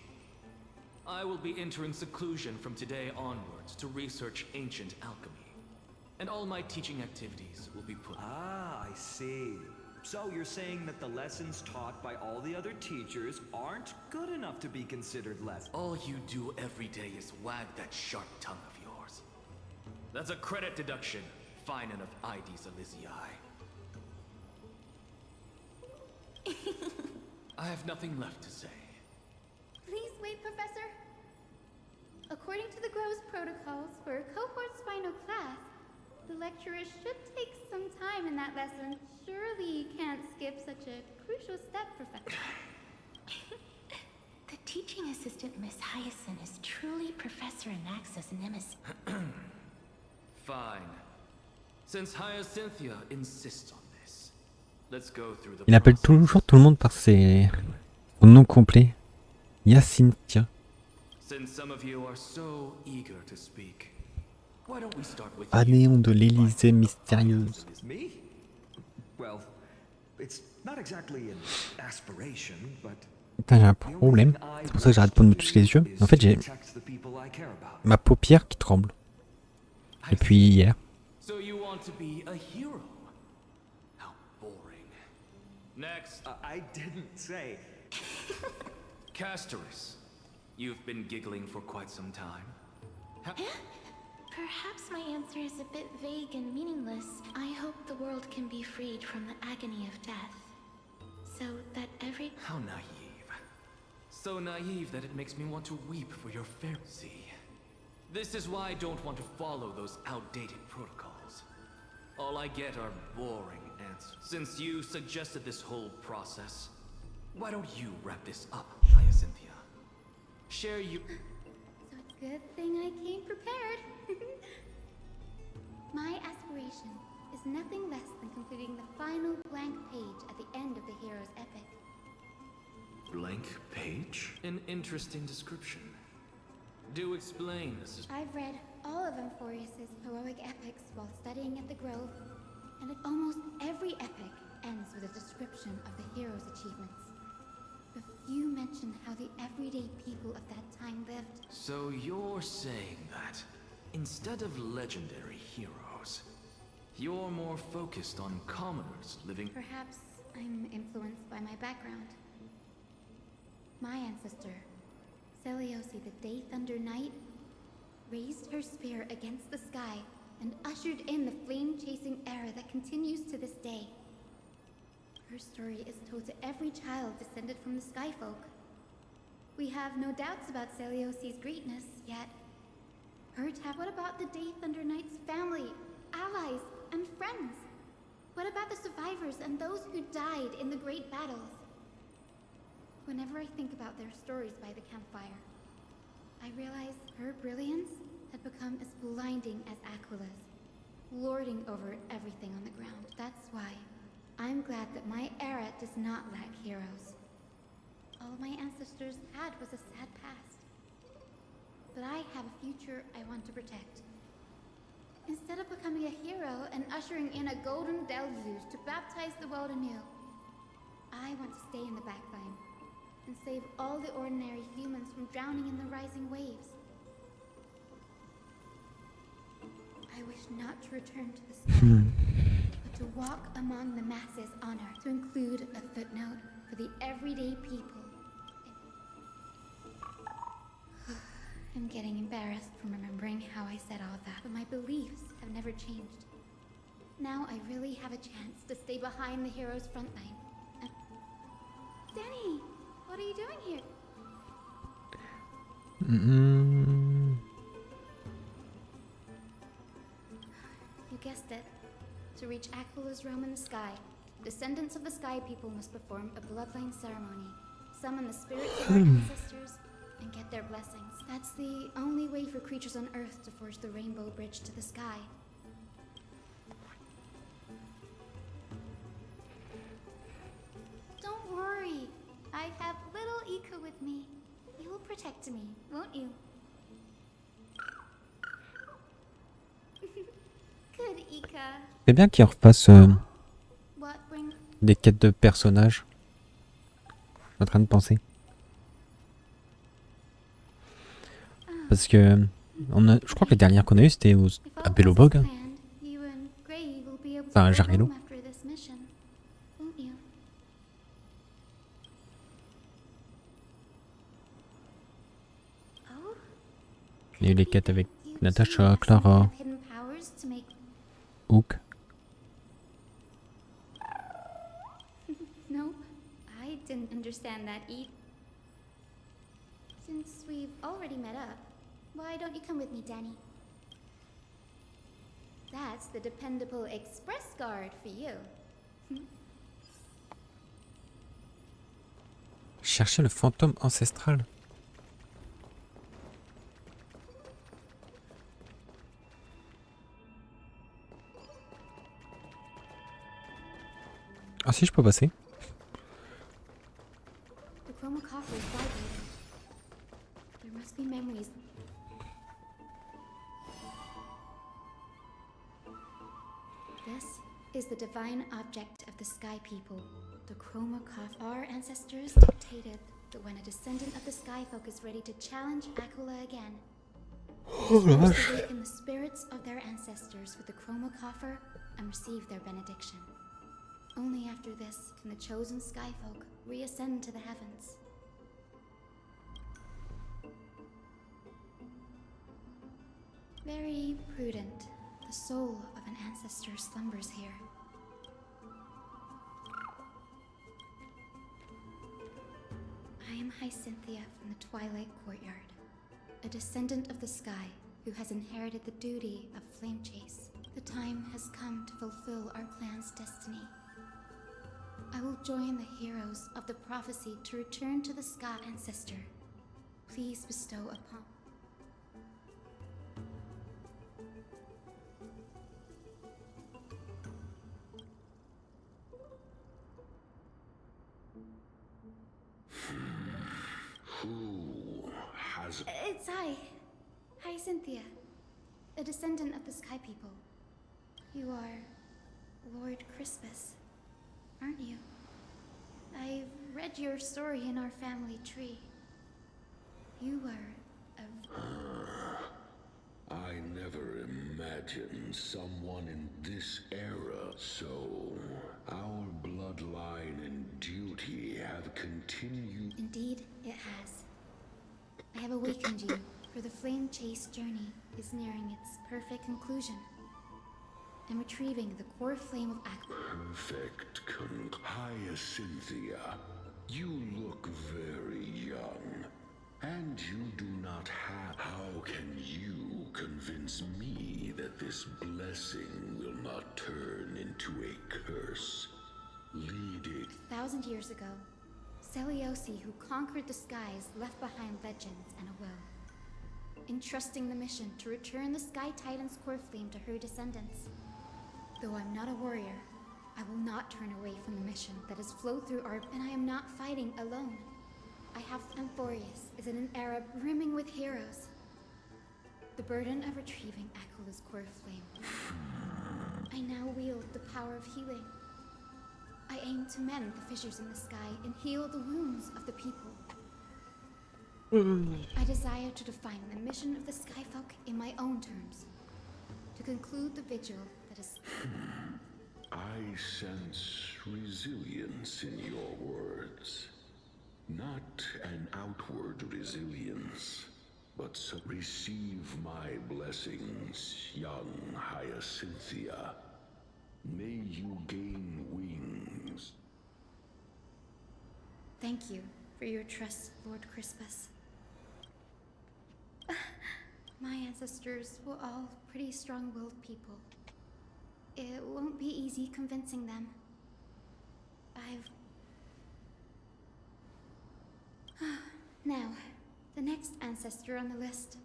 I will be entering seclusion from today onwards to research ancient alchemy, and all my teaching activities will be put... Ah, I see. So you're saying that the lessons taught by all the other teachers aren't good enough to be considered lessons? All you do every day is wag that sharp tongue of yours. That's a credit deduction, fine enough IDs Elysiae. I have nothing left to say. Please wait, Professor. According to the Grove's protocols for a cohort's final class, the lecturer should take some time in that lesson. Surely you can't skip such a crucial step, Professor. The teaching assistant, Miss Hyacinth, is truly Professor Anaxa's nemesis. Fine. Since Hyacinthia insists on this, let's go through the... Il appelle toujours tout le monde par son nom complet. Hyacinthia. Since some of you are so eager to speak, why don't we start with Anéon de l'Élysée mystérieuse. Me? Well, it's not exactly an aspiration, but Putain, j'ai un problème. C'est pour ça que j'arrête pas de me toucher les yeux. En fait, j'ai ma paupière qui tremble. Depuis hier. So you want to be a hero? How boring. Next. I didn't say. Castoris, you've been giggling for quite some time. Perhaps my answer is a bit vague and meaningless. I hope the world can be freed from the agony of death, so that every... How naive. So naive that it makes me want to weep for your fantasy. This is why I don't want to follow those outdated protocols. All I get are boring answers. Since you suggested this whole process, why don't you wrap this up, Hyacinthia? Share you... So it's a good thing I came prepared. My aspiration is nothing less than completing the final blank page at the end of the hero's epic. Blank page? An interesting description. Do explain, Mrs. I've read all of Amphorius's heroic epics while studying at the Grove, and almost every epic ends with a description of the hero's achievements. But few mention how the everyday people of that time lived. So you're saying that, instead of legendary heroes, You're more focused on commoners living. Perhaps I'm influenced by my background. My ancestor, Seliosi the Day Thunder Knight, raised her spear against the sky and ushered in the flame-chasing era that continues to this day. Her story is told to every child descended from the Skyfolk. We have no doubts about Seliosi's greatness, yet... what about the Day Thunder Knight's family, allies, and friends? What about the survivors and those who died in the great battles? Whenever I think about their stories by the campfire, I realize her brilliance had become as blinding as Aquila's, lording over everything on the ground. That's why I'm glad that my era does not lack heroes. All my ancestors had was a sad past. But I have a future I want to protect. Instead of becoming a hero and ushering in a golden deluge to baptize the world anew, I want to stay in the backline and save all the ordinary humans from drowning in the rising waves. I wish not to return to the sky, but to walk among the masses on Earth, to include a footnote for the everyday people. I'm getting embarrassed from remembering how I said all that, but my beliefs have never changed. Now I really have a chance to stay behind the hero's front line. Danny, what are you doing here? You guessed it. To reach Aquila's realm in the sky, descendants of the Sky People must perform a bloodline ceremony, summon the spirits of our ancestors, and get their blessings. That's the only way for creatures on Earth to forge the rainbow bridge to the sky. Don't worry. I have little Ika with me. You will protect me, won't you? Good Ika. C'est bien qu'ils refassent des quêtes de personnages. Je suis en train de penser. Parce que je crois que les dernières qu'on a eues c'était à Bellobog. Enfin à Jargello. Il y a eu les quêtes avec Natasha, Clara, Hook. Nope, I didn't understand that either. Since we've already met up, why don't you come with me, Danny? That's the dependable express guard for you. Chercher le fantôme ancestral. Ah si, je peux passer. The chroma coffer is vibrating. There must be memories. This is the divine object of the Sky People, the chroma coffer. Our ancestors dictated that when a descendant of the Skyfolk is ready to challenge Aquila again, they must awaken the spirits of their ancestors with the chroma coffer and receive their benediction. Only after this can the chosen Skyfolk reascend to the heavens. Very prudent. The soul of an ancestor slumbers here. I am Hyacinthia from the Twilight Courtyard, a descendant of the sky who has inherited the duty of flame chase. The time has come to fulfill our clan's destiny. I will join the heroes of the prophecy to return to the sky. Ancestor, please bestow upon... Who has... It's I, Hyacinthia, a descendant of the Sky People. You are Lord Crispus, aren't you? I've read your story in our family tree. You were a... I never imagined someone in this era, so our bloodline and duty have continued. Indeed, it has. I have awakened you, for the flame chase journey is nearing its perfect conclusion. I'm retrieving the core flame of Perfect Hyacinthia, you look very young. And you do not have... How can you convince me that this blessing will not turn into a curse, leading... 1,000 years ago, Seliosi, who conquered the skies, left behind legends and a will, entrusting the mission to return the Sky Titan's core flame to her descendants. Though I'm not a warrior, I will not turn away from the mission that has flowed through our... And I am not fighting alone. I have Amphorius is in an era brimming with heroes. The burden of retrieving Akula's core flame. I now wield the power of healing. I aim to mend the fissures in the sky and heal the wounds of the people. I desire to define the mission of the Skyfolk in my own terms. To conclude the vigil that is... I sense resilience in your words. Not an outward resilience, but receive my blessings, young Hyacinthia. May you gain wings. Thank you for your trust, Lord Crispus. My ancestors were all pretty strong-willed people. It won't be easy convincing them. Now, the next ancestor on the list.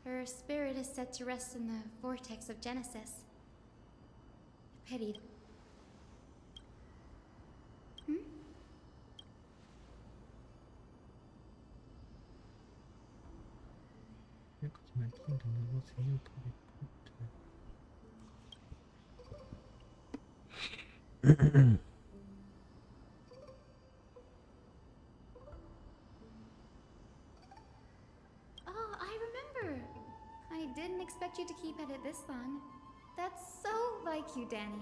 Her spirit is set to rest in the vortex of Genesis. Pitied. I didn't expect you to keep at it this long. That's so like you, Danny.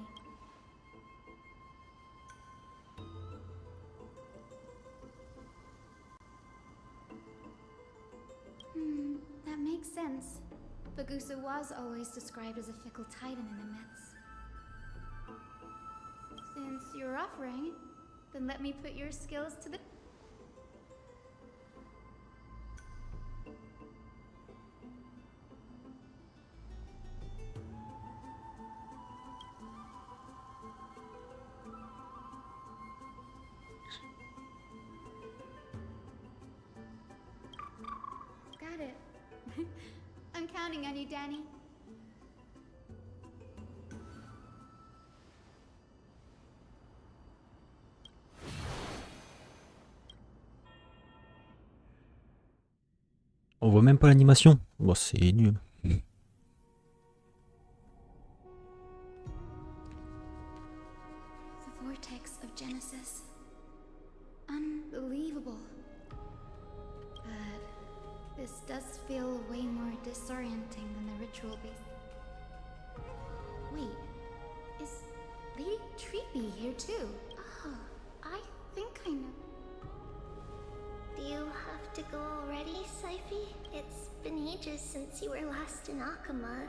That makes sense. Bagusa was always described as a fickle titan in the myths. Since you're offering, then let me put your skills to the... Got it. I'm counting on you, Danny. On voit même pas l'animation. Bon, c'est nul. The vortex of Genesis. Unbelievable. But this does feel way more disorienting than the ritual base. Wait, is Lady Treepy here too? Oh, I think I know. Do you have to go already, Syphie? It's been ages since you were last in Akama.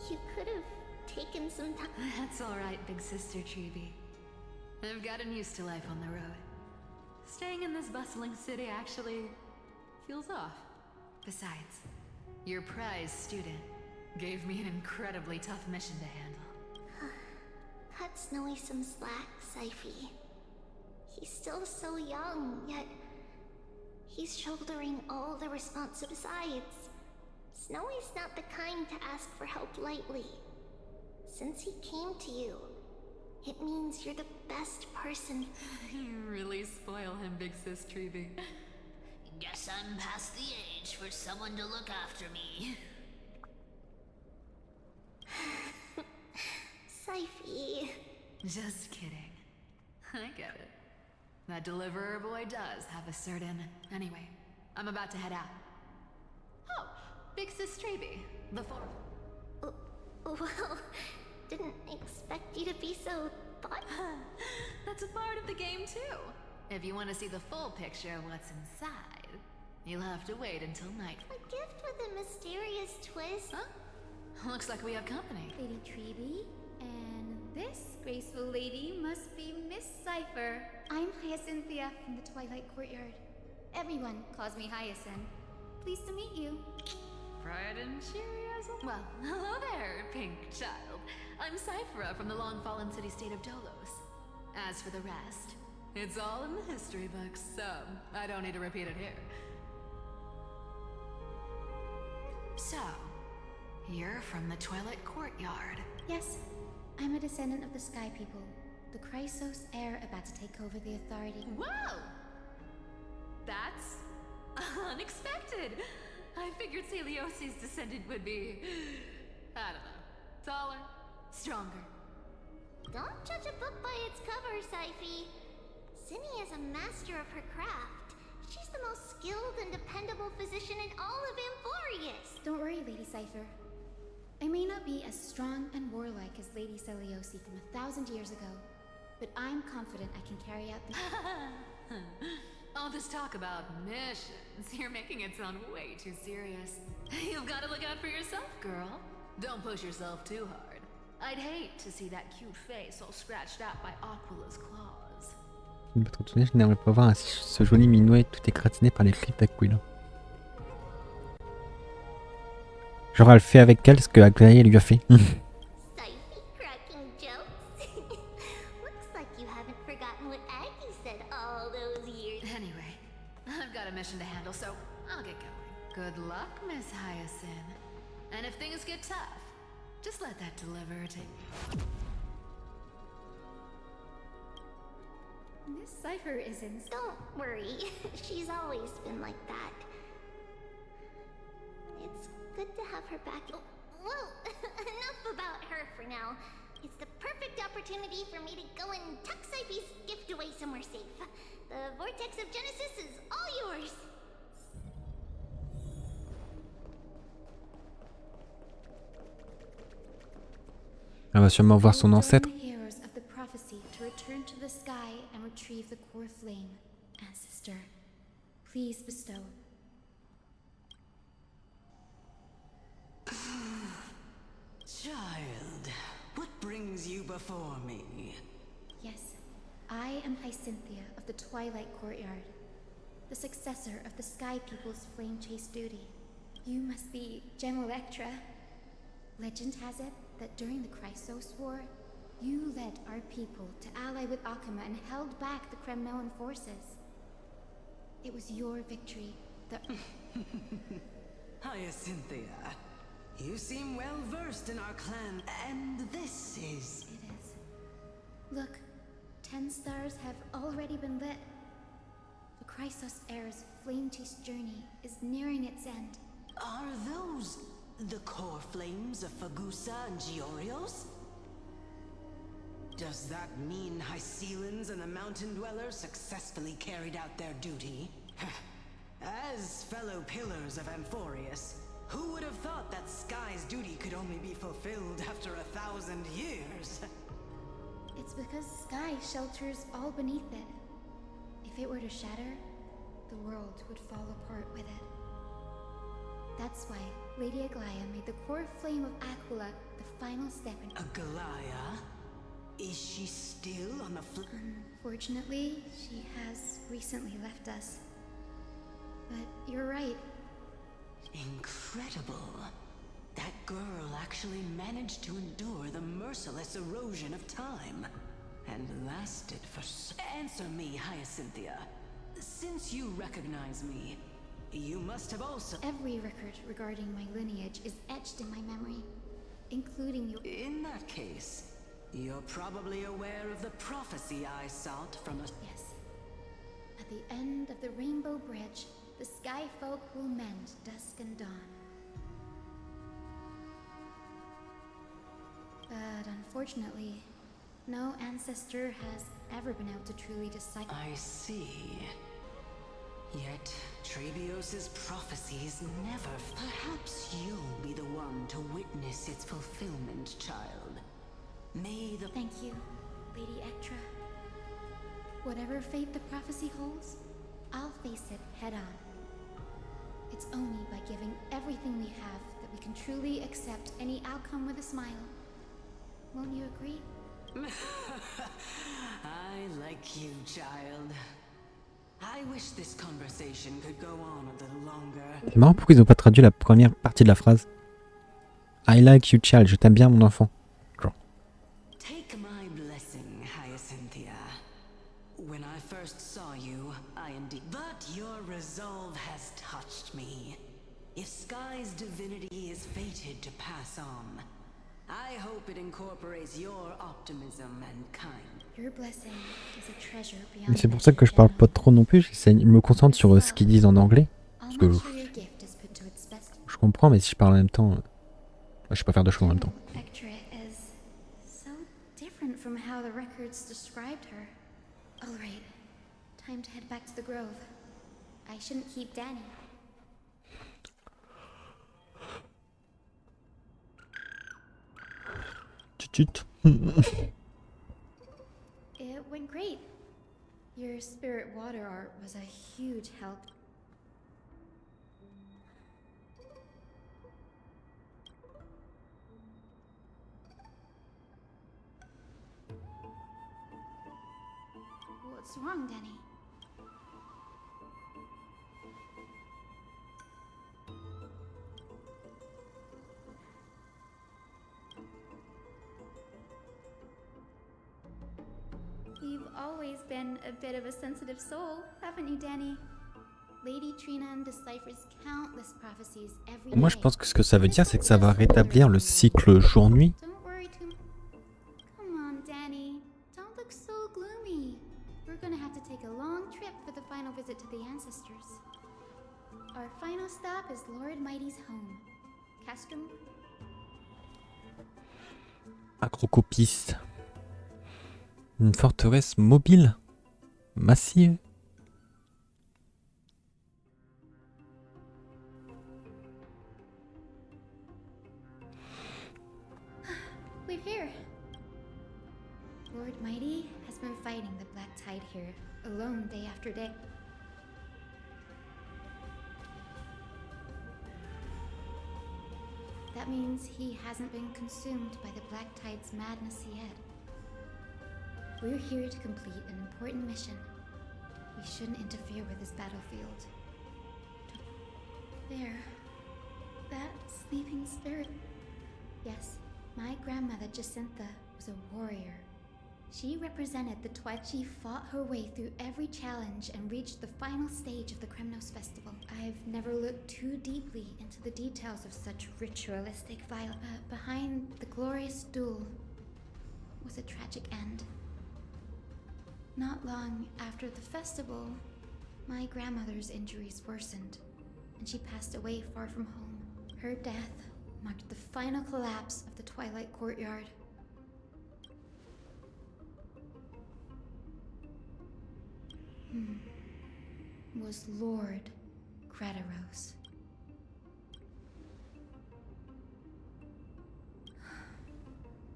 You could have taken some time. That's alright, big sister Treeby. I've gotten used to life on the road. Staying in this bustling city actually feels off. Besides, your prize student gave me an incredibly tough mission to handle. Cut Snowy some slack, Syphie. He's still so young, yet he's shouldering all the responsibilities. Snowy's not the kind to ask for help lightly. Since he came to you, it means you're the best person. You really spoil him, big sis Treeby. Guess I'm past the age for someone to look after me. Syphie. Just kidding. I get it. That deliverer boy does have a certain... Anyway, I'm about to head out. Oh, Big Sis Treby, the fourth. Well, didn't expect you to be so thoughtful. That's a part of the game too. If you want to see the full picture of what's inside, you'll have to wait until night. A gift with a mysterious twist. Huh? Looks like we have company. Lady Treby, and this graceful lady must be Miss Cypher. I'm Hyacinthia from the Twilight Courtyard. Everyone calls me Hyacinth. Pleased to meet you. Pride and cheery as well. Well, hello there, pink child. I'm Cyphera from the long-fallen city-state of Dolos. As for the rest, it's all in the history books, so I don't need to repeat it here. So, you're from the Twilight Courtyard. Yes, I'm a descendant of the Sky People, the Chrysos heir about to take over the authority. Whoa! That's unexpected. I figured Celiosi's descendant would be, I don't know, taller, stronger. Don't judge a book by its cover, Syphe. Cinny is a master of her craft. She's the most skilled and dependable physician in all of Amphorius. Don't worry, Lady Cypher. I may not be as strong and warlike as Lady Celiosi from 1,000 years ago, but I'm confident I can carry out the... All this talk about missions, you're making it sound way too serious. You've got to look out for yourself, girl. Don't push yourself too hard. I'd hate to see that cute face all scratched out by Aquila's claws. Je ne peux trop tourner, je n'aimerais pas voir ce joli minouet tout égratigné par les griffes d'Aquila. Genre elle fait avec elle ce que Aglaé lui a fait. Syphe cracking jokes. Looks like you haven't forgotten what Aggie said all those years. Anyway, I've got a mission to handle, so I'll get going. Good luck, Miss Hyacinth. And if things get tough, just let that deliverer take me. Miss Cypher isn't... Don't worry. She's always been like that. It's good to have her back. Well, enough about her for now. It's the perfect opportunity for me to go and tuck Syphe's gift away somewhere safe. The Vortex of Genesis is all yours. Elle va sûrement voir son ancêtre. Heroes of the prophecy to return to the sky and retrieve the core flame. Ancestor, please bestow. Child, what brings you before me? Yes, I am Hyacinthia of the Twilight Courtyard, the successor of the Sky People's flame chase duty. You must be Gem Electra. Legend has it that during the Chrysos War, you led our people to ally with Akama and held back the Kremnoan forces. It was your victory that... Hyacinthia, you seem well versed in our clan, and this is... It is. Look, 10 stars have already been lit. The Chrysos heir's flame-chase journey is nearing its end. Are those the core flames of Fagusa and Giorios? Does that mean Hycelans and the Mountain Dwellers successfully carried out their duty? As fellow pillars of Amphorius, who would have thought that Sky's duty could only be fulfilled after 1,000 years? It's because Sky shelters all beneath it. If it were to shatter, the world would fall apart with it. That's why Lady Aglaya made the core flame of Aquila the final step in... Aglaya? Is she still on the Unfortunately, she has recently left us. But you're right. Incredible. That girl actually managed to endure the merciless erosion of time. And lasted for Answer me, Hyacinthia. Since you recognize me, you must have also... Every record regarding my lineage is etched in my memory, including your... In that case, you're probably aware of the prophecy I sought from a... Yes. At the end of the Rainbow Bridge, the Sky Folk will mend dusk and dawn. But unfortunately, no ancestor has ever been able to truly decipher... I see. Yet, Trebios's prophecies never... Perhaps you'll be the one to witness its fulfillment, child. May the... Thank you, Lady Ektra. Whatever fate the prophecy holds, I'll face it head on. It's only by giving everything we have that we can truly accept any outcome with a smile. Won't you agree? I like you, child. I wish this conversation could go on a little longer. C'est marrant pourquoi ils ont pas traduit la première partie de la phrase. I like you, child. Je t'aime bien, mon enfant. Genre. Take my blessing, Hyacinthia. When I first saw you, I indeed... But your resolve has touched me. If Sky's divinity is fated to pass on, I hope it incorporates your optimism and kind. Your blessing is a treasure beyond. Mais c'est pour ça que je parle pas trop non plus. Je me concentre sur ce qu'ils disent en anglais. Parce que je comprends, mais si je parle en même temps, je peux pas faire deux choses en même temps. Ektra is so different from how the records described her. All right, time to head back to the grove. I shouldn't keep Danny. Tut. It went great. Your spirit water art was a huge help. What's wrong, Danny? You've always been a bit of a sensitive soul, haven't you, Danny? Lady Trinan deciphers countless prophecies every day. Moi, je pense que ce que ça veut dire, c'est que ça va rétablir le cycle jour-nuit. Don't worry too much. Come on, Danny. Don't look so gloomy. We're gonna have to take a long trip for the final visit to the ancestors. Our final stop is Lord Mighty's home. Castrum. Acrocopiste. Une forteresse mobile, massive. We're here. Lord Mighty has been fighting the Black Tide here, alone day after day. That means he hasn't been consumed by the Black Tide's madness yet. We're here to complete an important mission. We shouldn't interfere with this battlefield. There. That sleeping spirit. Yes, my grandmother Jacinta was a warrior. She represented the Twachi, fought her way through every challenge and reached the final stage of the Kremnos Festival. I've never looked too deeply into the details of such ritualistic violence. Behind the glorious duel was a tragic end. Not long after the festival, my grandmother's injuries worsened, and she passed away far from home. Her death marked the final collapse of the Twilight Courtyard. Was Lord Gradaros.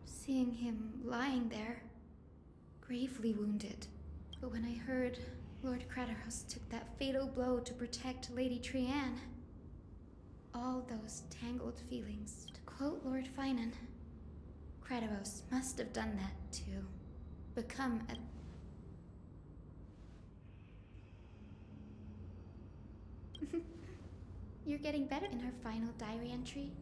Seeing him lying there, gravely wounded. But when I heard Lord Gradaros took that fatal blow to protect Lady Trian, all those tangled feelings. To quote Lord Finan, Gradaros must have done that to become a... You're getting better. In her final diary entry,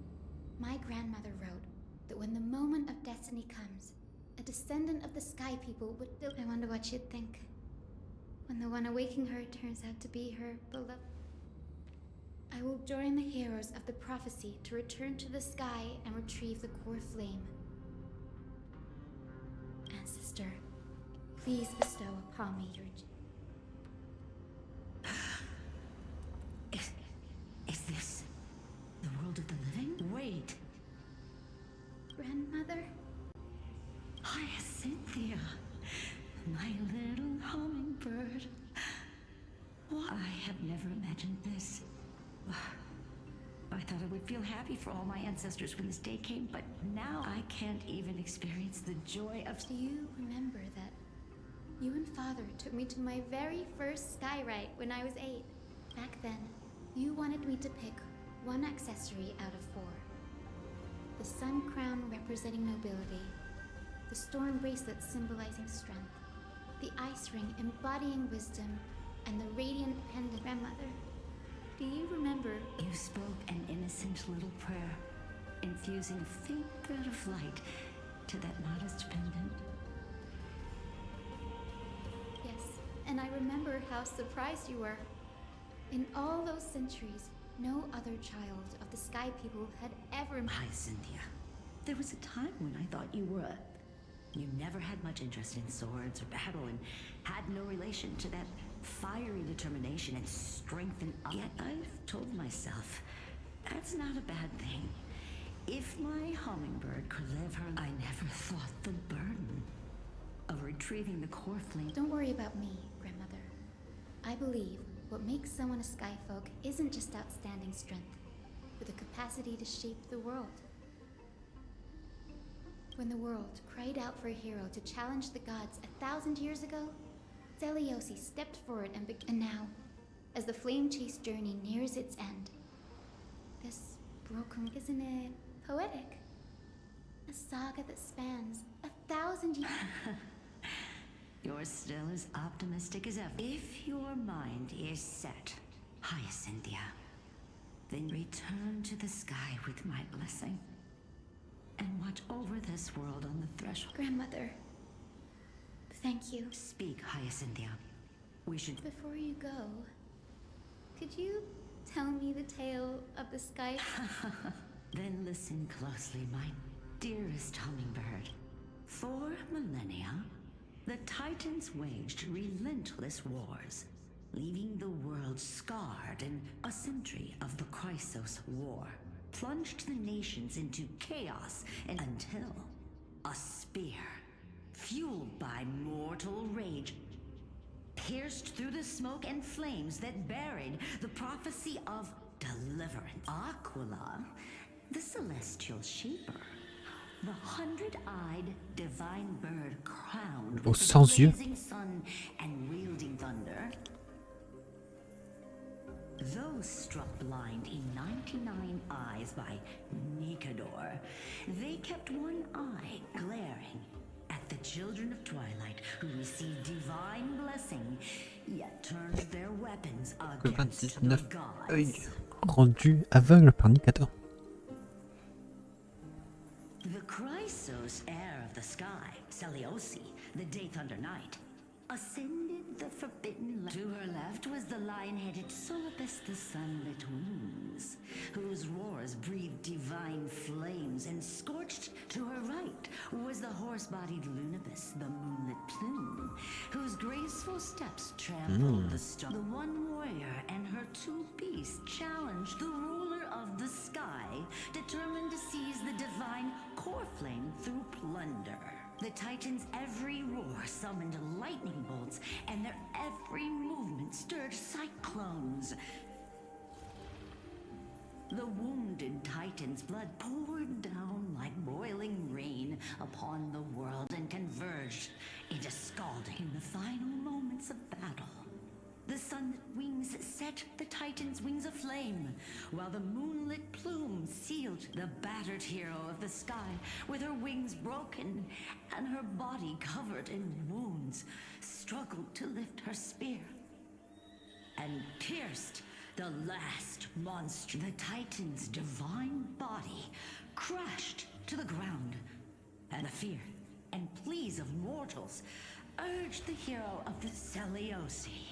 my grandmother wrote that when the moment of destiny comes, a descendant of the Sky People would... I wonder what she'd think when the one awaking her turns out to be her beloved. I will join the heroes of the prophecy to return to the sky and retrieve the core flame. Ancestor, please bestow upon me your... Is this the world of the living? Wait. Grandmother? Hyacinthia, my little hummingbird. Why have never imagined this. I thought I would feel happy for all my ancestors when this day came, but now I can't even experience the joy of... Do you remember that you and Father took me to my very first sky rite when I was 8? Back then, you wanted me to pick one accessory out of 4. The sun crown representing nobility, the storm bracelet symbolizing strength, the ice ring embodying wisdom, and the radiant pendant. Grandmother, do you remember? You spoke an innocent little prayer, infusing a faint thread of light to that modest pendant. Yes, and I remember how surprised you were. In all those centuries, no other child of the Sky People had ever... Hi, Cynthia. There was a time when I thought you were a... You never had much interest in swords or battle and had no relation to that fiery determination and strength and... Yet I've told myself, that's not a bad thing. If my hummingbird could live her... I never thought the burden of retrieving the core flame... Don't worry about me, Grandmother. I believe what makes someone a Skyfolk isn't just outstanding strength, but the capacity to shape the world. When the world cried out for a hero to challenge the gods 1,000 years ago, Zeliosi stepped forward and now, as the flame chase journey nears its end, this broken... Isn't it poetic? A saga that spans 1,000 years... You're still as optimistic as ever. If your mind is set, Hyacinthia, then return to the sky with my blessing and watch over this world on the threshold. Grandmother, thank you. Speak, Hyacinthia. We should... Before you go, could you tell me the tale of the sky? Then listen closely, my dearest hummingbird. For millennia, the Titans waged relentless wars, leaving the world scarred in a century of the Chrysos War, plunged the nations into chaos until a spear, fueled by mortal rage, pierced through the smoke and flames that buried the prophecy of deliverance. Aquila, the celestial shaper, the 100-eyed divine bird crowned Aux with sans the yeux. blazing sun and wielding thunder. Those struck blind in 99 eyes by Nicador, they kept one eye glaring at the children of Twilight who received divine blessing, yet turned their weapons against the 99 gods. œils rendus aveugles par Nicador. The Chrysos heir of the sky, Seliosi, the Day Thunder Knight, ascended the forbidden land. To her left was the lion-headed Solipus the Sunlit Wounds, whose roars breathed divine flames, and scorched to her right was the horse-bodied Lunibus, the Moonlit Plume, whose graceful steps trampled the stone. The one warrior and her 2 beasts challenged the ruler of the sky, determined to seize the divine core flame through plunder. The Titans' every roar summoned lightning bolts, and their every movement stirred cyclones. The wounded Titan's blood poured down like boiling rain upon the world and converged into scalding. In the final moments of battle, the sunlit wings set the Titan's wings aflame, while the moonlit plume sealed the battered hero of the sky with her wings broken and her body covered in wounds, struggled to lift her spear and pierced the last monster. The Titan's divine body crashed to the ground, and the fear and pleas of mortals urged the hero of the Seliosi,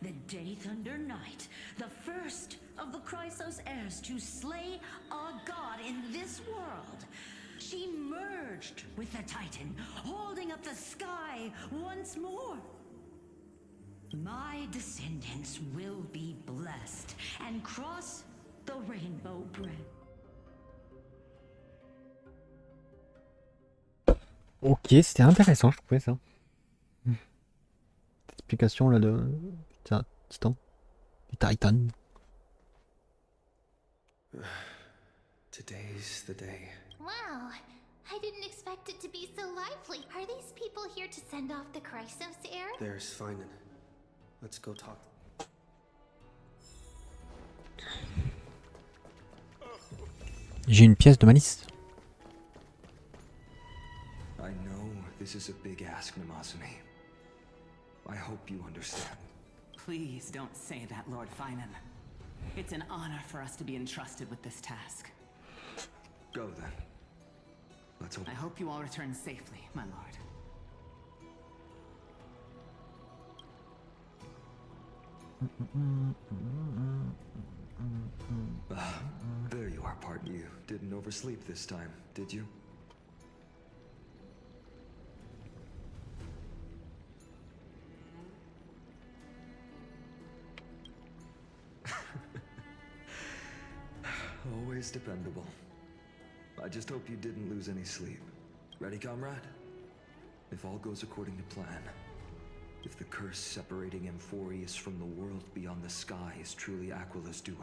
the Day Thunder Knight, the first of the Chrysos heirs to slay a god in this world. She merged with the Titan, holding up the sky once more. My descendants will be blessed and cross the rainbow bridge. Ok, c'était intéressant, je trouvais ça. Cette explication là de Titan. Titan. Today's the day. Wow, I didn't expect it to be so lively. Are these people here to send off the Chrysos heir? There's Finan. Let's go talk. J'ai une pièce de malice. I know this is a big ask, Namasumi. I hope you understand. Please don't say that, Lord Finan. It's an honor for us to be entrusted with this task. Go then. Let's hope. I hope you all return safely, my lord. There you are, partner. You didn't oversleep this time, did you? Always dependable. I just hope you didn't lose any sleep. Ready, comrade? If all goes according to plan, if the curse separating Amphorius from the world beyond the sky is truly Aquila's doing.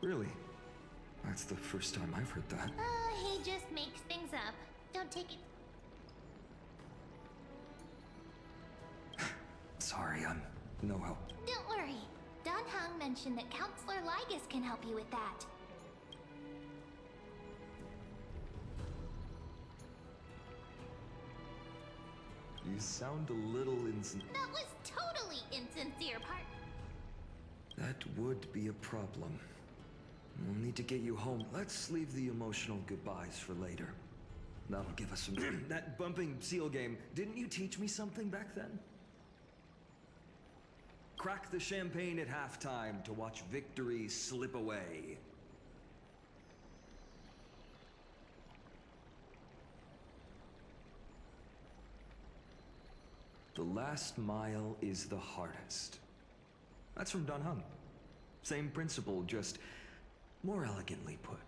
Really? That's the first time I've heard that. He just makes things up. Don't take it. Sorry, I'm no help. Don't worry. Don Hung mentioned that Counselor Ligas can help you with that. You sound a little That was totally insincere, part. That would be a problem. We'll need to get you home. Let's leave the emotional goodbyes for later. That'll give us some... That bumping seal game, didn't you teach me something back then? Crack the champagne at halftime to watch victory slip away. The last mile is the hardest. That's from Don Hung. Same principle, just more elegantly put.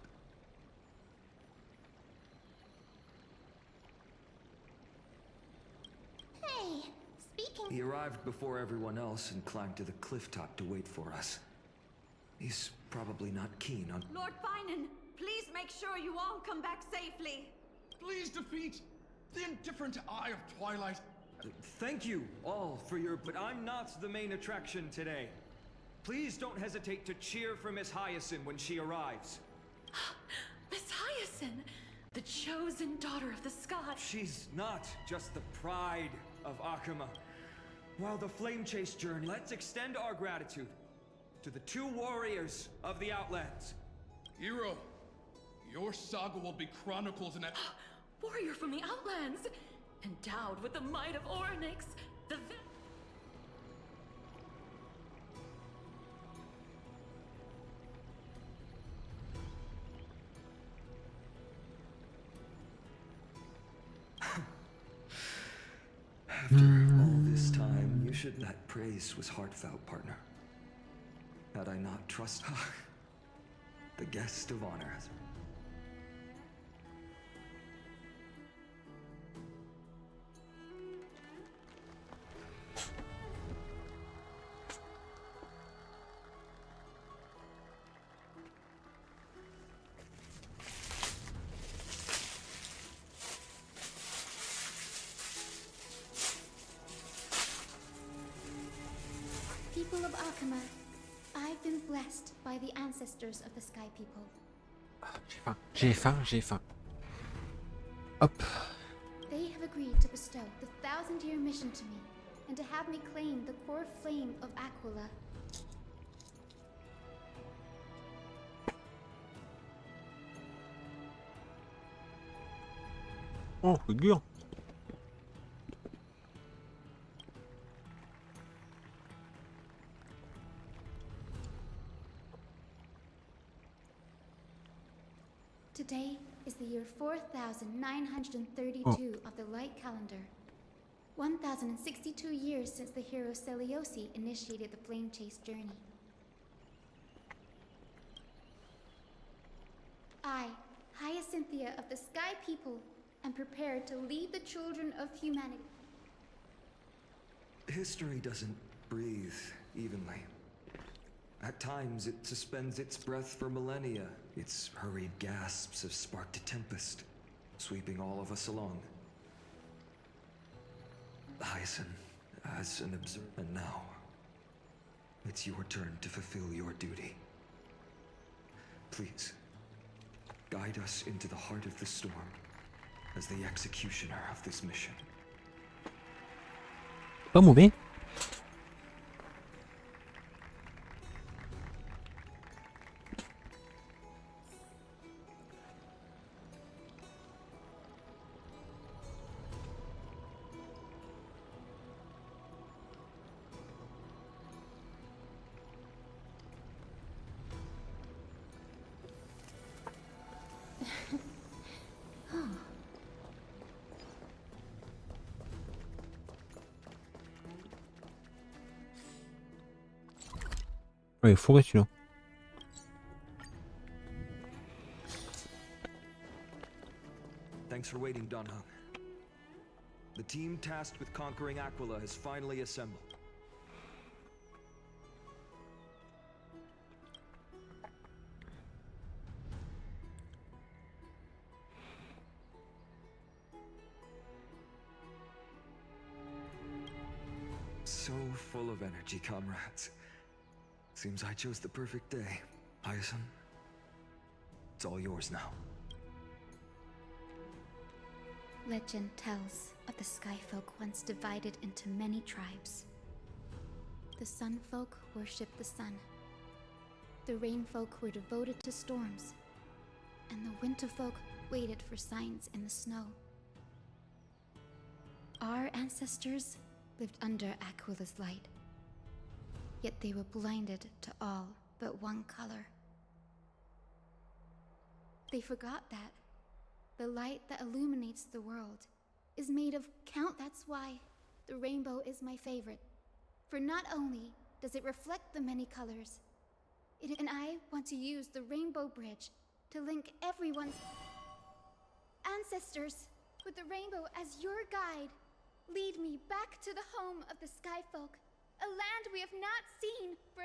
Hey, speaking... He arrived before everyone else and climbed to the cliff top to wait for us. He's probably not keen on... Lord Finan, please make sure you all come back safely. Please defeat the indifferent Eye of Twilight. Thank you all for your... But I'm not the main attraction today. Please don't hesitate to cheer for Miss Hyacinth when she arrives. Miss Hyacinth, the chosen daughter of the sky. She's not just the pride of Akama. While the flame chase journey, let's extend our gratitude to the two warriors of the Outlands. Hero, your saga will be chronicled in a... Warrior from the Outlands, endowed with the might of Orynyx, the... After all this time, you should... That praise was heartfelt, partner. Had I not trusted the guest of honor. People of Akama, I've been blessed by the ancestors of the Sky People. J'ai faim. Hop. They have agreed to bestow the 1,000-year mission to me, and to have me claim the core flame of Aquila. Oh, c'est dur. Today is the year 4932 of the Light Calendar. 1062 years since the hero Seliosi initiated the Flame Chase journey. I, Hyacinthia of the Sky People, and prepared to lead the children of humanity. History doesn't breathe evenly. At times, it suspends its breath for millennia. Its hurried gasps have sparked a tempest, sweeping all of us along. Hyacin, as an observer, and now, it's your turn to fulfill your duty. Please, guide us into the heart of the storm as the executioner of this mission. Pas mauvais. Ouais, fourré celui-là. Thanks for waiting, Dunhung. The team tasked with conquering Aquila has finally assembled. So full of energy, comrades. Seems I chose the perfect day. Hyacin, it's all yours now. Legend tells of the Sky Folk once divided into many tribes. The Sun Folk worshipped the sun. The Rain Folk were devoted to storms. And the Winter Folk waited for signs in the snow. Our ancestors lived under Aquila's light. Yet they were blinded to all but one color. They forgot that the light that illuminates the world is made of count. That's why the rainbow is my favorite. For not only does it reflect the many colors, and I want to use the rainbow bridge to link everyone's ancestors with the rainbow as your guide. Lead me back to the home of the Sky Folk. A land we have not seen for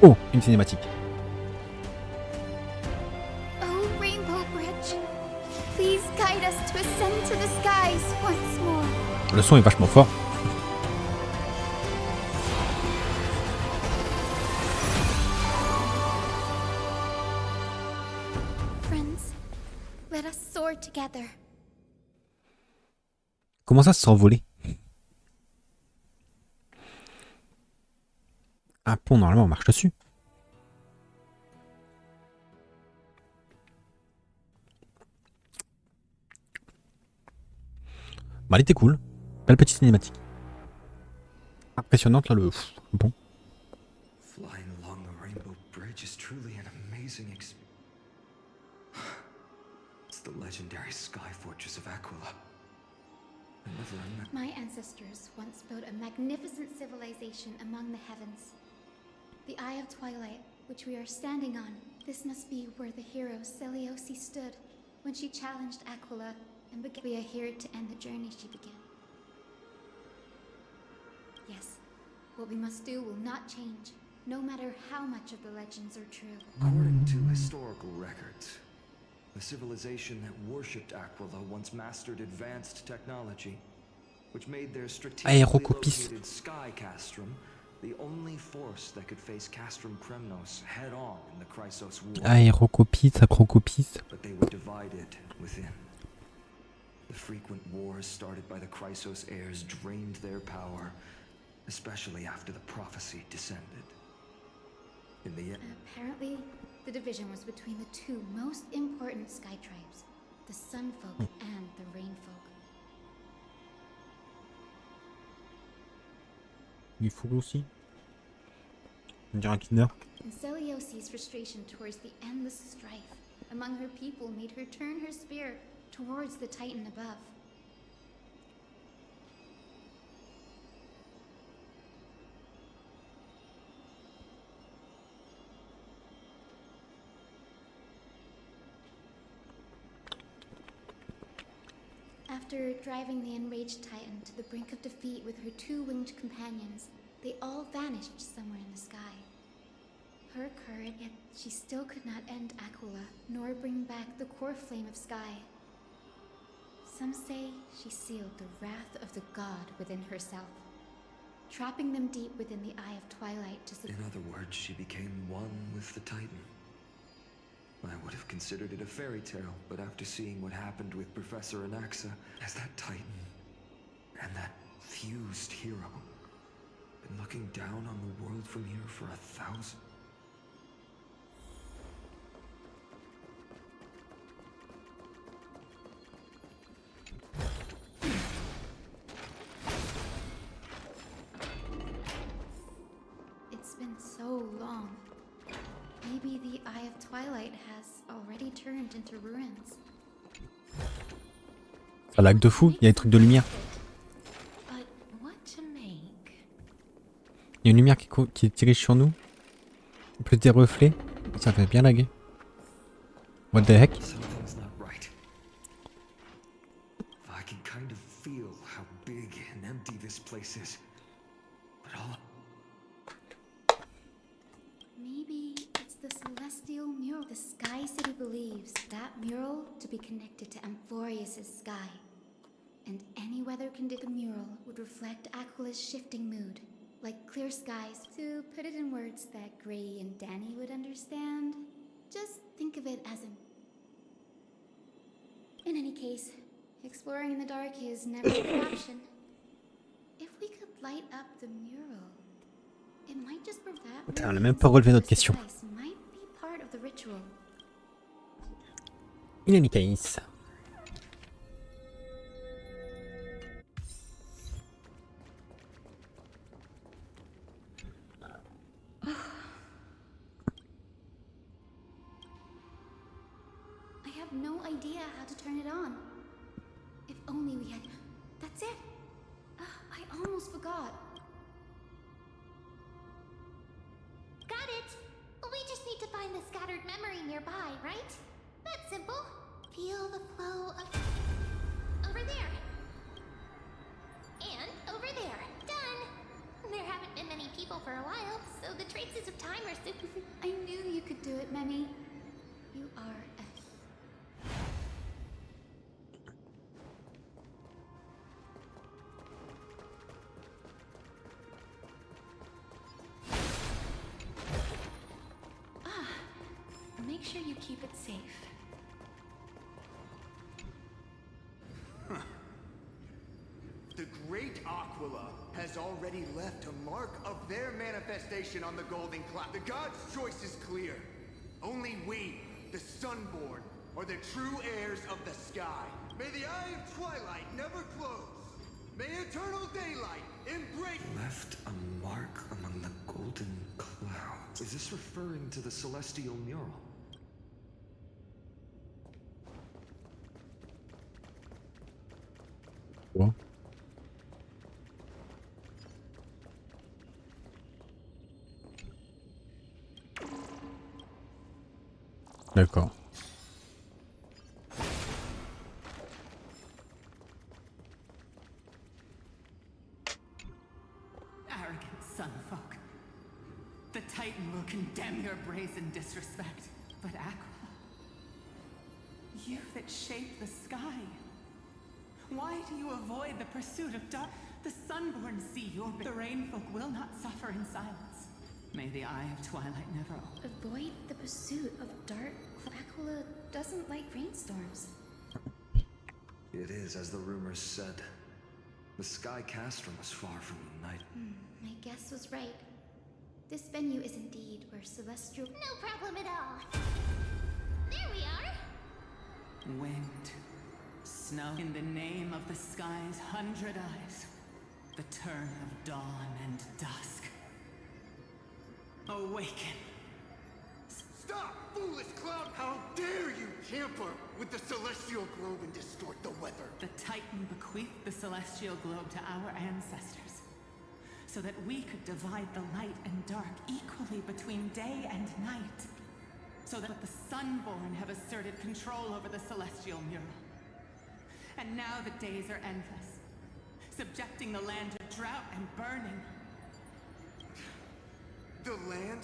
Oh, une cinématique. Oh, Rainbow Bridge, please guide us to ascend to the skies once more. Le son est vachement fort. Friends, let us soar together. Comment ça s'envoler? Un pont, normalement, on marche dessus. Bah, elle était cool. Belle petite cinématique. Impressionnante, là, le pont. Flying along the Rainbow Bridge is truly an amazing experience. It's the legendary sky fortress of Aquila. My ancestors once built a magnificent civilization among the heavens. The Eye of Twilight, which we are standing on, this must be where the hero Seleucus stood when she challenged Aquila and began. We are here to end the journey she began. Yes, what we must do will not change, no matter how much of the legends are true. According to historical records, the civilization that worshipped Aquila once mastered advanced technology, which made their strategically located sky castrum the only force that could face Castrum Kremnos head-on in the Chrysos War. Aérocopie, sacrocopie. But they were divided within. The frequent wars started by the Chrysos heirs drained their power, especially after the prophecy descended. In the end, Apparently, the division was between the two most important sky tribes, the Sun Folk and the Rain Folk. Il faut aussi. On dirait un Kinder. And Seleucus' frustration towards the endless strife among her people made her turn her spear towards the Titan above. After driving the enraged Titan to the brink of defeat with her two winged companions, they all vanished somewhere in the sky. Her courage, yet she still could not end Aquila, nor bring back the core flame of sky. Some say she sealed the wrath of the god within herself, trapping them deep within the Eye of Twilight to In other words, she became one with the Titan. I would have considered it a fairy tale, but after seeing what happened with Professor Anaxa, as that Titan and that fused hero, been looking down on the world from here for 1,000. It's been so long. Maybe the Eye of Twilight has already turned into ruins. Ça lag de fou, il y a des trucs de lumière. But what to make? Il y a une lumière qui dirige sur nous. Plus des reflets. Ça fait bien laguer. What the heck? Something's not right. I can kind of feel how big and empty this place is. But all Maybe it's the celestial mural. The Sky City believes that mural to be connected to Amphorius' sky. And any weather condition the mural would reflect Aquila's shifting mood, like clear skies. To put it in words that Gray and Danny would understand, just think of it as In any case, exploring in the dark is never a good option. If we could light up the mural, it might just prove that Putain, on a même pas relevé notre question. might be part of the ritual. In any case. I have no idea how to turn it on. If only we had... That's it! I almost forgot. Got it! We just need to find the scattered memory nearby, right? That's simple. Feel the flow of... over there. And over there. Done! There haven't been many people for a while, so the traces of time are super... I knew you could do it, Memi. You are a... Make sure you keep it safe. The great Aquila has already left a mark of their manifestation on the Golden Cloud. The gods' choice is clear. Only we, the Sunborn, are the true heirs of the sky. May the Eye of Twilight never close. May eternal daylight embrace... left a mark among the Golden Clouds. Is this referring to the celestial mural? Quoi? D'accord. Arrogant sunfolk. The Titan will condemn your brazen disrespect. But Aquila, you that shape the sky, why do you avoid the pursuit of dark? The Sunborn see your... The Rainfolk will not suffer in silence. May the Eye of Twilight never... Avoid the pursuit of dark... Aquila doesn't like rainstorms. It is, as the rumors said. The sky castrum was far from the night. My guess was right. This venue is indeed where celestial... No problem at all. There we are. Wind, snow, in the name of the sky's 100 eyes, the turn of dawn and dusk. Awaken. Stop, foolish cloud! How dare you tamper with the celestial globe and distort the weather? The Titan bequeathed the celestial globe to our ancestors, so that we could divide the light and dark equally between day and night. So that the Sunborn have asserted control over the celestial mural. And now the days are endless, subjecting the land to drought and burning. The land?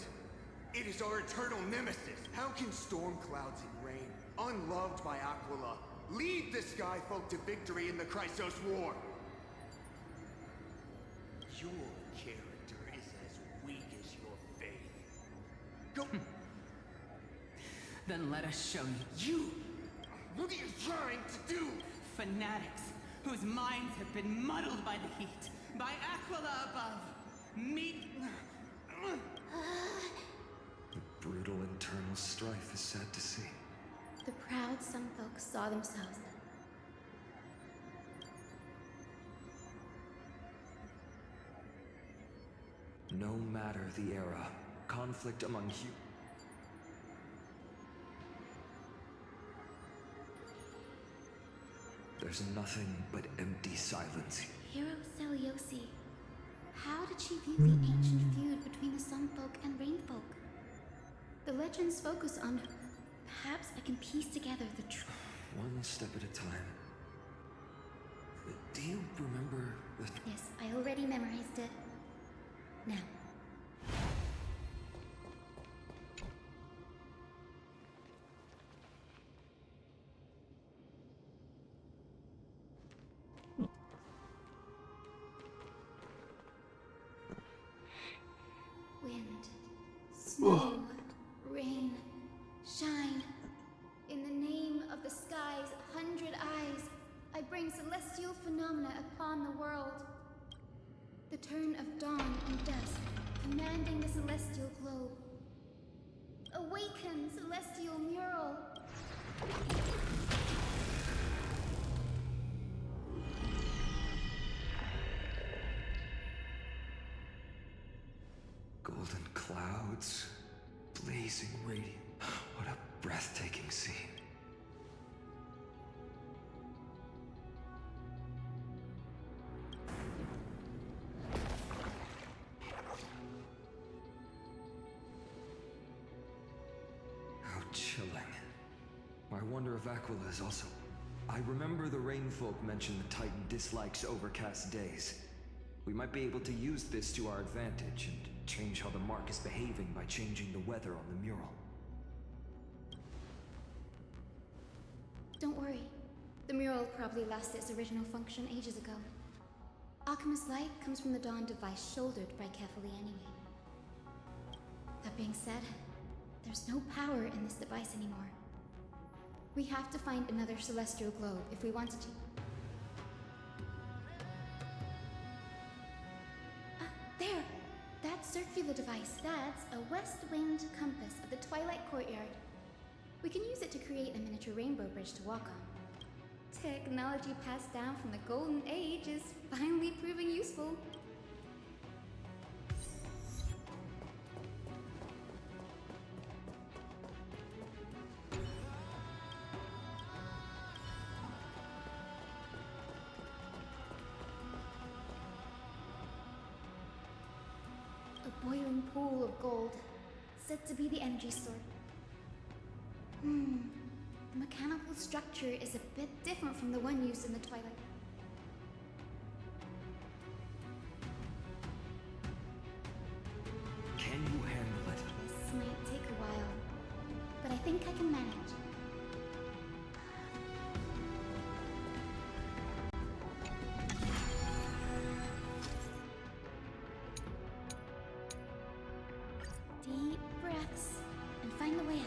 It is our eternal nemesis. How can storm clouds and rain, unloved by Aquila, lead the sky folk to victory in the Chrysos War? Your character is as weak as your faith. Go. Then let us show you. You! What are you trying to do? Fanatics whose minds have been muddled by the heat, by Aquila above. Meet... The brutal internal strife is sad to see. The proud some folks saw themselves. No matter the era, conflict among there's nothing but empty silence. Hero Seliosi. How did she view the ancient feud between the Sun Folk and Rain Folk? The legends focus on... Perhaps I can piece together the truth. One step at a time. Do you remember the... Yes, I already memorized it. Now. Wind, snow, rain, shine. In the name of the sky's 100 eyes, I bring celestial phenomena upon the world. The turn of dawn and dusk, commanding the celestial globe. Awaken, celestial mural! Golden clouds, blazing radiant. What a breathtaking scene. How chilling. I wonder if Aquila is also... I remember the Rainfolk mentioned the Titan dislikes overcast days. We might be able to use this to our advantage and change how the mark is behaving by changing the weather on the mural. Don't worry. The mural probably lost its original function ages ago. Alchemist's light comes from the dawn device shouldered by Kefali anyway. That being said, there's no power in this device anymore. We have to find another celestial globe if we wanted to. There! That circular device, that's a west-winged compass of the Twilight Courtyard. We can use it to create a miniature rainbow bridge to walk on. Technology passed down from the Golden Age is finally proving useful. A boiling pool of gold, said to be the energy source. The mechanical structure is a bit different from the one used in the Twilight. Can you handle it? This might take a while, but I think I can manage. Deep breaths and find the way out.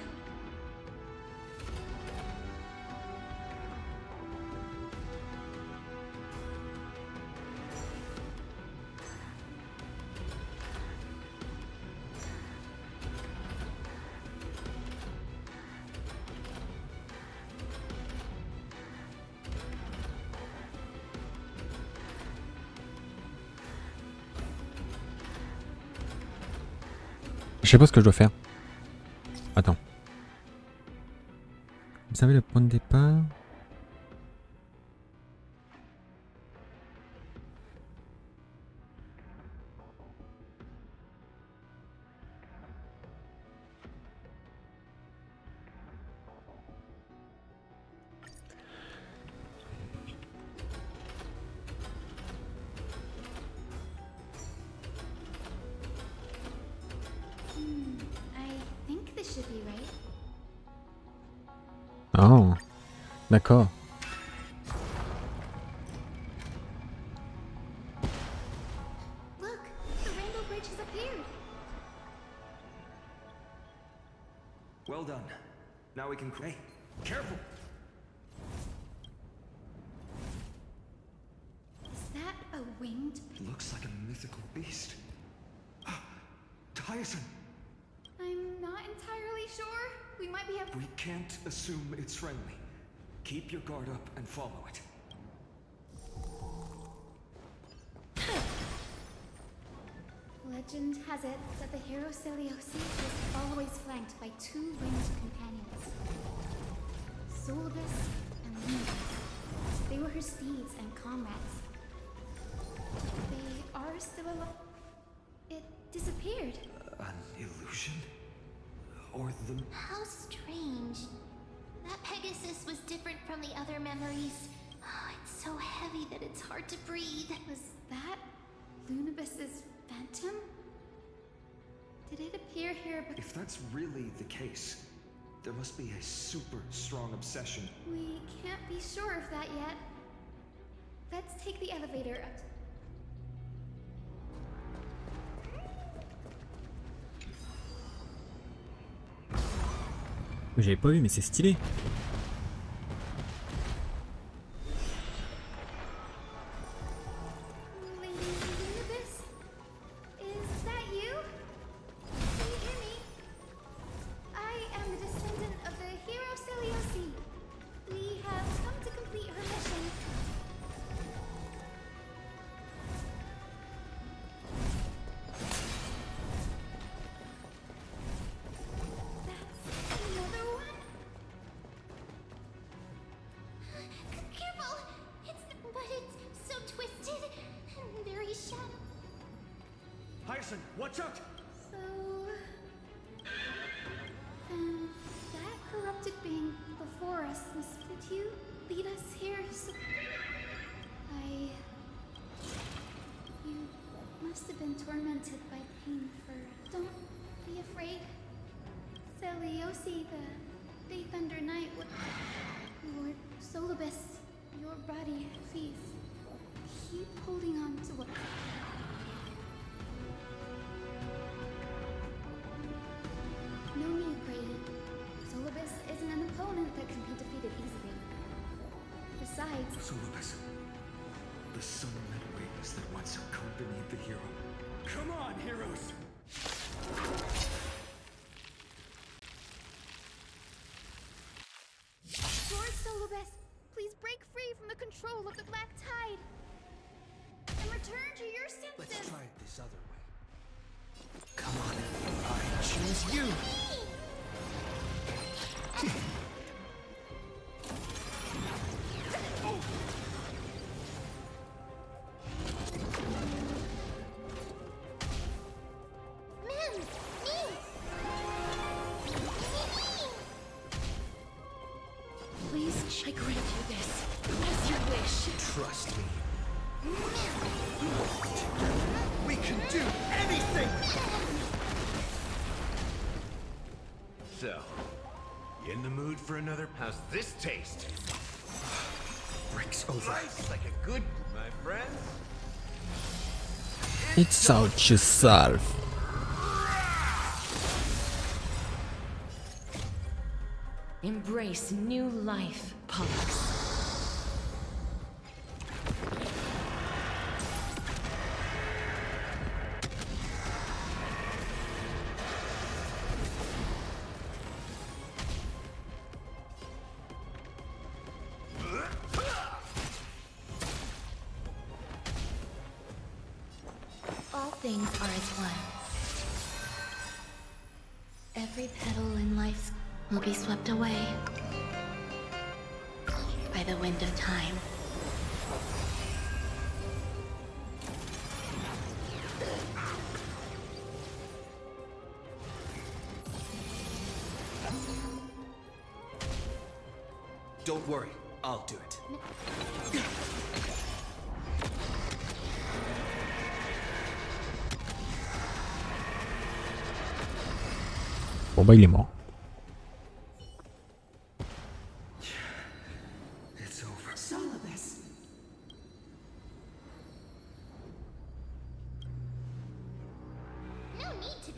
Je sais pas ce que je dois faire. Attends. Observez le point de départ. Oh, d'accord. Look, the rainbow bridge has appeared. Well done. Now we can. Hey, careful! Is that a winged? Looks like a mythical beast. Tyson! I'm not entirely sure. We might be able. We can't assume it's friendly. Keep your guard up and follow it. Legend has it that the hero Celiosi was always flanked by two winged companions, Solibus and Lunabus. They were her steeds and comrades. They are still alive. It disappeared. An illusion? Or the... How strange. That Pegasus was different from the other memories. Oh, it's so heavy that it's hard to breathe. Was that Lunabus's phantom? Did it appear here because... If that's really the case, there must be a super strong obsession. We can't be sure of that yet. Let's take the elevator up. J'avais pas vu, mais c'est stylé. Watch out! So... that corrupted being before us, did you lead us here so... You must have been tormented by pain for... Don't be afraid. Celiosi, the Day Thunder Knight, Lord Solibus, your body, please. Keep holding on to what... No need, Brady. Solibus isn't an opponent that can be defeated easily. Besides... Solibus, the sun-lit wings that once accompanied the hero. Come on, heroes! Lord Solibus, please break free from the control of the Black Tide and return to your senses. Let's try it this other way. Come on, I choose you! Please, I grant you this. As your wish. Trust me. We can do anything! So, you in the mood for another? How's this taste? Breaks over. Rice like a good, my friends. It's out yourself. Embrace new life, Pollux. All things are as one. Every petal in life will be swept away by the wind of time. Don't worry, I'll do it. Bon bah il est mort.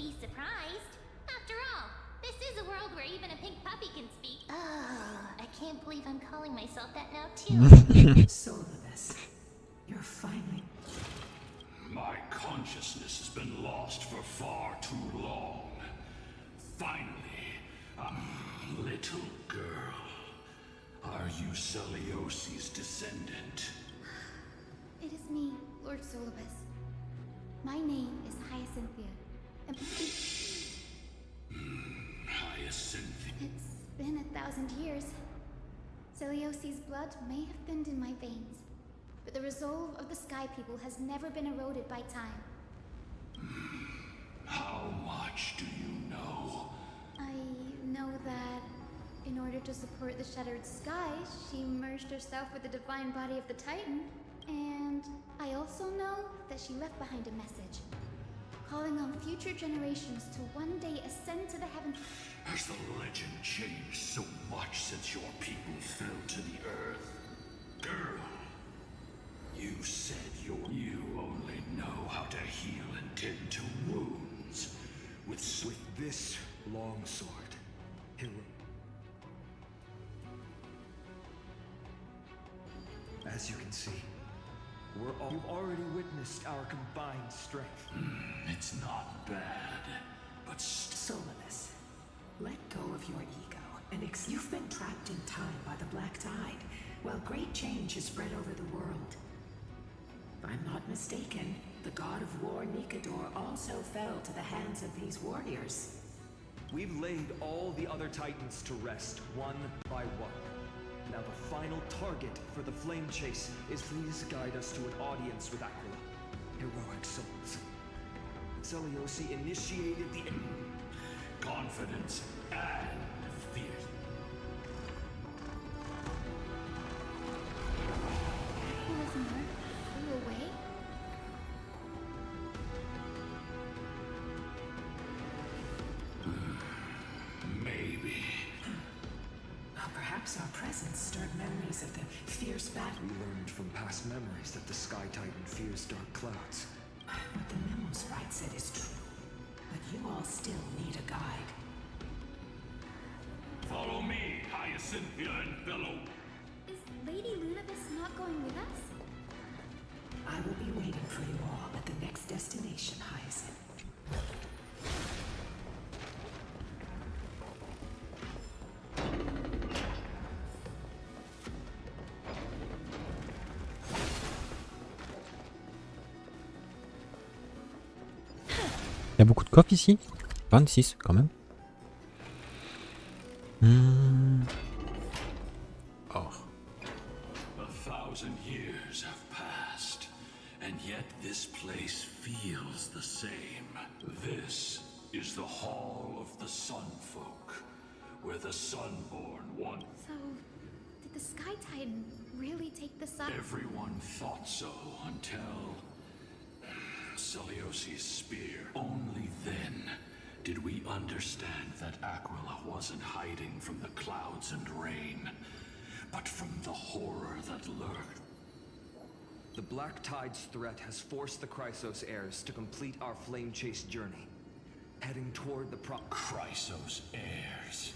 be surprised. After all, this is a world where even a pink puppy can speak. Oh, I can't believe I'm calling myself that now too. Soulless, you're finally... My consciousness has been lost for far too long. Finally, little girl. Are you Celiosi's descendant? It is me, Lord Solibus. My name is Hyacinthia. And Hyacinthia. it's been 1,000 years. Celiosi's blood may have thinned in my veins, but the resolve of the Sky People has never been eroded by time. How much do you know? I know that in order to support the shattered sky, she merged herself with the divine body of the Titan. And I also know that she left behind a message, calling on future generations to one day ascend to the heavens. Has the legend changed so much since your people fell to the earth? Girl, you said you only know how to heal and tend to wounds. With this longsword, hero. As you can see, you've already witnessed our combined strength. It's not bad, but Soulless, let go of your ego and you've been trapped in time by the Black Tide, while great change has spread over the world. If I'm not mistaken, the god of war Nikador also fell to the hands of these warriors. We've laid all the other Titans to rest, one by one. Now the final target for the flame chase is please guide us to an audience with Aquila. Heroic souls. Celiosi initiated the confidence and fear. Listener, flew away? Maybe. Perhaps our presence stirred memories of the fierce battle. We learned from past memories that the Sky Titan fears dark clouds. What the memo sprite said is true, but you all still need a guide. Follow me, Hyacinthia and fellow. Is Lady Lunabis not going with us? I will be waiting for you all at the next destination, Hyacinth. Il y a beaucoup de coffres ici. 26 quand même. Oh. 1,000 years have passed, and yet this place feels the same. This is the Hall of the Sun Folk, where the Sunborn once... So, did the Sky Titan really take the sun? Everyone thought so until... Celiosi's spear. Only then did we understand that Aquila wasn't hiding from the clouds and rain, but from the horror that lurked. The Black Tide's threat has forced the Chrysos heirs to complete our flame chase journey, heading toward the Chrysos heirs.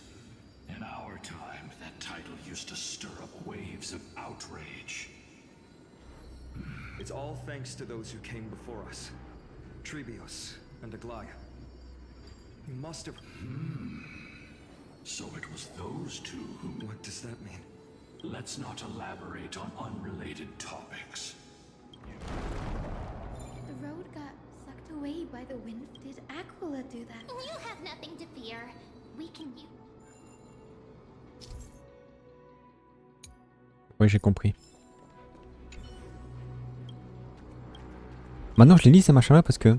In our time, that title used to stir up waves of outrage. It's all thanks to those who came before us. Trebios and Aglaya. You must have... So it was those two who... What does that mean? Let's not elaborate on unrelated topics. The road got sucked away by the wind. Did Aquila do that? You have nothing to fear. We can use... Oui, j'ai compris. Maintenant, je les lis ces machins-là parce que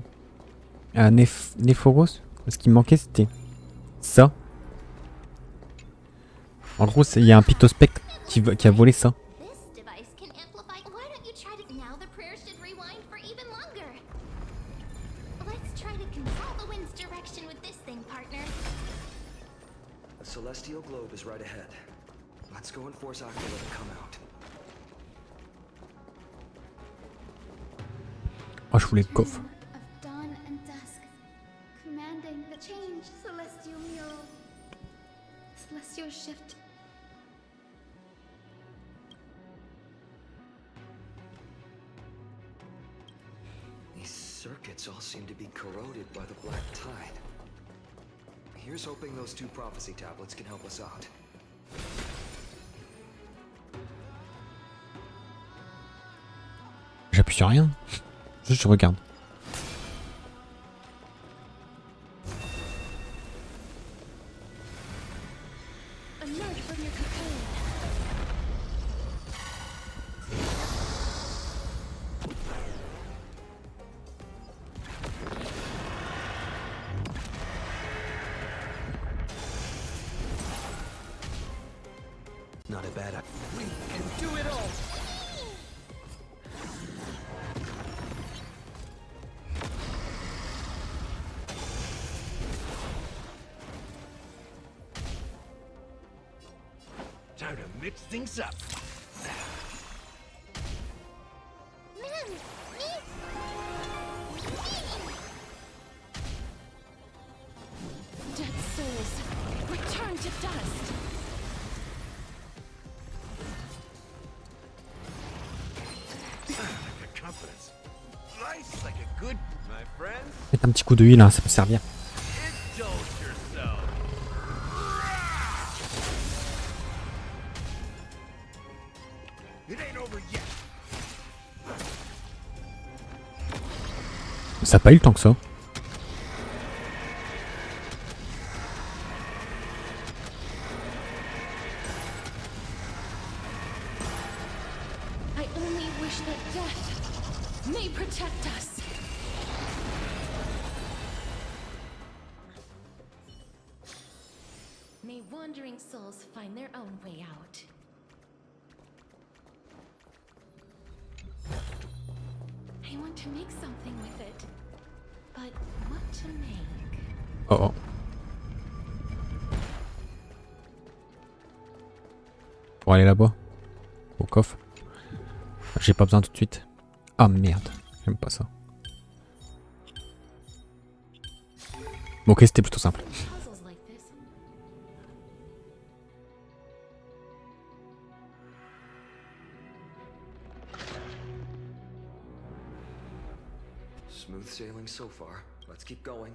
à Néphoros, ce qui me manquait, c'était ça. En gros, il y a un pitospectre qui a volé ça. A celestial globe is right ahead. Let's go and force Aquila to come out. Oh, je voulais le coffre. Of dawn and dusk, command Perhaps your shift. These circuits all seem to be corroded by the black tide. Here's hoping those 2 prophecy tablets can help us out. J'appuie sur rien. Juste je regarde. Emerge from your cocoon. Not a bad idea. We can do it all! Time to mix things up. Dead souls, return to dust. Confidence. Nice like a good, my friends. Mettre un petit coup de huile, hein, ça peut servir. Indulge yourself. It ain't over yet. Ça a pas eu le temps que ça. I only wish that death may protect us. May wandering souls find their own way out. I want to make something with it. But what to make? Oh oh. Pour aller là-bas. Au coffre. J'ai pas besoin tout de suite. Ah merde. J'aime pas ça. Bon, ok, c'était plutôt simple. Puzzles like this. Smooth sailing so far. Let's keep going.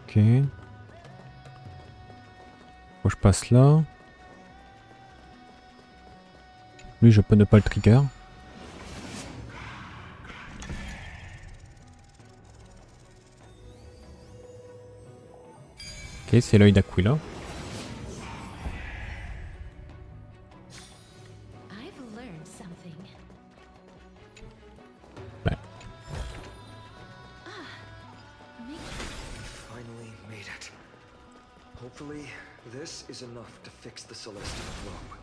Ok. Faut que je passe là. Lui, je peux ne pas le trigger. Ok, c'est l'œil d'Aquila. I've learned something. Ouais. Finally made it. Hopefully, this is enough to fix the celestial globe.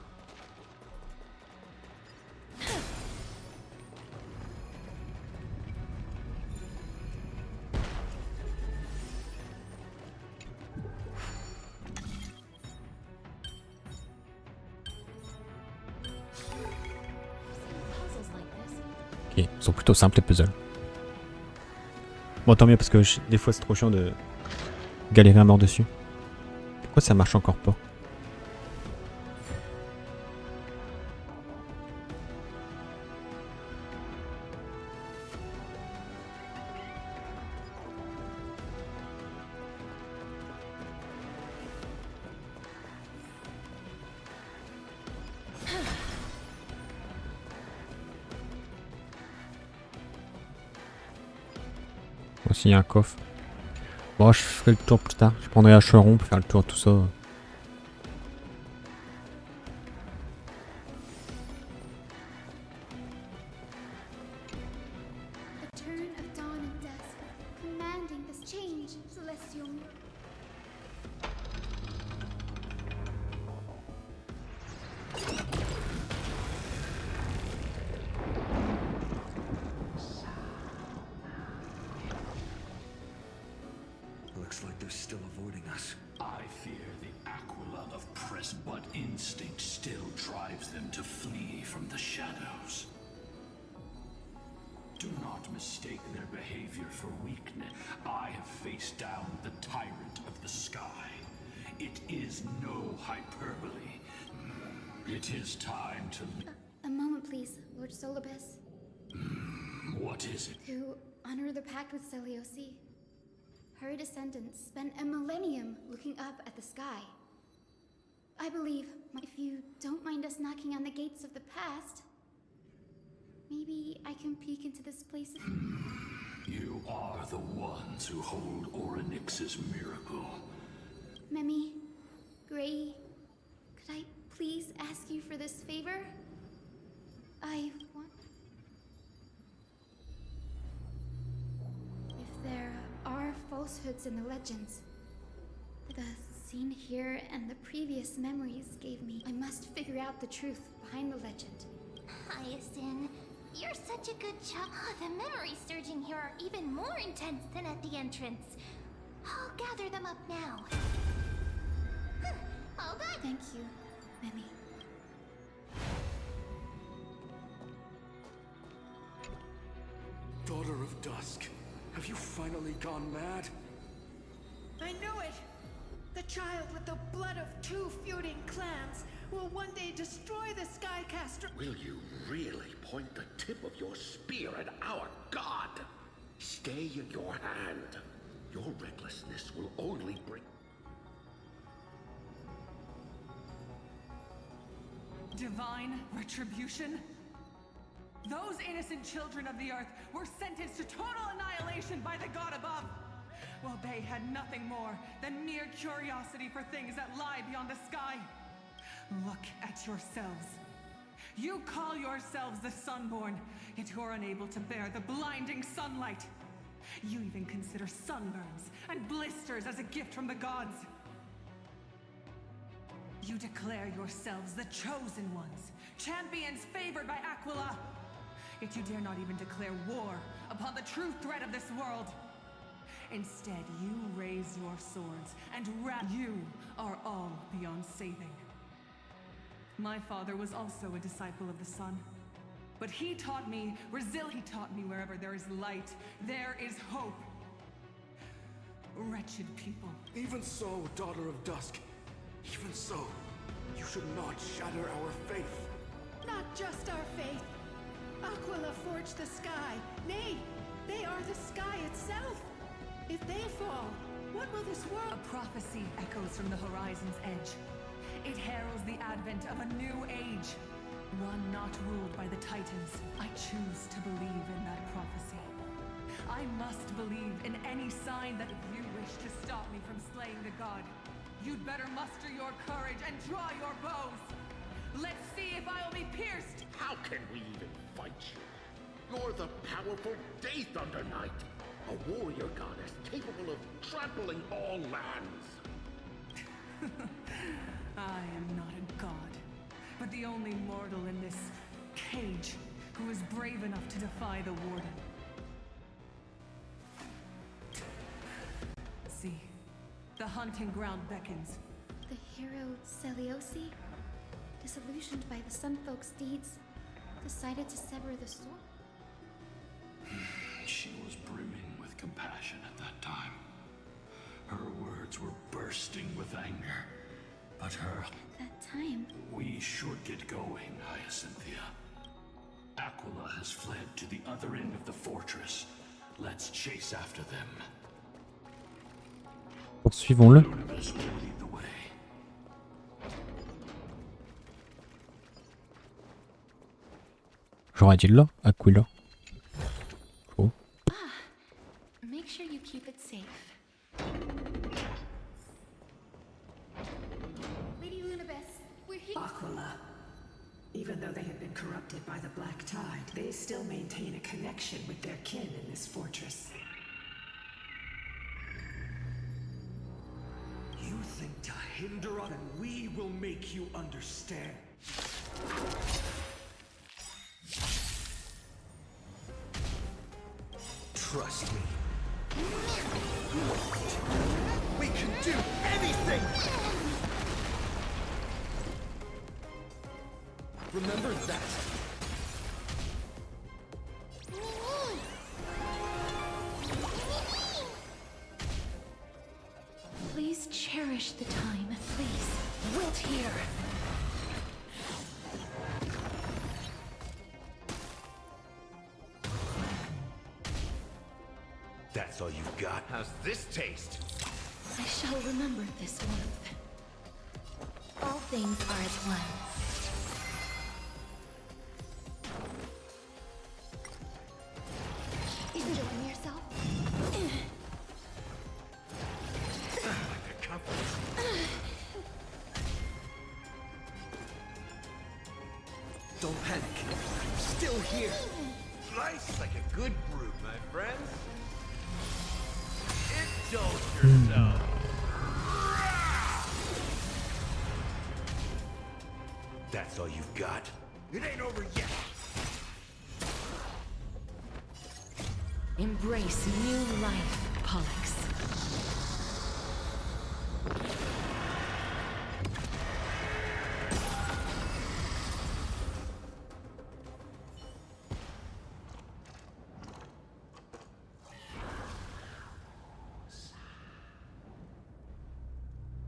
Ok, ils sont plutôt simples les puzzles. Bon, tant mieux parce que des fois c'est trop chiant de galérer à mort dessus. Pourquoi ça marche encore pas? Aussi, il y a un coffre. Bon, je ferai le tour plus tard. Je prendrai un cheron pour faire le tour de tout ça. The turn of dawn and dusk, commanding this change, celestial mirror. Looks like they're still avoiding us. I fear the Aquila of present, but instinct still drives them to flee from the shadows. Do not mistake their behavior for weakness. I have faced down the tyrant of the sky. It is no hyperbole. It is time to... A moment, please, Lord Solibus. What is it? To honor the pact with Selioci. Her descendants spent a millennium looking up at the sky. I believe, if you don't mind us knocking on the gates of the past, maybe I can peek into this place. You are the ones who hold Orynyx's miracle. Memi, Gray, could I please ask you for this favor? I want... If there are falsehoods in the legends, the scene here and the previous memories gave me, I must figure out the truth behind the legend. Hyacinth, you're such a good child. The memories surging here are even more intense than at the entrance. I'll gather them up now. All done. Thank you, Memi. Daughter of Dusk, have you finally gone mad? I knew it! The child with the blood of 2 feuding clans will one day destroy the Skycaster. Will you really point the tip of your spear at our god? Stay in your hand. Your recklessness will only bring... Divine retribution? Those innocent children of the earth were sentenced to total annihilation by the god above, while they had nothing more than mere curiosity for things that lie beyond the sky. Look at yourselves. You call yourselves the Sunborn, yet you're unable to bear the blinding sunlight. You even consider sunburns and blisters as a gift from the gods. You declare yourselves the chosen ones, champions favored by Aquila. Yet you dare not even declare war upon the true threat of this world. Instead, you raise your swords, and you are all beyond saving. My father was also a disciple of the sun, but he taught me resilience. He taught me wherever there is light, there is hope. Wretched people. Even so, Daughter of Dusk, even so, you should not shatter our faith. Not just our faith. Aquila forged the sky. Nay, they are the sky itself. If they fall, what will this world... A prophecy echoes from the horizon's edge. It heralds the advent of a new age, one not ruled by the Titans. I choose to believe in that prophecy. I must believe in any sign that if you wish to stop me from slaying the god, you'd better muster your courage and draw your bows. Let's see if I'll be pierced. How can we even fight you? You're the powerful Day Thunder Knight, a warrior goddess capable of trampling all lands. I am not a god, but the only mortal in this cage who is brave enough to defy the Warden. See, the hunting ground beckons. The hero Selioci, disillusioned by the Sun Folk's deeds, decided to sever the sword. She was brimming with compassion at that time. Her words were bursting with anger. But her... At that time... We should get going, Hyacinthia. Aquila has fled to the other end of the fortress. Let's chase after them. Poursuivons-le. This will lead the way. J'aurais dit là, Aquila. Oh. Make sure you keep it safe. Lady Lunabess, we're here. Aquila. Even though they have been corrupted by the Black Tide, they still maintain a connection with their kin in this fortress. You think to hinder us, and we will make you understand. Trust me, We can do anything! Remember that. Please cherish the time, please. Wilt here. That's all you've got? How's this taste? I shall remember this warmth. All things are as one. Enjoying yourself? Don't panic. I'm still here. Slice like a good brew, my friends. Indulge yourself. That's all you've got? It ain't over yet. Embrace new life, Pollux.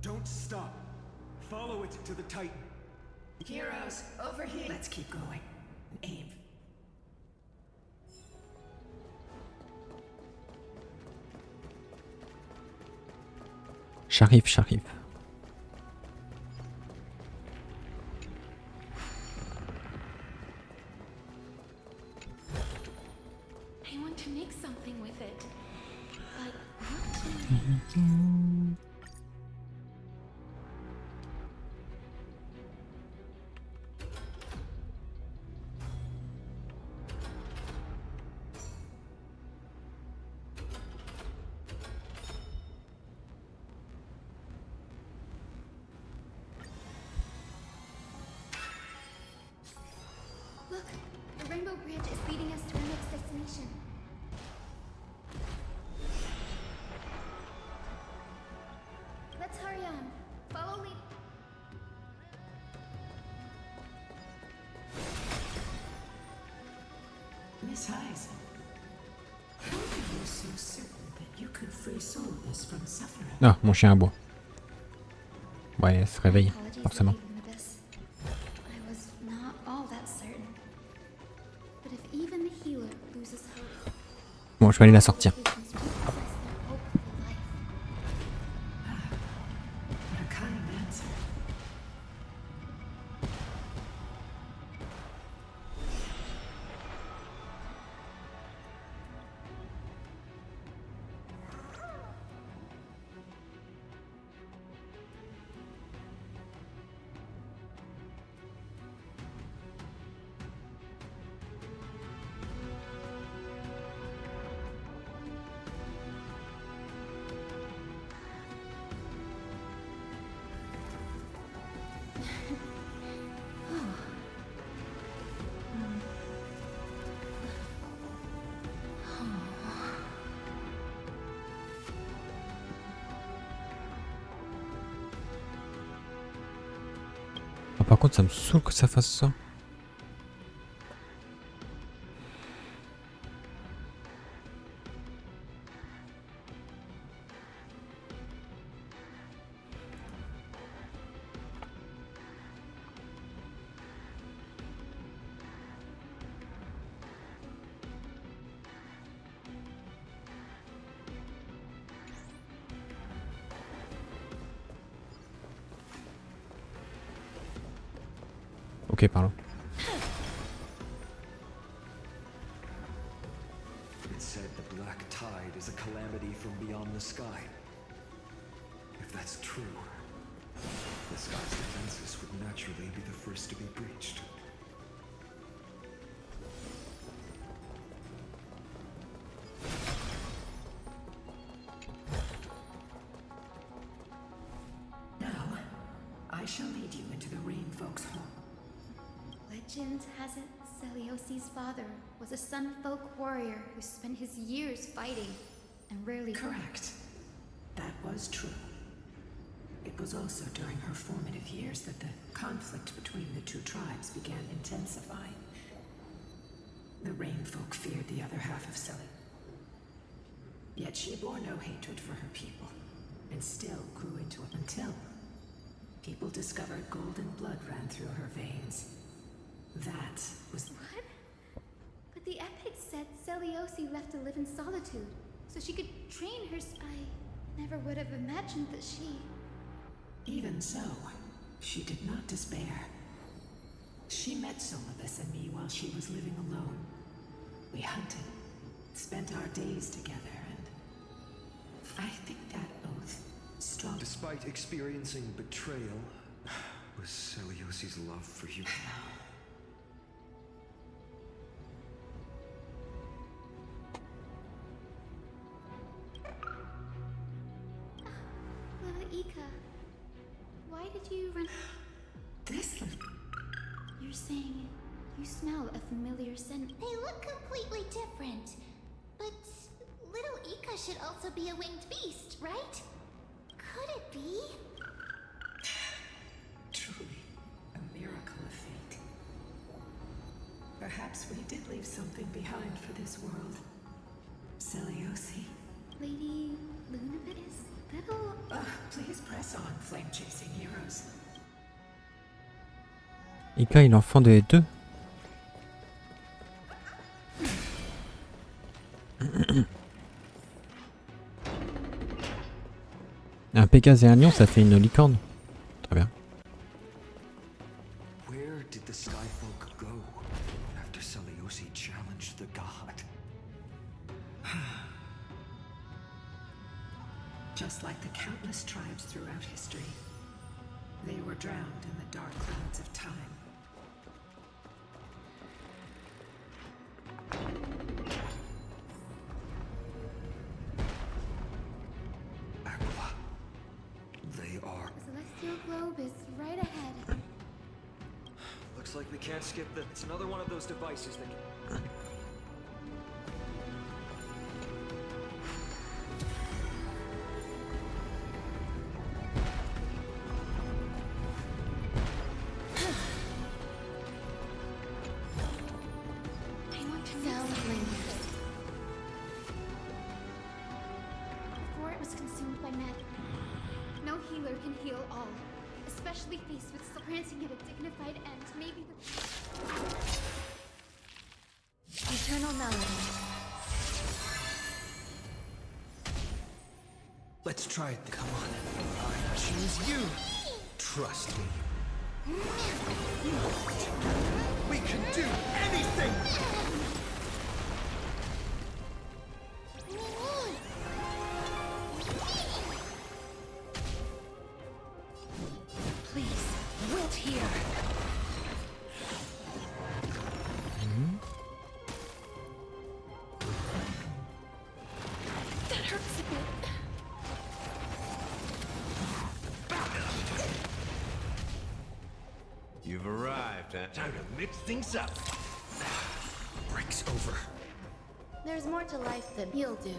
Don't stop. Follow it to the Titan. Heroes, over here. Let's keep going. Aim. J'arrive. I want to make something with it. But what to Look, the Rainbow Bridge is leading us to our next destination. Let's hurry on. Follow me. Miss Heisen, how are you so certain that you could free Solus from suffering? Ah, mon chien aboie. Ouais, elle se réveille, forcément. I was not all that certain. But if even the healer loses hope, Bon, je vais aller la sortir. A kind answer. Ah, par contre, ça me saoule que ça fasse ça. Ok, pardon. It said the black tide is a calamity from beyond the sky. If that's true, the sky's defenses would naturally be the first to be breached. Now, I shall lead you into the Rain Folk's home. Legend has it Celiosi's father was a Sun Folk warrior who spent his years fighting. and rarely... Correct. That was true. It was also during her formative years that the conflict between the two tribes began intensifying. The Rain folk feared the other half of Salut. Yet she bore no hatred for her people, and still grew into it until people discovered golden blood ran through her veins. That was... What? But the epics said Seliosi left to live in solitude, so she could train her I never would have imagined that she... Even so, she did not despair. She met Solibus and me while she was living alone. We hunted, spent our days together, and I think that oath strong. Despite experiencing betrayal, was Seliosi's love for you? Ika, why did you run... This... You're saying you smell a familiar scent. They look completely different. But little Ika should also be a winged beast, right? Could it be? Truly, a miracle of fate. Perhaps we did leave something behind for this world. Seliosi. Lady Lunabis? Little... Please press on, flame-chasing heroes. Ika est l'enfant des deux. Un Pégase et un lion, ça fait une licorne. Très bien. Where did the Skyfolk go after Seliosi challenged the god? Just like the countless tribes throughout history, they were drowned in the dark clouds of time. Aquila. They are... The celestial globe is right ahead. Looks like we can't skip the... It's another one of those devices that... Before it was consumed by men, no healer can heal all, especially faced with granting it a dignified end. Maybe the eternal melody. Let's try it. Come on. I choose you. Trust me. We can do anything! Please, wilt here. That hurts a bit. You've arrived, huh? Time to mix things up. Break's over. There's more to life than you'll do.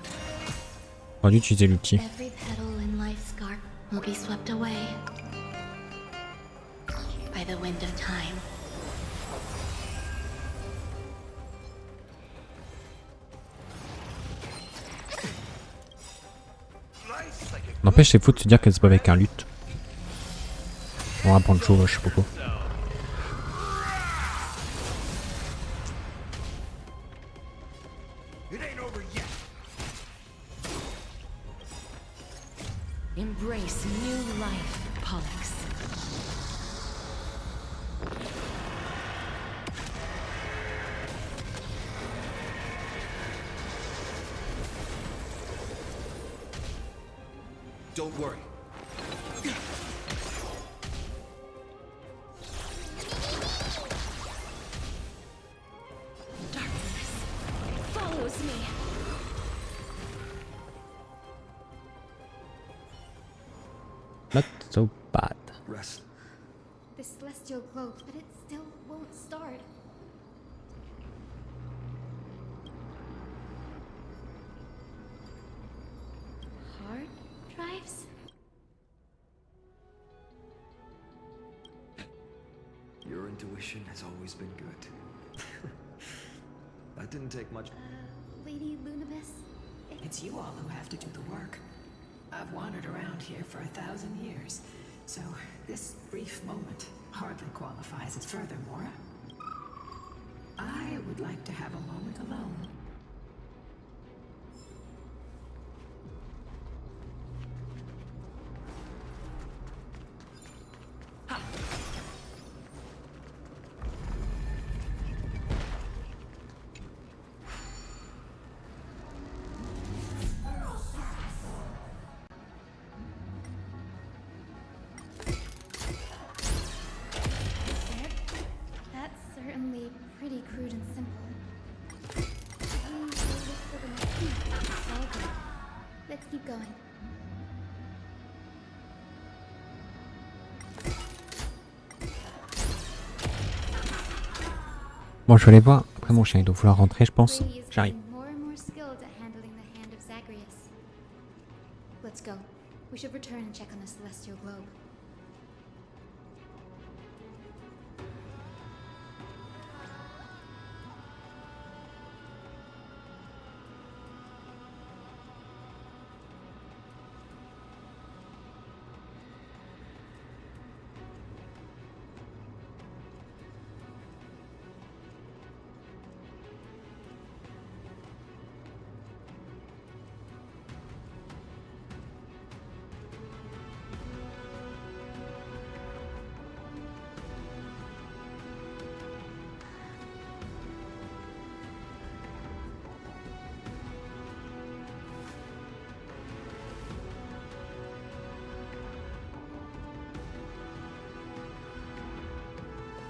On va utiliser l'outil. Every petal in life's garden will be swept away by the wind of time. N'empêche, c'est fou de se dire qu'elle se bat avec un luth. On va prendre chaud, je sais pas quoi. Embrace new life, Pollux. Don't worry. Darkness follows me. Not so bad. Rest. The celestial globe, but it still won't start. survives? Your intuition has always been good. That didn't take much. Lady Lunibus? It's you all who have to do the work. I've wandered around here for 1,000 years, so this brief moment hardly qualifies as furthermore. I would like to have a moment alone. That's certainly pretty crude and simple. All good. Let's keep going. Bon, je vais aller voir. Après, mon chien, il doit vouloir rentrer, je pense. Brady is J'arrive. getting more and more skilled at handling the hand of Zagreus. Let's go. We should return and check on the celestial globe.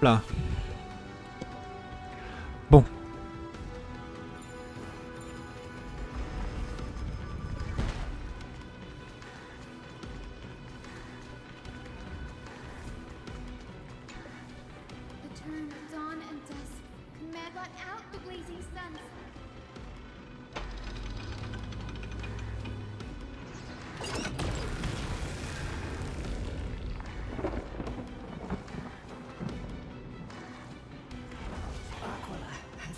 Là. Bon. The turn of dawn and dusk. Command blot out the blazing suns.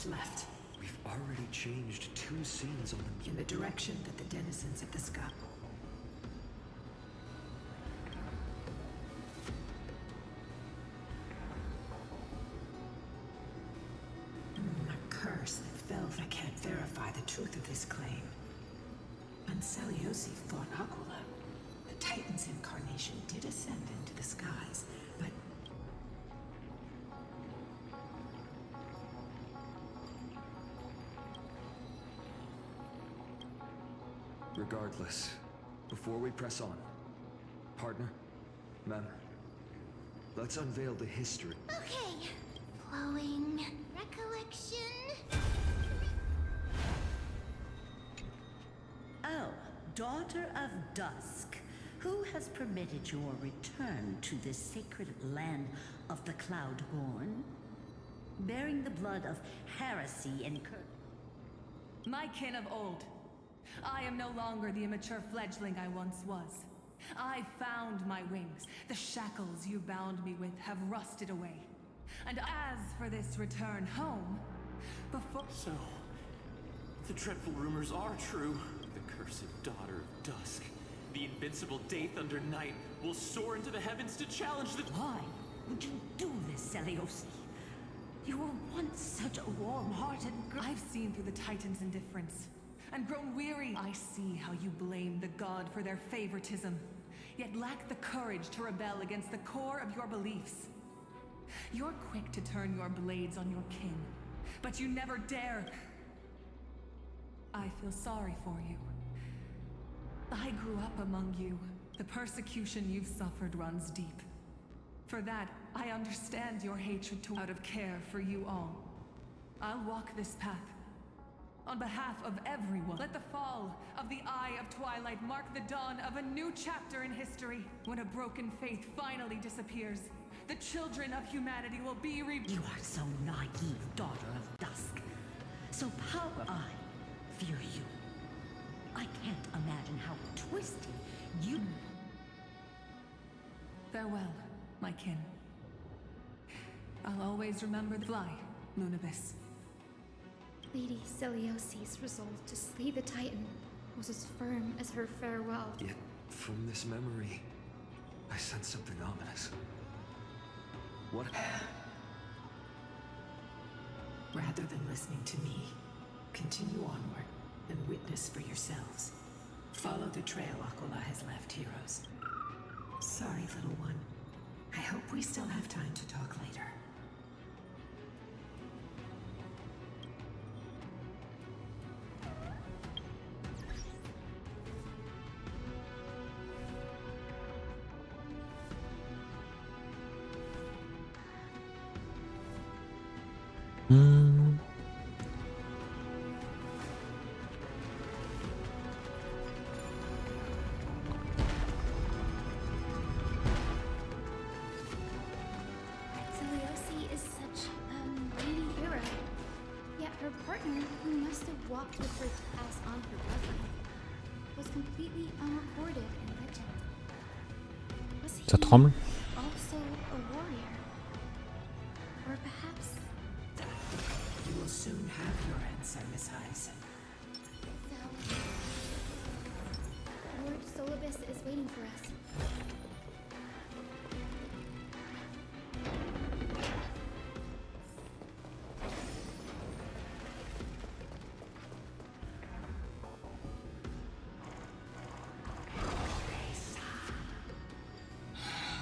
Left. We've already changed 2 scenes on the... In the direction that the denizens of the sky. A curse that fell. I can't verify the truth of this claim. When Seliosi fought Aquila, the Titan's incarnation did ascend into the skies, but Regardless, before we press on, partner, ma'am, let's unveil the history. Okay. Flowing recollection. Oh, daughter of dusk, who has permitted your return to this sacred land of the Cloudborn? Bearing the blood of heresy and My kin of old. I am no longer the immature fledgling I once was. I found my wings. The shackles you bound me with have rusted away. And as for this return home, before— So, the dreadful rumors are true. The cursed daughter of dusk, the invincible day thunder knight, will soar into the heavens to challenge the— Why would you do this, Seliosi? You were once such a warm-hearted girl. I've seen through the Titan's indifference and grown weary. I see how you blame the god for their favoritism, yet lack the courage to rebel against the core of your beliefs. You're quick to turn your blades on your king, but you never dare. I feel sorry for you. I grew up among you. The persecution you've suffered runs deep. For that, I understand your hatred out of care for you all. I'll walk this path. On behalf of everyone, let the fall of the Eye of Twilight mark the dawn of a new chapter in history. When a broken faith finally disappears, the children of humanity will be You are so naive, daughter of dusk. So power I fear you. I can't imagine how twisted you... Farewell, my kin. I'll always remember the fly, Lunibus. Lady Celiosi's resolve to slay the Titan was as firm as her farewell. Yet, from this memory, I sense something ominous. What? Rather than listening to me, continue onward and witness for yourselves. Follow the trail Aquila has left, heroes. Sorry, little one. I hope we still have time to talk later. Celiosi is such a mighty hero. Yet her partner, who must have walked with her to pass on her bloodline, was completely unrecorded in legend. Was he Ça tremble. also a warrior? Or perhaps... You will soon have your answer, Miss Hyacinth. Lord Solibus is waiting for us.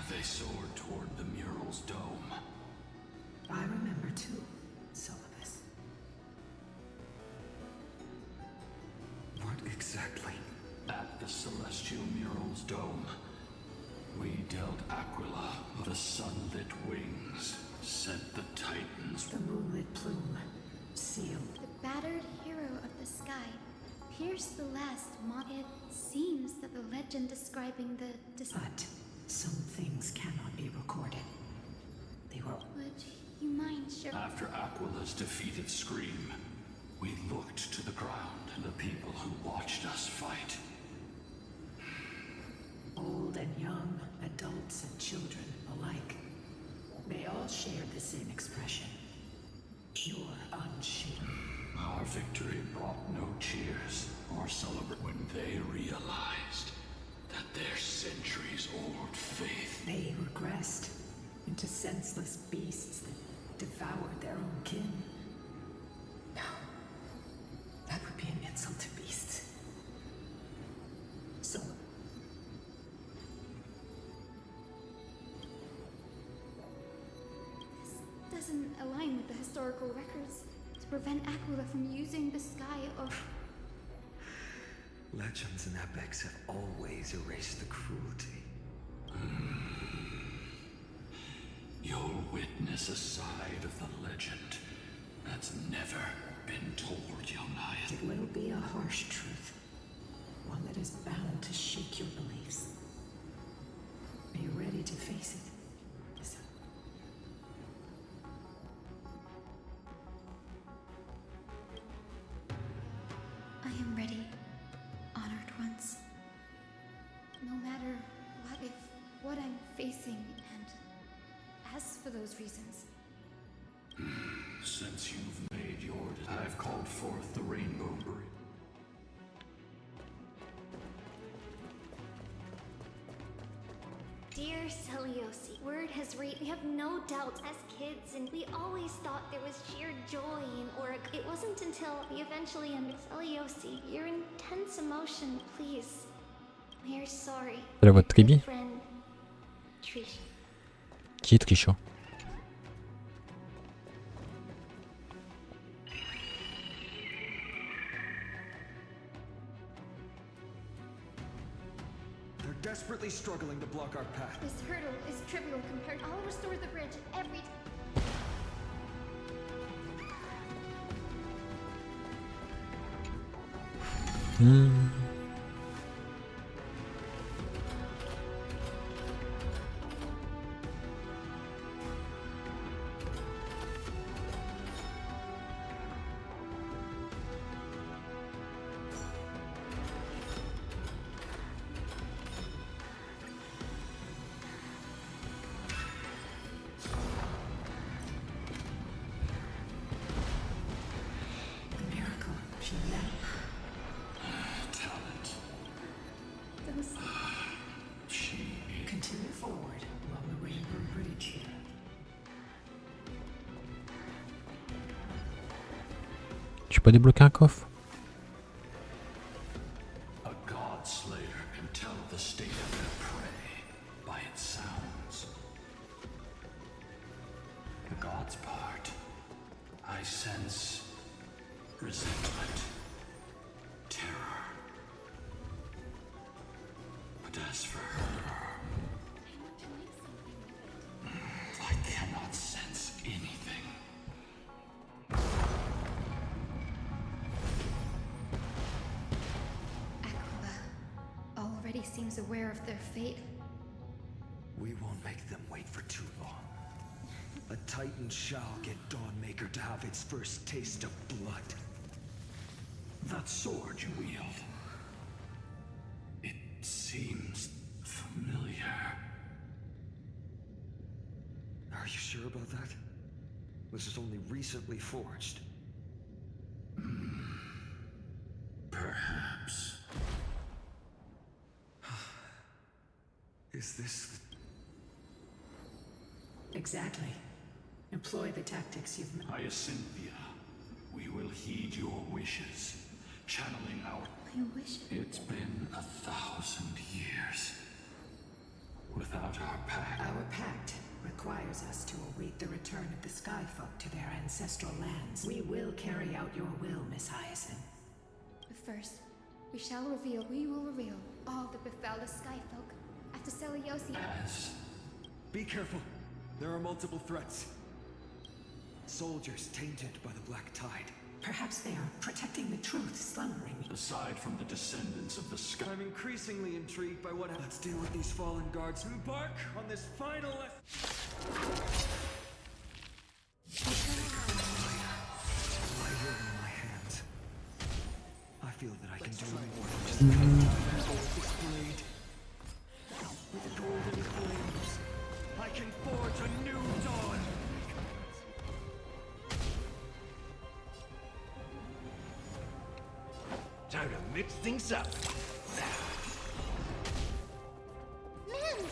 They soared toward the mural's dome. I remember too, Solibus. What exactly? At the celestial mural's dome, we dealt Aquila the sunlit wings, sent the Titans. The moonlit plume, sealed. The battered hero of the sky pierced the last moth. It seems that the legend describing the... But some things cannot be recorded. They were... Would you mind sharing... After Aquila's defeated scream, we looked to the ground and the people who watched us fight. Old and young, adults and children alike. They all shared the same expression. Pure, unshaken. Our victory brought no cheers or celebration when they realized that their centuries-old faith... They regressed into senseless beasts that devoured their own kin. No. That would be an insult to beasts. So... This doesn't align with the historical records to prevent Aquila from using the sky or... Legends and epics have always erased the cruelty. You'll witness a side of the legend that's never been told, young Naya. It will be a harsh truth. One that is bound to shake your beliefs. Are you ready to face it? I am ready, honored ones. No matter what I'm facing, and as for those reasons, Since you've made your... I've called forth the Rainbow Bridge. Dear Celiosi, word has reached. We have no doubt as kids, and we always thought there was sheer joy in Auric. It wasn't until we eventually understood. Celiosi, your intense emotion, please. We are sorry. C'est la voix de Triby. Friend, Trish. Qui est Trisha? They're desperately struggling to block our path. this hurdle is trivial compared. I'll restore the bridge every time. Talent. She. Continue forward along the Rainbow Bridge here. Tu peux débloquer un coffre. A god slayer can tell the state of their prey by its sounds. The god's part, I sense resentment, terror. But as for her, I cannot sense anything. Already seems aware of their fate. We won't make them wait for too long. A Titan shall get Dawnmaker to have its first taste of blood. That sword you wield, it seems familiar. Are you sure about that? This is only recently forged. Perhaps. Is this Exactly. Employ the tactics you've Hyacinthia, we will heed your wishes, channeling our... My wishes? It's been 1,000 years. Without our pact... Our pact requires us to await the return of the Skyfolk to their ancestral lands. We will carry out your will, Miss Hyacinth. But first, we will reveal all that befell the Skyfolk after Seliosi. Be careful. There are multiple threats. Soldiers tainted by the Black Tide. Perhaps they are protecting the truth slumbering. Aside from the descendants of the sky... I'm increasingly intrigued by what... Let's deal with these fallen guards and embark on this final... Lighter in my hands. I feel that I can do more than just hold this blade. With golden flames, I can forge a new dawn. Time to mix things up. Man,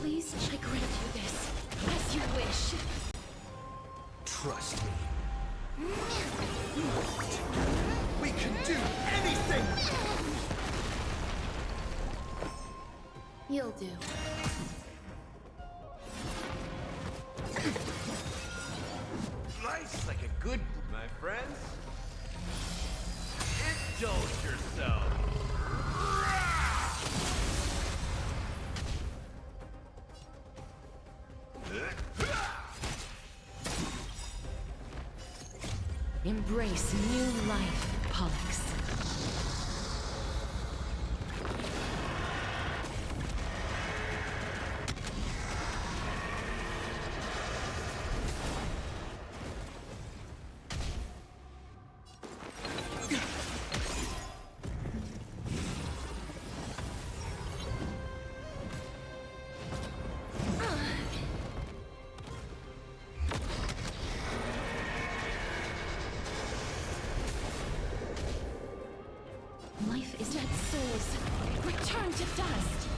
Please, I grant you this, as you wish. Trust me. We can do anything! You'll do. Life's like a good, my friends. Indulge yourself. Embrace new life, Pollux. Life is dead souls. Return to dust.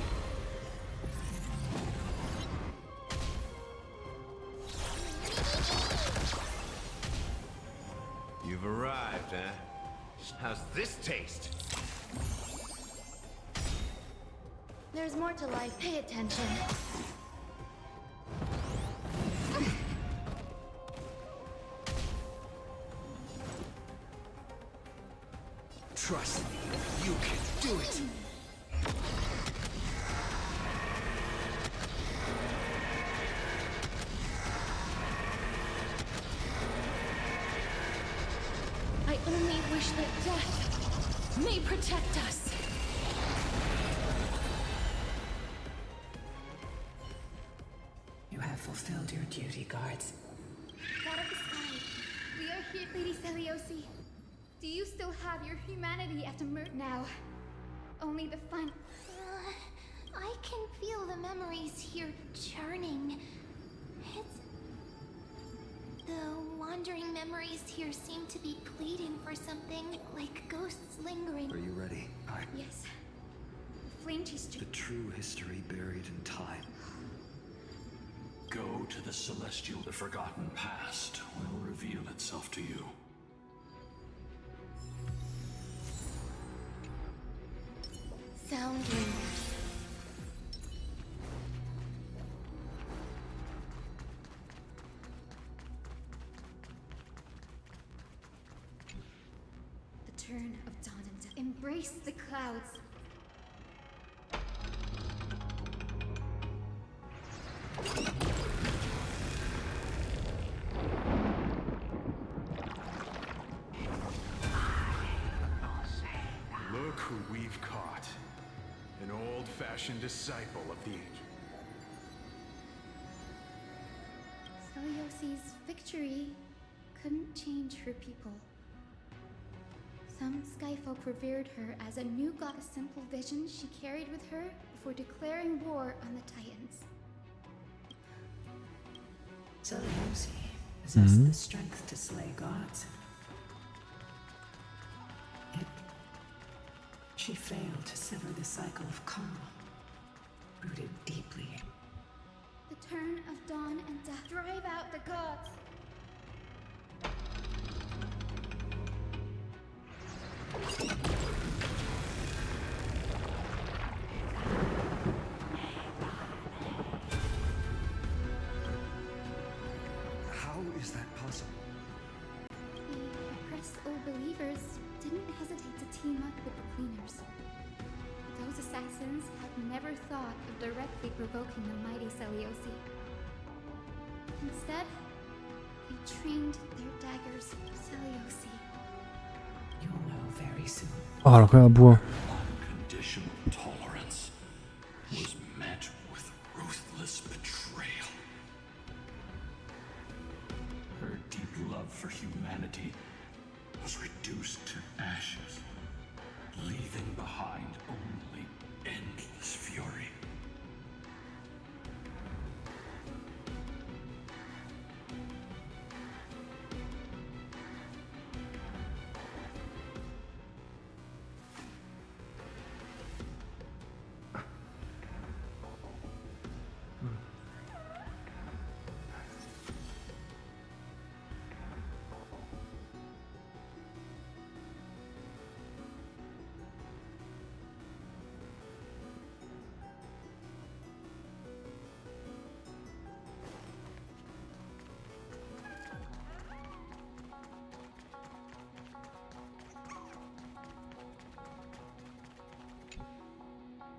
You've arrived, huh? How's this taste? There's more to life. Pay attention. Trust me, you can do it! I only wish that death may protect us. You have fulfilled your duty, guards. God of the Sky, we are here, Lady Seliosi. Do you still have your humanity after now? Only the fun. I can feel the memories here churning. wandering memories here seem to be pleading for something, like ghosts lingering. Are you ready? Yes. Flame chased The true history buried in time. Go to the celestial. The forgotten past will reveal itself to you. Sound lingers. The turn of dawn and death. Embrace the clouds. Look who we've caught. An old-fashioned disciple of the ancient. Selyosi's victory couldn't change her people. Some skyfolk revered her as a new god, a simple vision she carried with her before declaring war on the Titans. Selyosi possessed the strength to slay gods. Yet, she failed to sever the cycle of karma, rooted deeply. The turn of dawn and death drive out the gods. How is that possible? The oppressed old believers didn't hesitate to team up with the cleaners. Those assassins had never thought of directly provoking the mighty Selyosi. Instead, they trained their daggers Selyosi. You'll know very soon. Oh, alors un bois. Unconditional tolerance was met with ruthless betrayal. Her deep love for humanity was reduced to ashes, leaving behind only endless fury.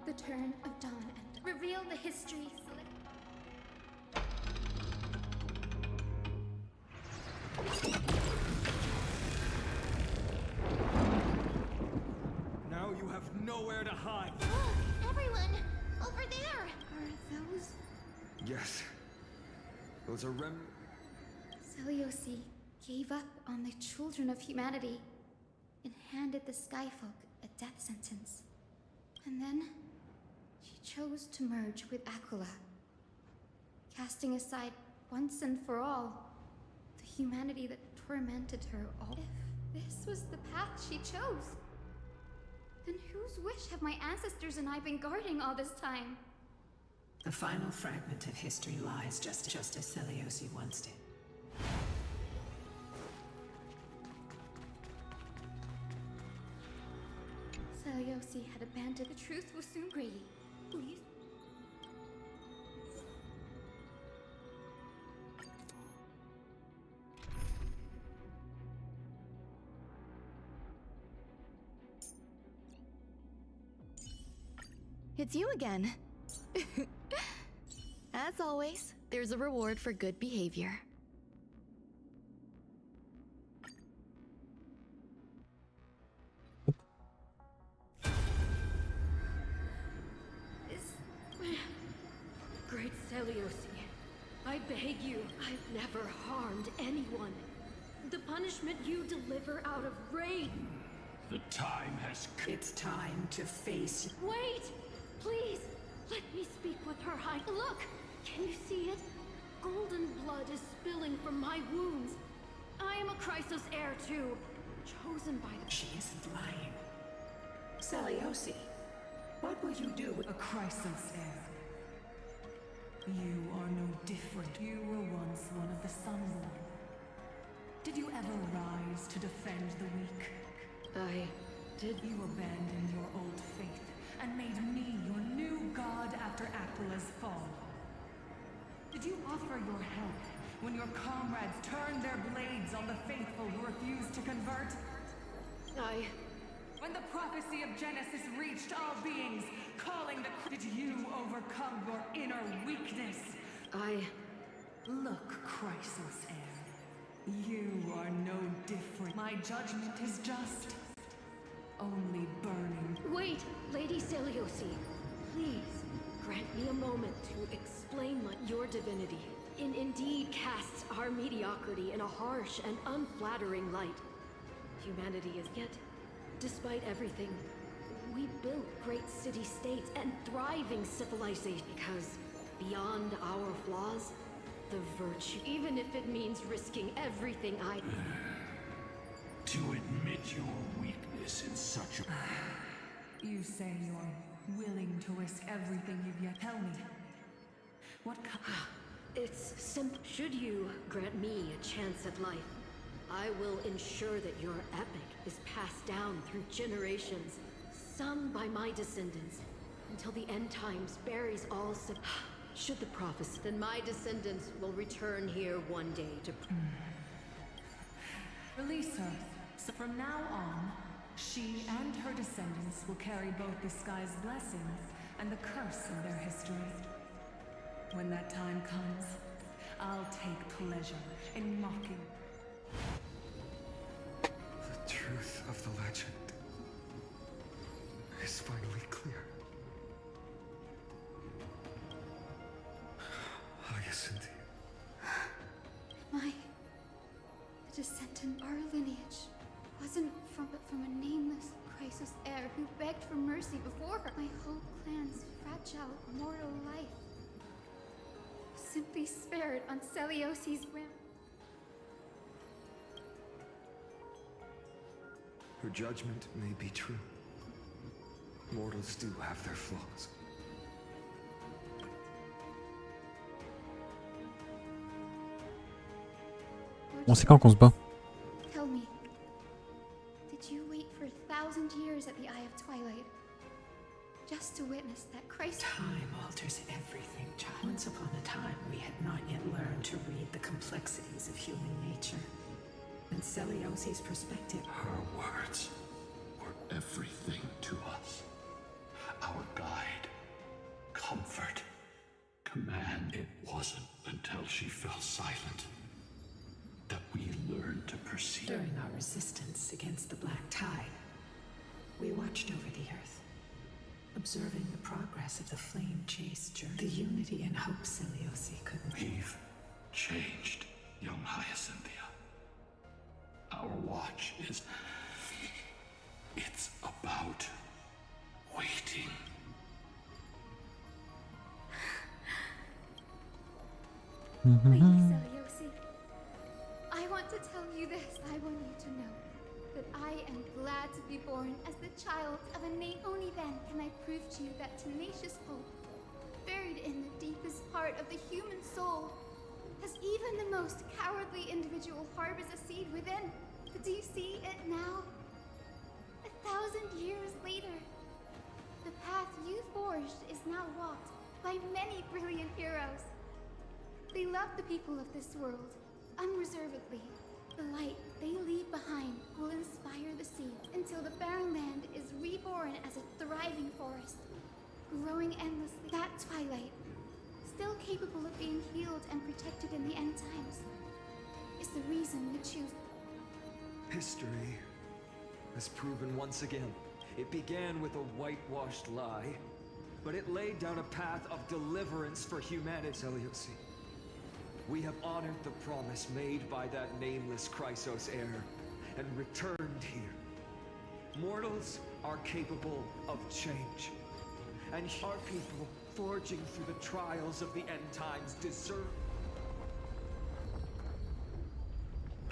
The turn of dawn and reveal the history. Now you have nowhere to hide. Everyone, over there! Are those Yes. Those are Selyosi gave up on the children of humanity and handed the Skyfolk a death sentence. And then she chose to merge with Aquila, casting aside once and for all the humanity that tormented her all. If this was the path she chose, then whose wish have my ancestors and I been guarding all this time? The final fragment of history lies just as Selyosi once did. Selyosi had abandoned. The truth will soon grey. Please. It's you again. As always, there's a reward for good behavior. Great Selyosi, I beg you, I've never harmed anyone. The punishment you deliver out of rage. The time has come. It's time to face. Wait! Please! Let me speak with her high. Look! Can you see it? Golden blood is spilling from my wounds. I am a Chrysos heir too, chosen by the... She isn't lying. Seliosi, what will you do with A Chrysos heir. You are no different. You were once one of the Sunborn. Did you ever rise to defend the weak? I did. You abandoned your old faith and made me your new god after Aquila's fall. Did you offer your help when your comrades turned their blades on the faithful who refused to convert? When the prophecy of Genesis reached all beings, calling the... Did you overcome your inner weakness? Look, Chrysos heir. You are no different. My judgment is just. Only burning. Wait, Lady Seliosi. Please, grant me a moment to explain your divinity. Indeed casts our mediocrity in a harsh and unflattering light. Humanity is yet, despite everything, we built great city-states and thriving civilization because beyond our flaws, the virtue, even if it means risking everything To admit your weakness in such a... You say you're willing to risk everything you've yet. Tell me. What It's simple. Should you grant me a chance at life, I will ensure that your epic is passed down through generations, sung by my descendants, until the end times buries all Should the prophecy, then my descendants will return here one day to... Release her. So from now on, she and her descendants will carry both the sky's blessings and the curse of their history. When that time comes, I'll take pleasure in mocking. The truth of the legend is finally clear. Hyacinth. My descendant, our lineage, wasn't from a nameless Chrysos heir who begged for mercy before her. My whole clan's fragile, mortal life simply spared on Seliosi's whim. Her judgment may be true. Mortals do have their flaws. On sait quand qu'on se bat. Tell me, did you wait for 1,000 years at the Eye of Twilight just to witness that Christ... Time alters everything, child. Once upon a time, we had not yet learned to read the complexities of human nature. And Seliosi's perspective... Her words were everything to us. Our guide, comfort, command. It wasn't until she fell silent that we learned to perceive. During our resistance against the Black Tide, we watched over the Earth, observing the progress of the flame-chased journey, the unity and hope Seliosi couldn't... We've changed, young Hyacinthia. Our watch is... It's about waiting. Lady Seliosi, I want to tell you this. I want you to know that I am glad to be born as the child of a name. Only then can I prove to you that tenacious hope, buried in the deepest part of the human soul, as even the most cowardly individual harbors a seed within. But do you see it now? 1,000 years later, the path you forged is now walked by many brilliant heroes. They love the people of this world unreservedly. The light they leave behind will inspire the seeds until the barren land is reborn as a thriving forest, growing endlessly. That twilight, still capable of being healed and protected in the end times, is the reason we choose. History has proven once again. It began with a whitewashed lie, but it laid down a path of deliverance for humanity. Seliosi, we have honored the promise made by that nameless Chrysos heir and returned here. Mortals are capable of change, and our people forging through the trials of the end times deserve...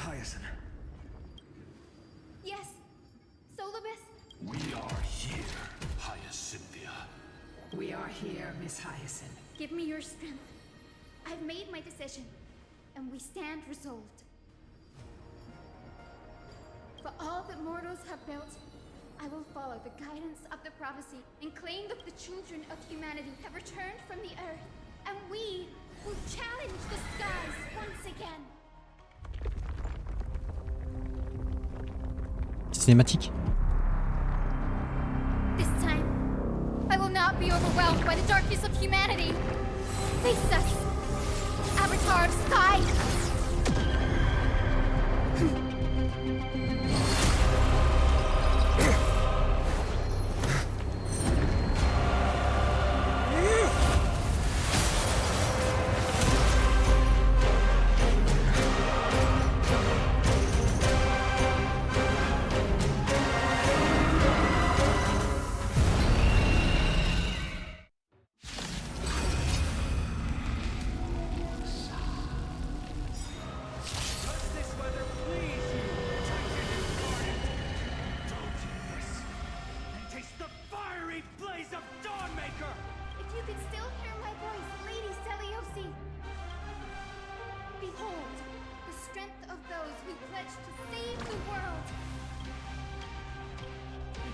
Hyacinth. Yes, Solibus? We are here, Hyacinthia. We are here, Miss Hyacinth. Give me your strength. I've made my decision, and we stand resolved. For all that mortals have built, I will follow the guidance of the prophecy and claim that the children of humanity have returned from the earth, and we will challenge the skies once again. Cinématique. This time, I will not be overwhelmed by the darkness of humanity. Face us, Avatar of Sky!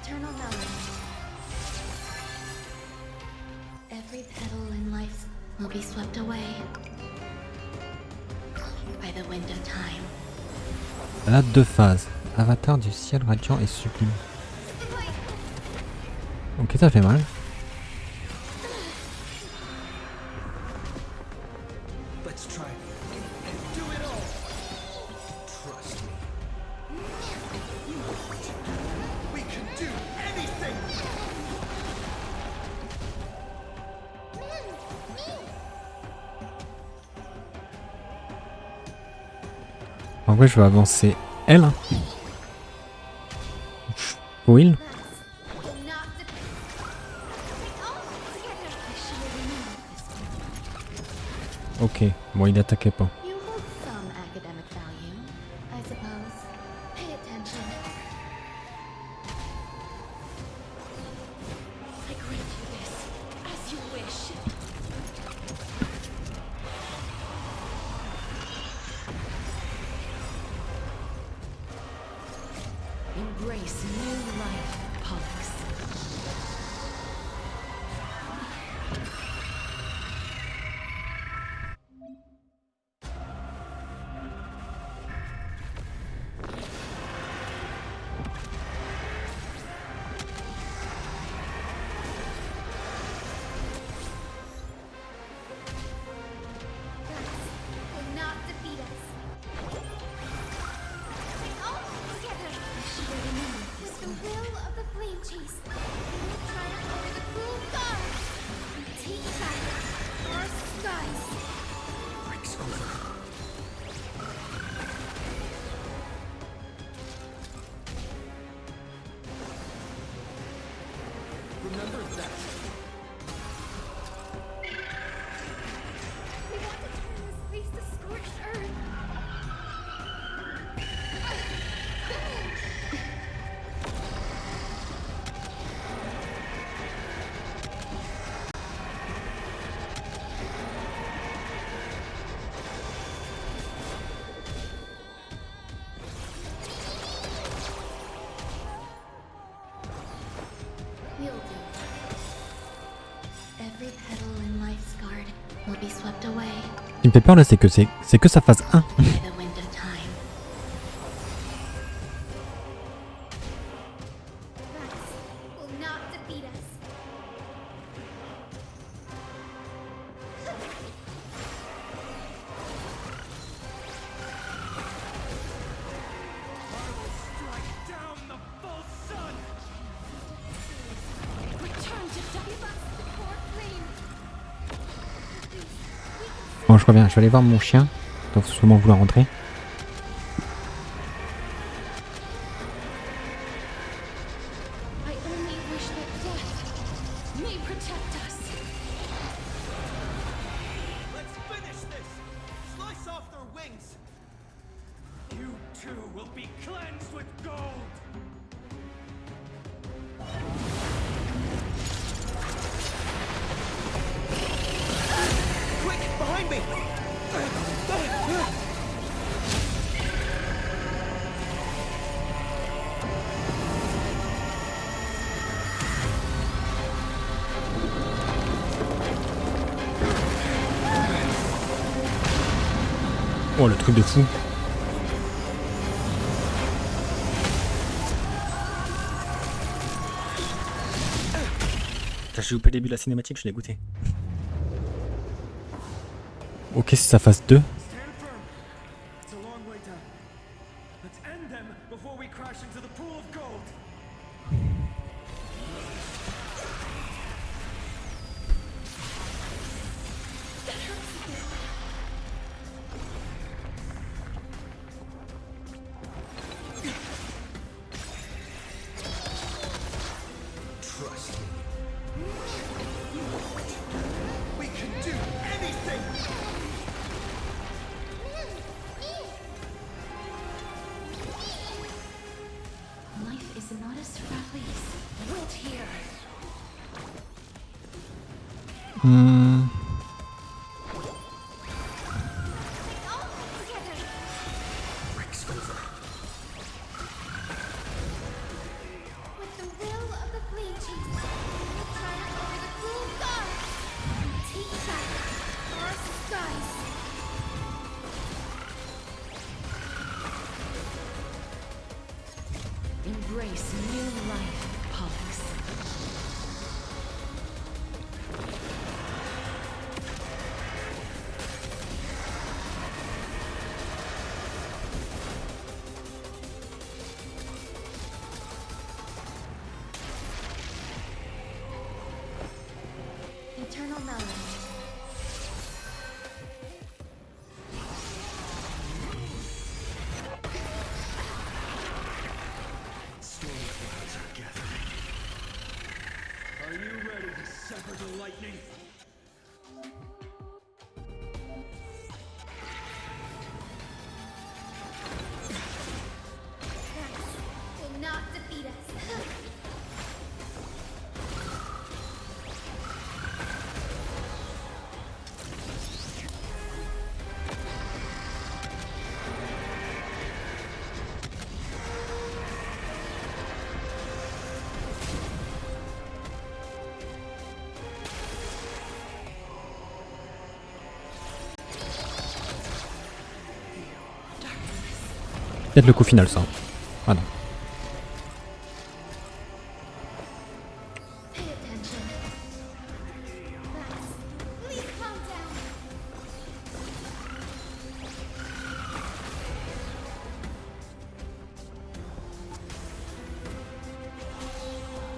Eternal melody. Every petal in life will be swept away by the wind of time. Balade de phase. Avatar du ciel radiant et sublime. Ok, ça fait mal. Let's try and do it all. Trust me. We can do anything. En vrai, je vais avancer L. Will. Ok, bon, il attaquait pas. You hold some academic value, I suppose. Pay attention. I grant you this, as you wish. Embrace new life, Pollux. Will not defeat us. And all together, with the will of the flame chase, we will triumph over the cruel gods and take back our skies. Remember that. We want to turn this place to scorched earth. You'll do. Every petal in life's guard will be swept away Ce qui me fait peur là, c'est que ça phase 1. by the wind of time. Will not defeat us. Bon, je reviens, je vais aller voir mon chien. Il doit sûrement vouloir rentrer. I only wish that death may protect us. Let's finish this! Slice off their wings! You too will be cleansed with gold. Quick, behind me! Oh, le truc de fou. J'ai loupé le début de la cinématique, je l'ai goûté. Ok, c'est sa phase 2. It's a long way down. Let's end them before we crash into the pool of gold. Trust me. We can do anything! Life is not as Raleigh's built here. Breaks over. With the will of the flame chaser, we triumph over the cruel gods and take back our skies. Embrace new life, Pollux. Eternal melody. Storm clouds are gathering. Are you ready to sever the lightning? Will not defeat us. Peut-être le coup final, ça. Ah non. Pay attention. Max, please calm down.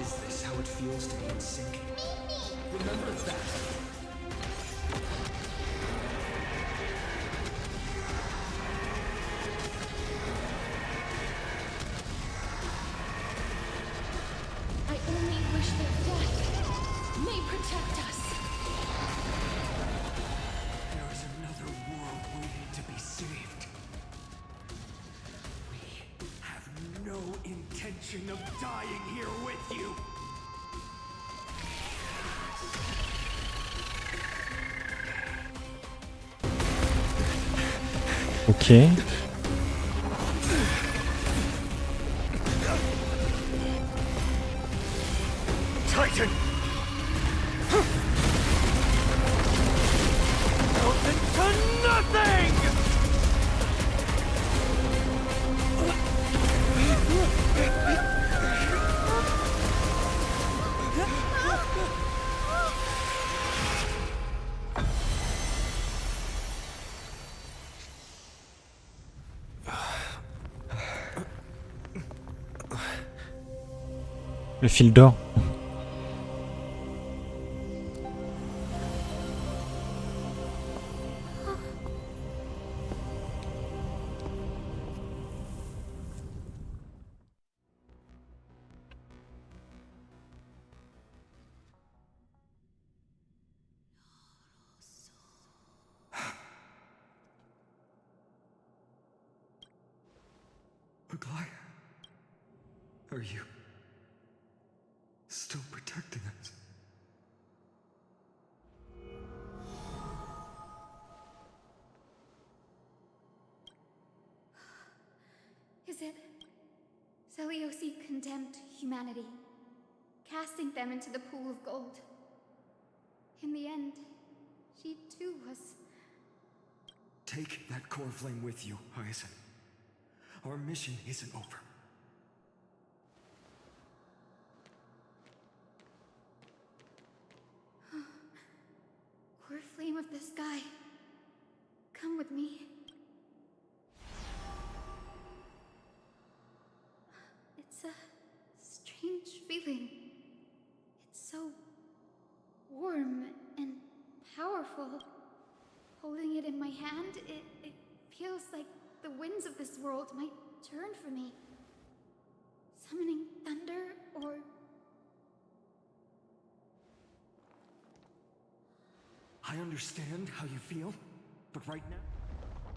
Is this how it feels to be in sync? Remember that. I only wish that death may protect us. There is another world waiting to be saved. We have no intention of dying here with you. Ok. Titan! Melted to nothing! Le fil d'or. Déclin, are you still protecting us? Is it Seliosi condemned humanity, casting them into the pool of gold? In the end, she too was... Take that core flame with you, Hyacinth. Our mission isn't over. Core flame of the sky, come with me. It's a strange feeling. It's so warm and powerful. Holding it in my hand, it feels like the winds of this world might turn for me. Summoning thunder or... I understand how you feel, but right now,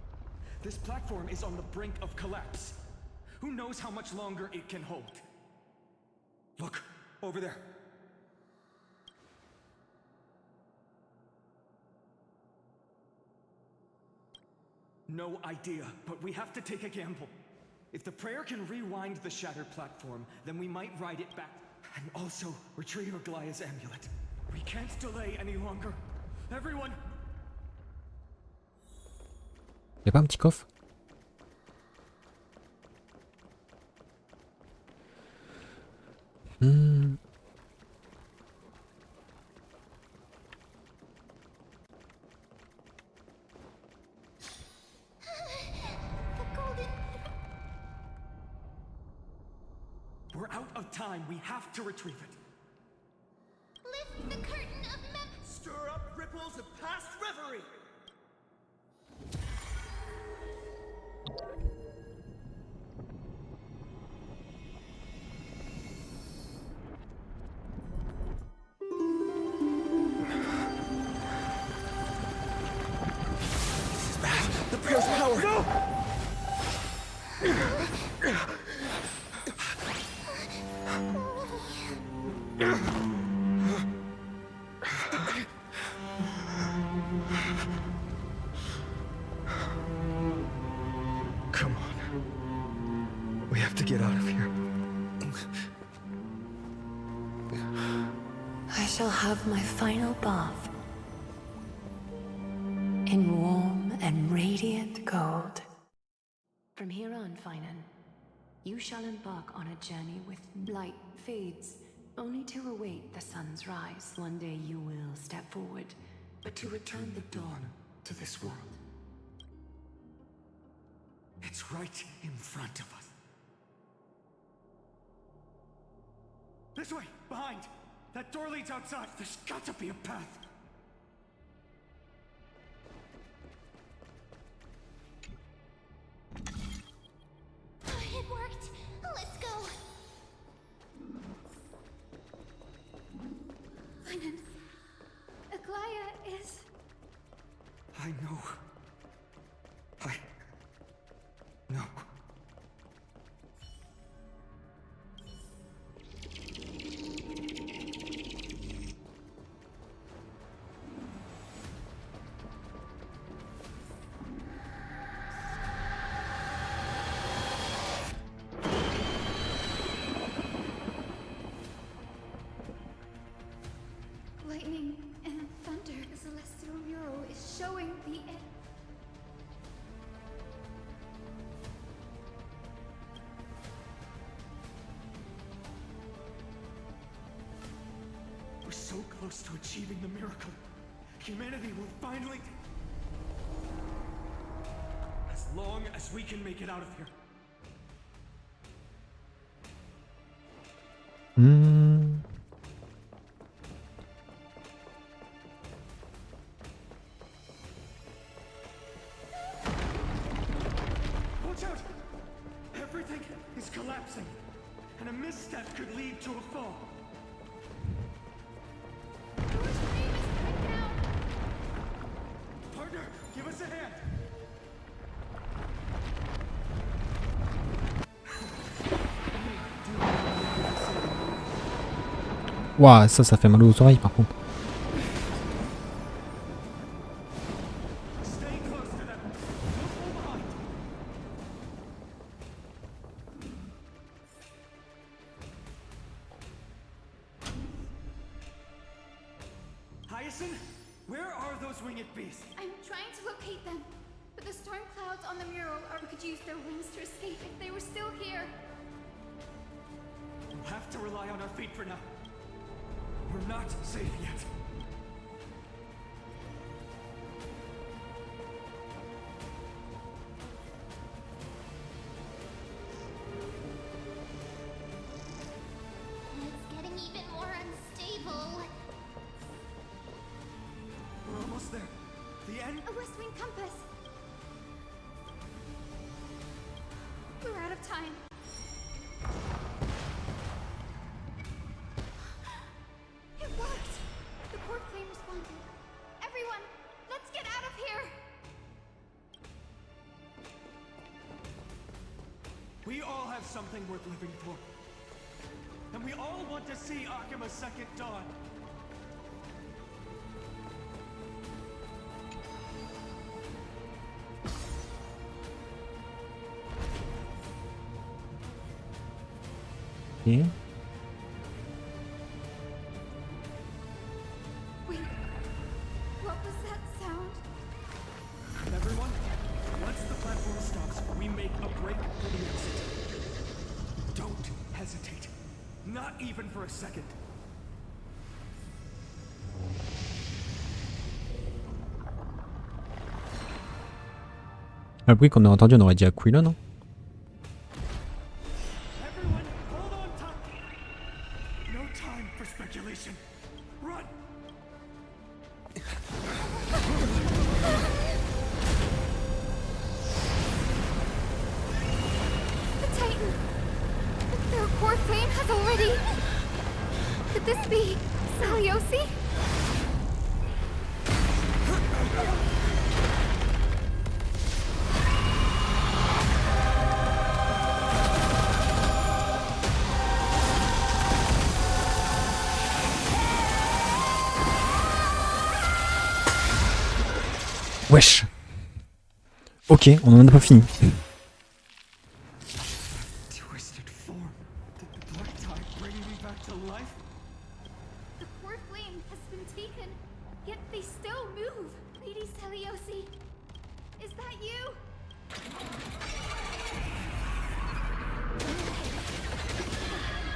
this platform is on the brink of collapse. Who knows how much longer it can hold? Look, over there. No idea, but we have to take a gamble. If the prayer can rewind the shattered platform, then we might ride it back. And also, retrieve Aglaya's amulet. We can't delay any longer. Everyone! Y'a pas un petit coffre? We're out of time. We have to retrieve it. Lift the curtain of Stir up ripples of past reverie! This is bad. The prayer's power! No! Come on. We have to get out of here. I shall have my final bath in warm and radiant gold. From here on, Finan, you shall embark on a journey with light fades, only to await the sun's rise. One day you will step forward, but to return the dawn to this world. It's right in front of us. This way! Behind! That door leads outside! There's got to be a path! It worked! Let's go! Finan, Aglaya is... I know. No. Lightning and thunder. The celestial mural is showing the end. We're so close to achieving the miracle. Humanity will finally... As long as we can make it out of here. Watch out! Everything is collapsing, and a misstep could lead to a fall. Partner, give us a hand! Ouah, ça fait mal aux oreilles par contre. Hyacinth, where are those winged beasts? I'm trying to locate them, but the storm clouds on the mural could use their wings to escape if they were still here. We'll have to rely on our feet for now. We're not safe yet. It's getting even more unstable. We're almost there. The end? A west wing compass. We're out of time. It worked! The core flame responded. Everyone, let's get out of here! We all have something worth living for. And we all want to see Akima's second dawn. Yeah. Wait, what was that sound? Everyone, once the platform stops, we make a break for the exit. Don't hesitate. Not even for a second. Le bruit qu'on a entendu, on aurait dit Aquila, non? Everyone, hold on tight. No time for speculation. Run! The Titan! Their core flame has already... Could this be Saliosi? Wesh. Ok, on en a pas fini. Twisted form. Did the black tide bring me back to life? The core flame has been taken, yet they still move. Lady Saliosi, is that you?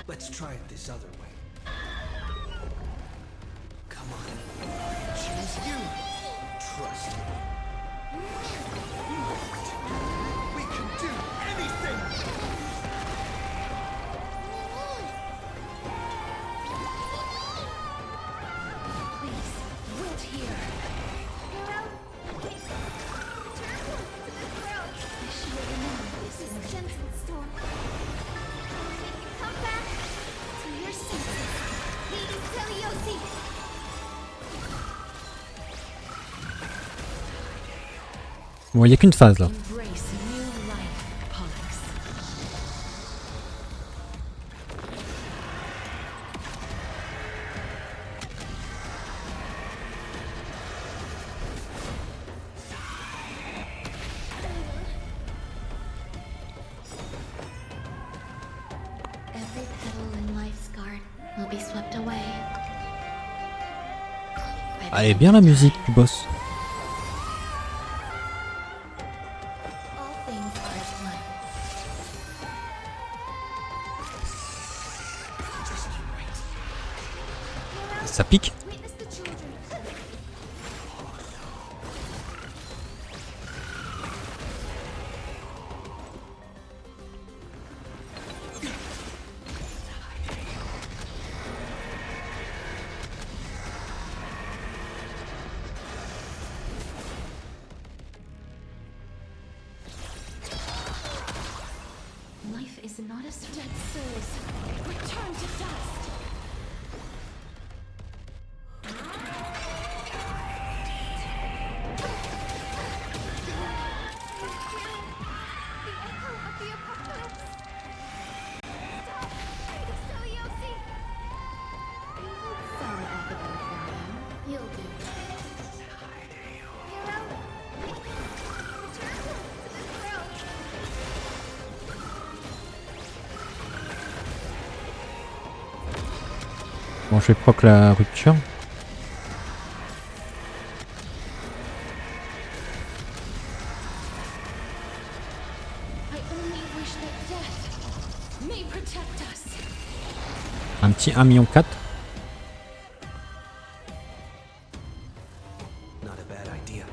Let's try it this other way. Come on. Choose you. Trust me. We can do anything! Please, wait here. Hero, please. Careful to this road. I should have remembered this is a gentle storm. Make you come back to your senses. Lady Celiosi. Bon, il n'y a qu'une phase là. Embrace new life, Pollux. Every petal in life's garden will be swept away. Ah, elle est bien la musique du boss. All things are as one. Ça pique. Witness the children. Life is not as Dead souls, return to dust. The echo of the apocalypse. Stop, Lady Celiosi. You'll do. Bon, je vais proc la rupture. Un petit 1,4 million. Not a bad idea.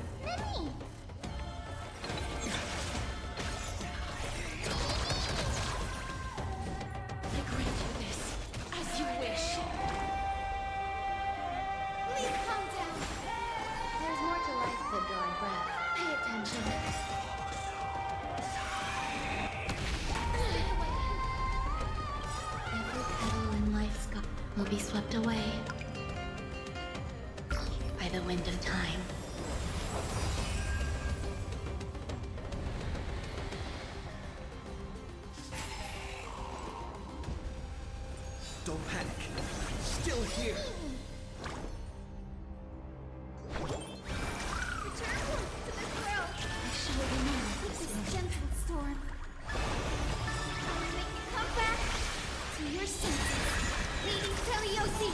As you wish. Please calm down. There's more to life than drawing breath. Pay attention. Every petal in life's cup will be swept away by the wind of time. Don't panic. Still here. I shall remember this gentle storm. I'll make you come back to your senses, Lady Teliosi.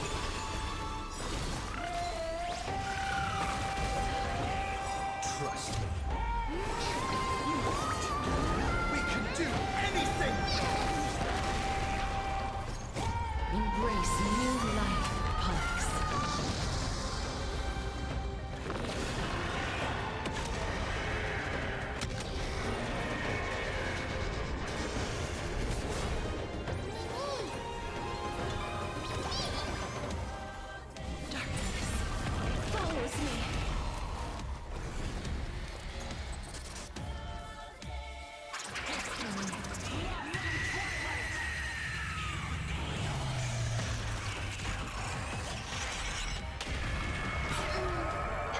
Trust me. We can do anything! Embrace new life, Pollux. Follows me.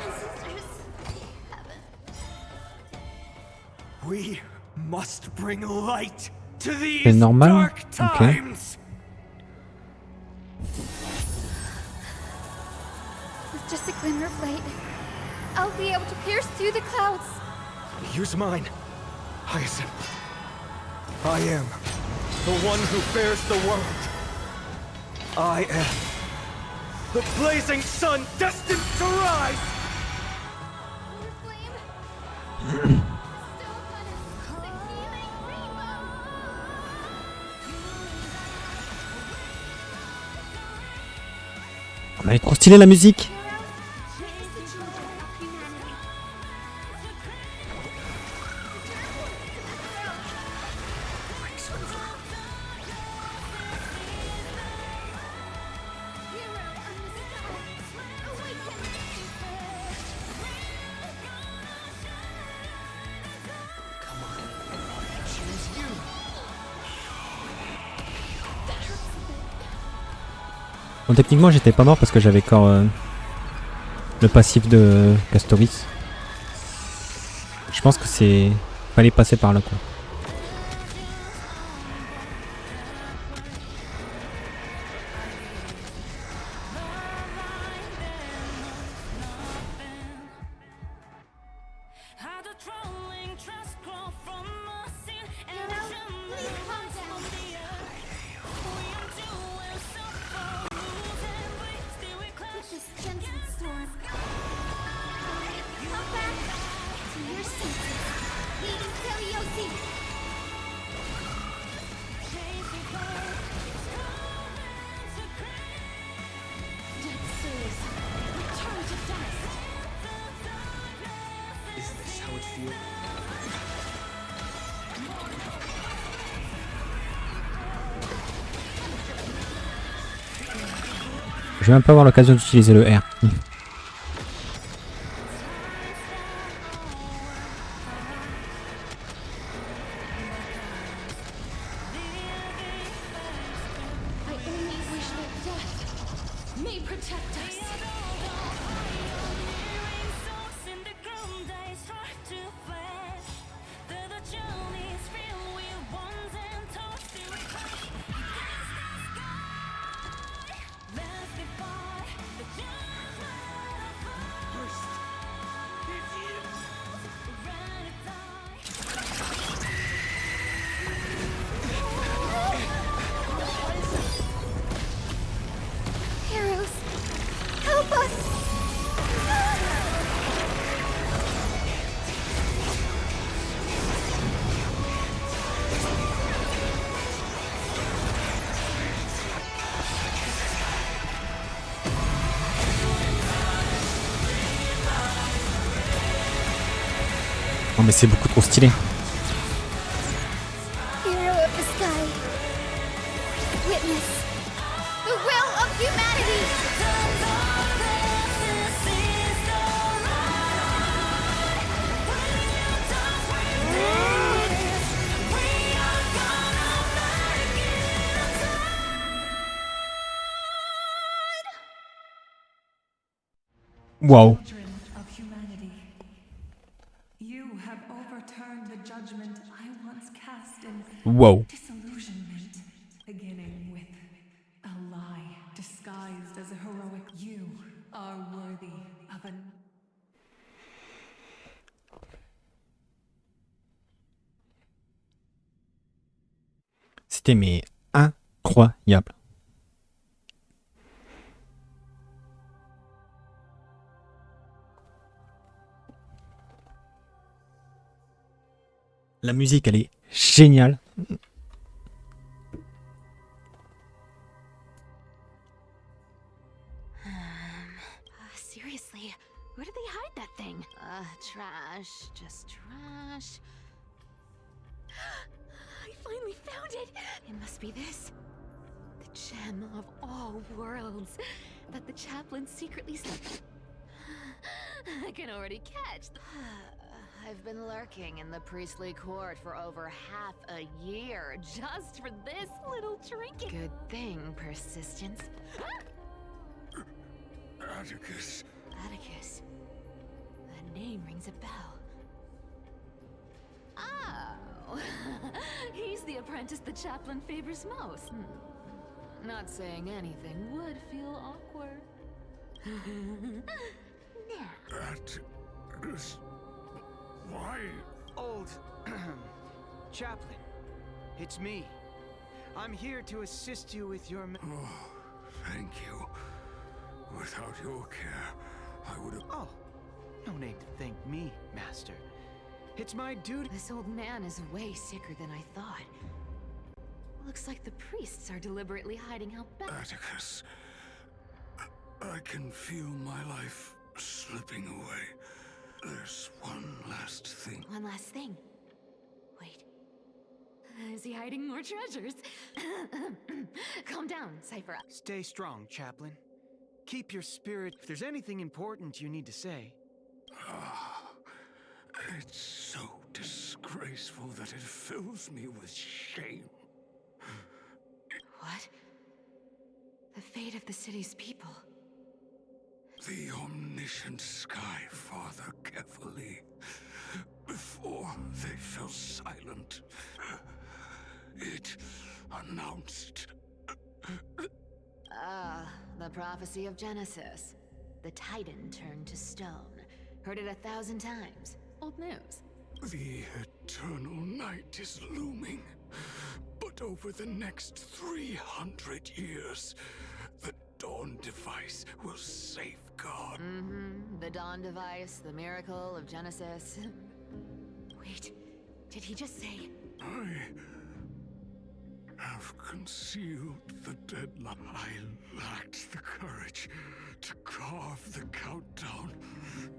Ancestors, heaven. We must bring light to C'est these normal. dark Ok. times. With just a glimmer of light, I'll be able to pierce through the clouds. Use mine, Hyacinth. I am the one who bears the world. I am the blazing sun destined to rise. On avait trop stylé la musique. Bon, techniquement j'étais pas mort parce que j'avais encore le passif de Castoris. Je pense que c'est... fallait passer par là quoi. Je vais même pas avoir l'occasion d'utiliser le R. Oh mais c'est beaucoup trop stylé. Hero of the sky. Witness the will of humanity. Waouh. Of humanity, you have overturned the judgment I once cast in Wow. disillusionment, beginning with a lie disguised as a heroic. You are worthy of an. C'était mais incroyable. La musique, elle est géniale. Seriously, where did they hide that thing? Trash, just trash. I finally found it! It must be this. The gem of all worlds that the chaplain secretly I can already catch. I've been lurking in the priestly court for over half a year just for this little trinket. Good thing persistence. Atticus. Atticus. That name rings a bell. Oh, he's the apprentice the chaplain favors most. Not saying anything would feel awkward. Now. Atticus. Why? Old chaplain, it's me. I'm here to assist you with your. Oh, thank you. Without your care, I would have. Oh, no need to thank me, Master. It's my duty. This old man is way sicker than I thought. Looks like the priests are deliberately hiding out back. Atticus, I can feel my life slipping away. There's one last thing. One last thing. Wait. Is he hiding more treasures? Calm down, Cypher. Stay strong, chaplain. Keep your spirit. If there's anything important you need to say. It's so disgraceful that it fills me with shame. What? The fate of the city's people. The omniscient Sky Father carefully, before they fell silent, it announced. The prophecy of Genesis. The Titan turned to stone. Heard it 1,000 times. Old news. The eternal night is looming, but over the next 300 years, the Dawn device will safeguard. The Dawn device, the miracle of Genesis. Wait, did he just say? I have concealed the deadline. I lacked the courage to carve the countdown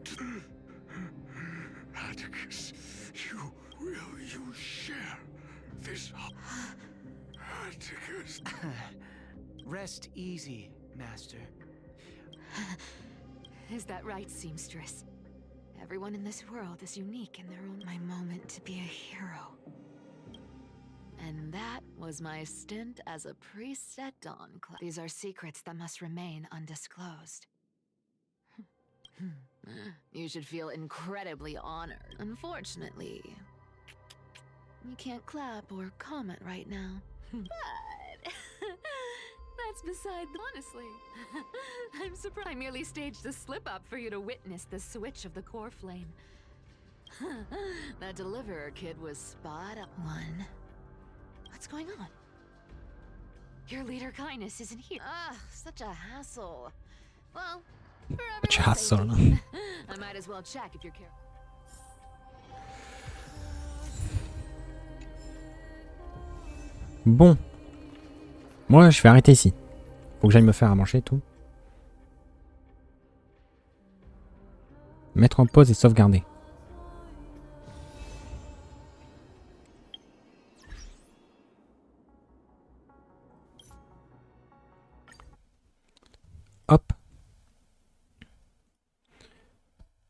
to... Atticus, will you share this? Atticus. Rest easy, Master. Is that right, seamstress? Everyone in this world is unique in their own. My moment to be a hero. And that was my stint as a priest at Dawn Class. These are secrets that must remain undisclosed. You should feel incredibly honored. Unfortunately, you can't clap or comment right now. But that's beside the honestly. I'm surprised I merely staged a slip-up for you to witness the switch of the core flame. That deliverer kid was spot on. What's going on? Your leader kindness isn't here. Such a hassle. Well, for everyone's safety, I might as well check if you're careful. Bon. Moi, je vais arrêter ici. Faut que j'aille me faire à manger et tout. Mettre en pause et sauvegarder.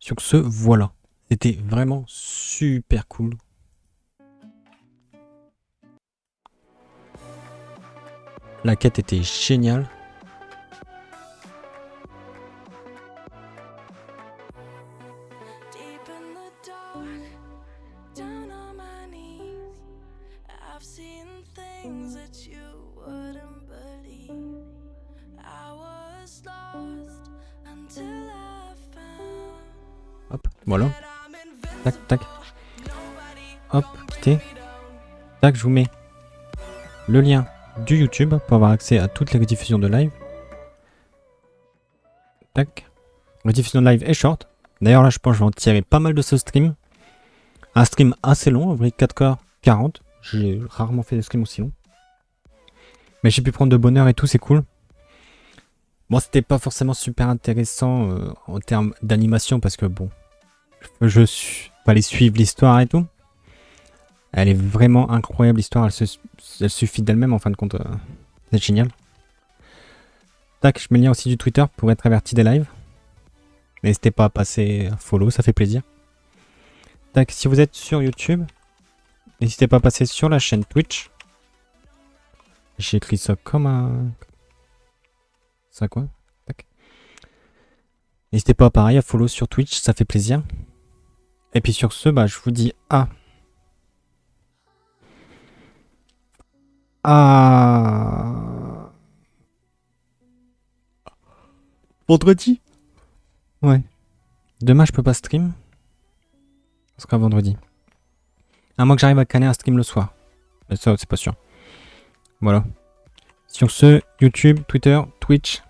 Sur ce, voilà. C'était vraiment super cool. La quête était géniale. Hop, voilà. Tac, tac. Hop, quittez. Tac, je vous mets le lien du YouTube pour avoir accès à toutes les rediffusions de live. Tac. Rediffusion de live est short. D'ailleurs là, je pense que je vais en tirer pas mal de ce stream. Un stream assez long, en vrai 4h40. J'ai rarement fait des streams aussi longs. Mais j'ai pu prendre de bonheur et tout, c'est cool. Bon, c'était pas forcément super intéressant en termes d'animation parce que bon, je fallait suivre l'histoire et tout. Elle est vraiment incroyable l'histoire, elle suffit d'elle-même en fin de compte. C'est génial. Tac, je mets le lien aussi du Twitter pour être averti des lives. N'hésitez pas à passer à follow, ça fait plaisir. Tac, si vous êtes sur YouTube, n'hésitez pas à passer sur la chaîne Twitch. J'ai écrit ça comme un... Ça quoi? Tac. N'hésitez pas pareil à follow sur Twitch, ça fait plaisir. Et puis sur ce, bah je vous dis vendredi. Ouais. Demain je peux pas stream. Ce sera vendredi. À moins que j'arrive à caler un stream le soir. Mais ça c'est pas sûr. Voilà. Sur ce, YouTube, Twitter, Twitch.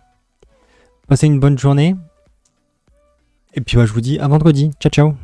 Passez une bonne journée. Et puis bah, je vous dis à vendredi. Ciao ciao.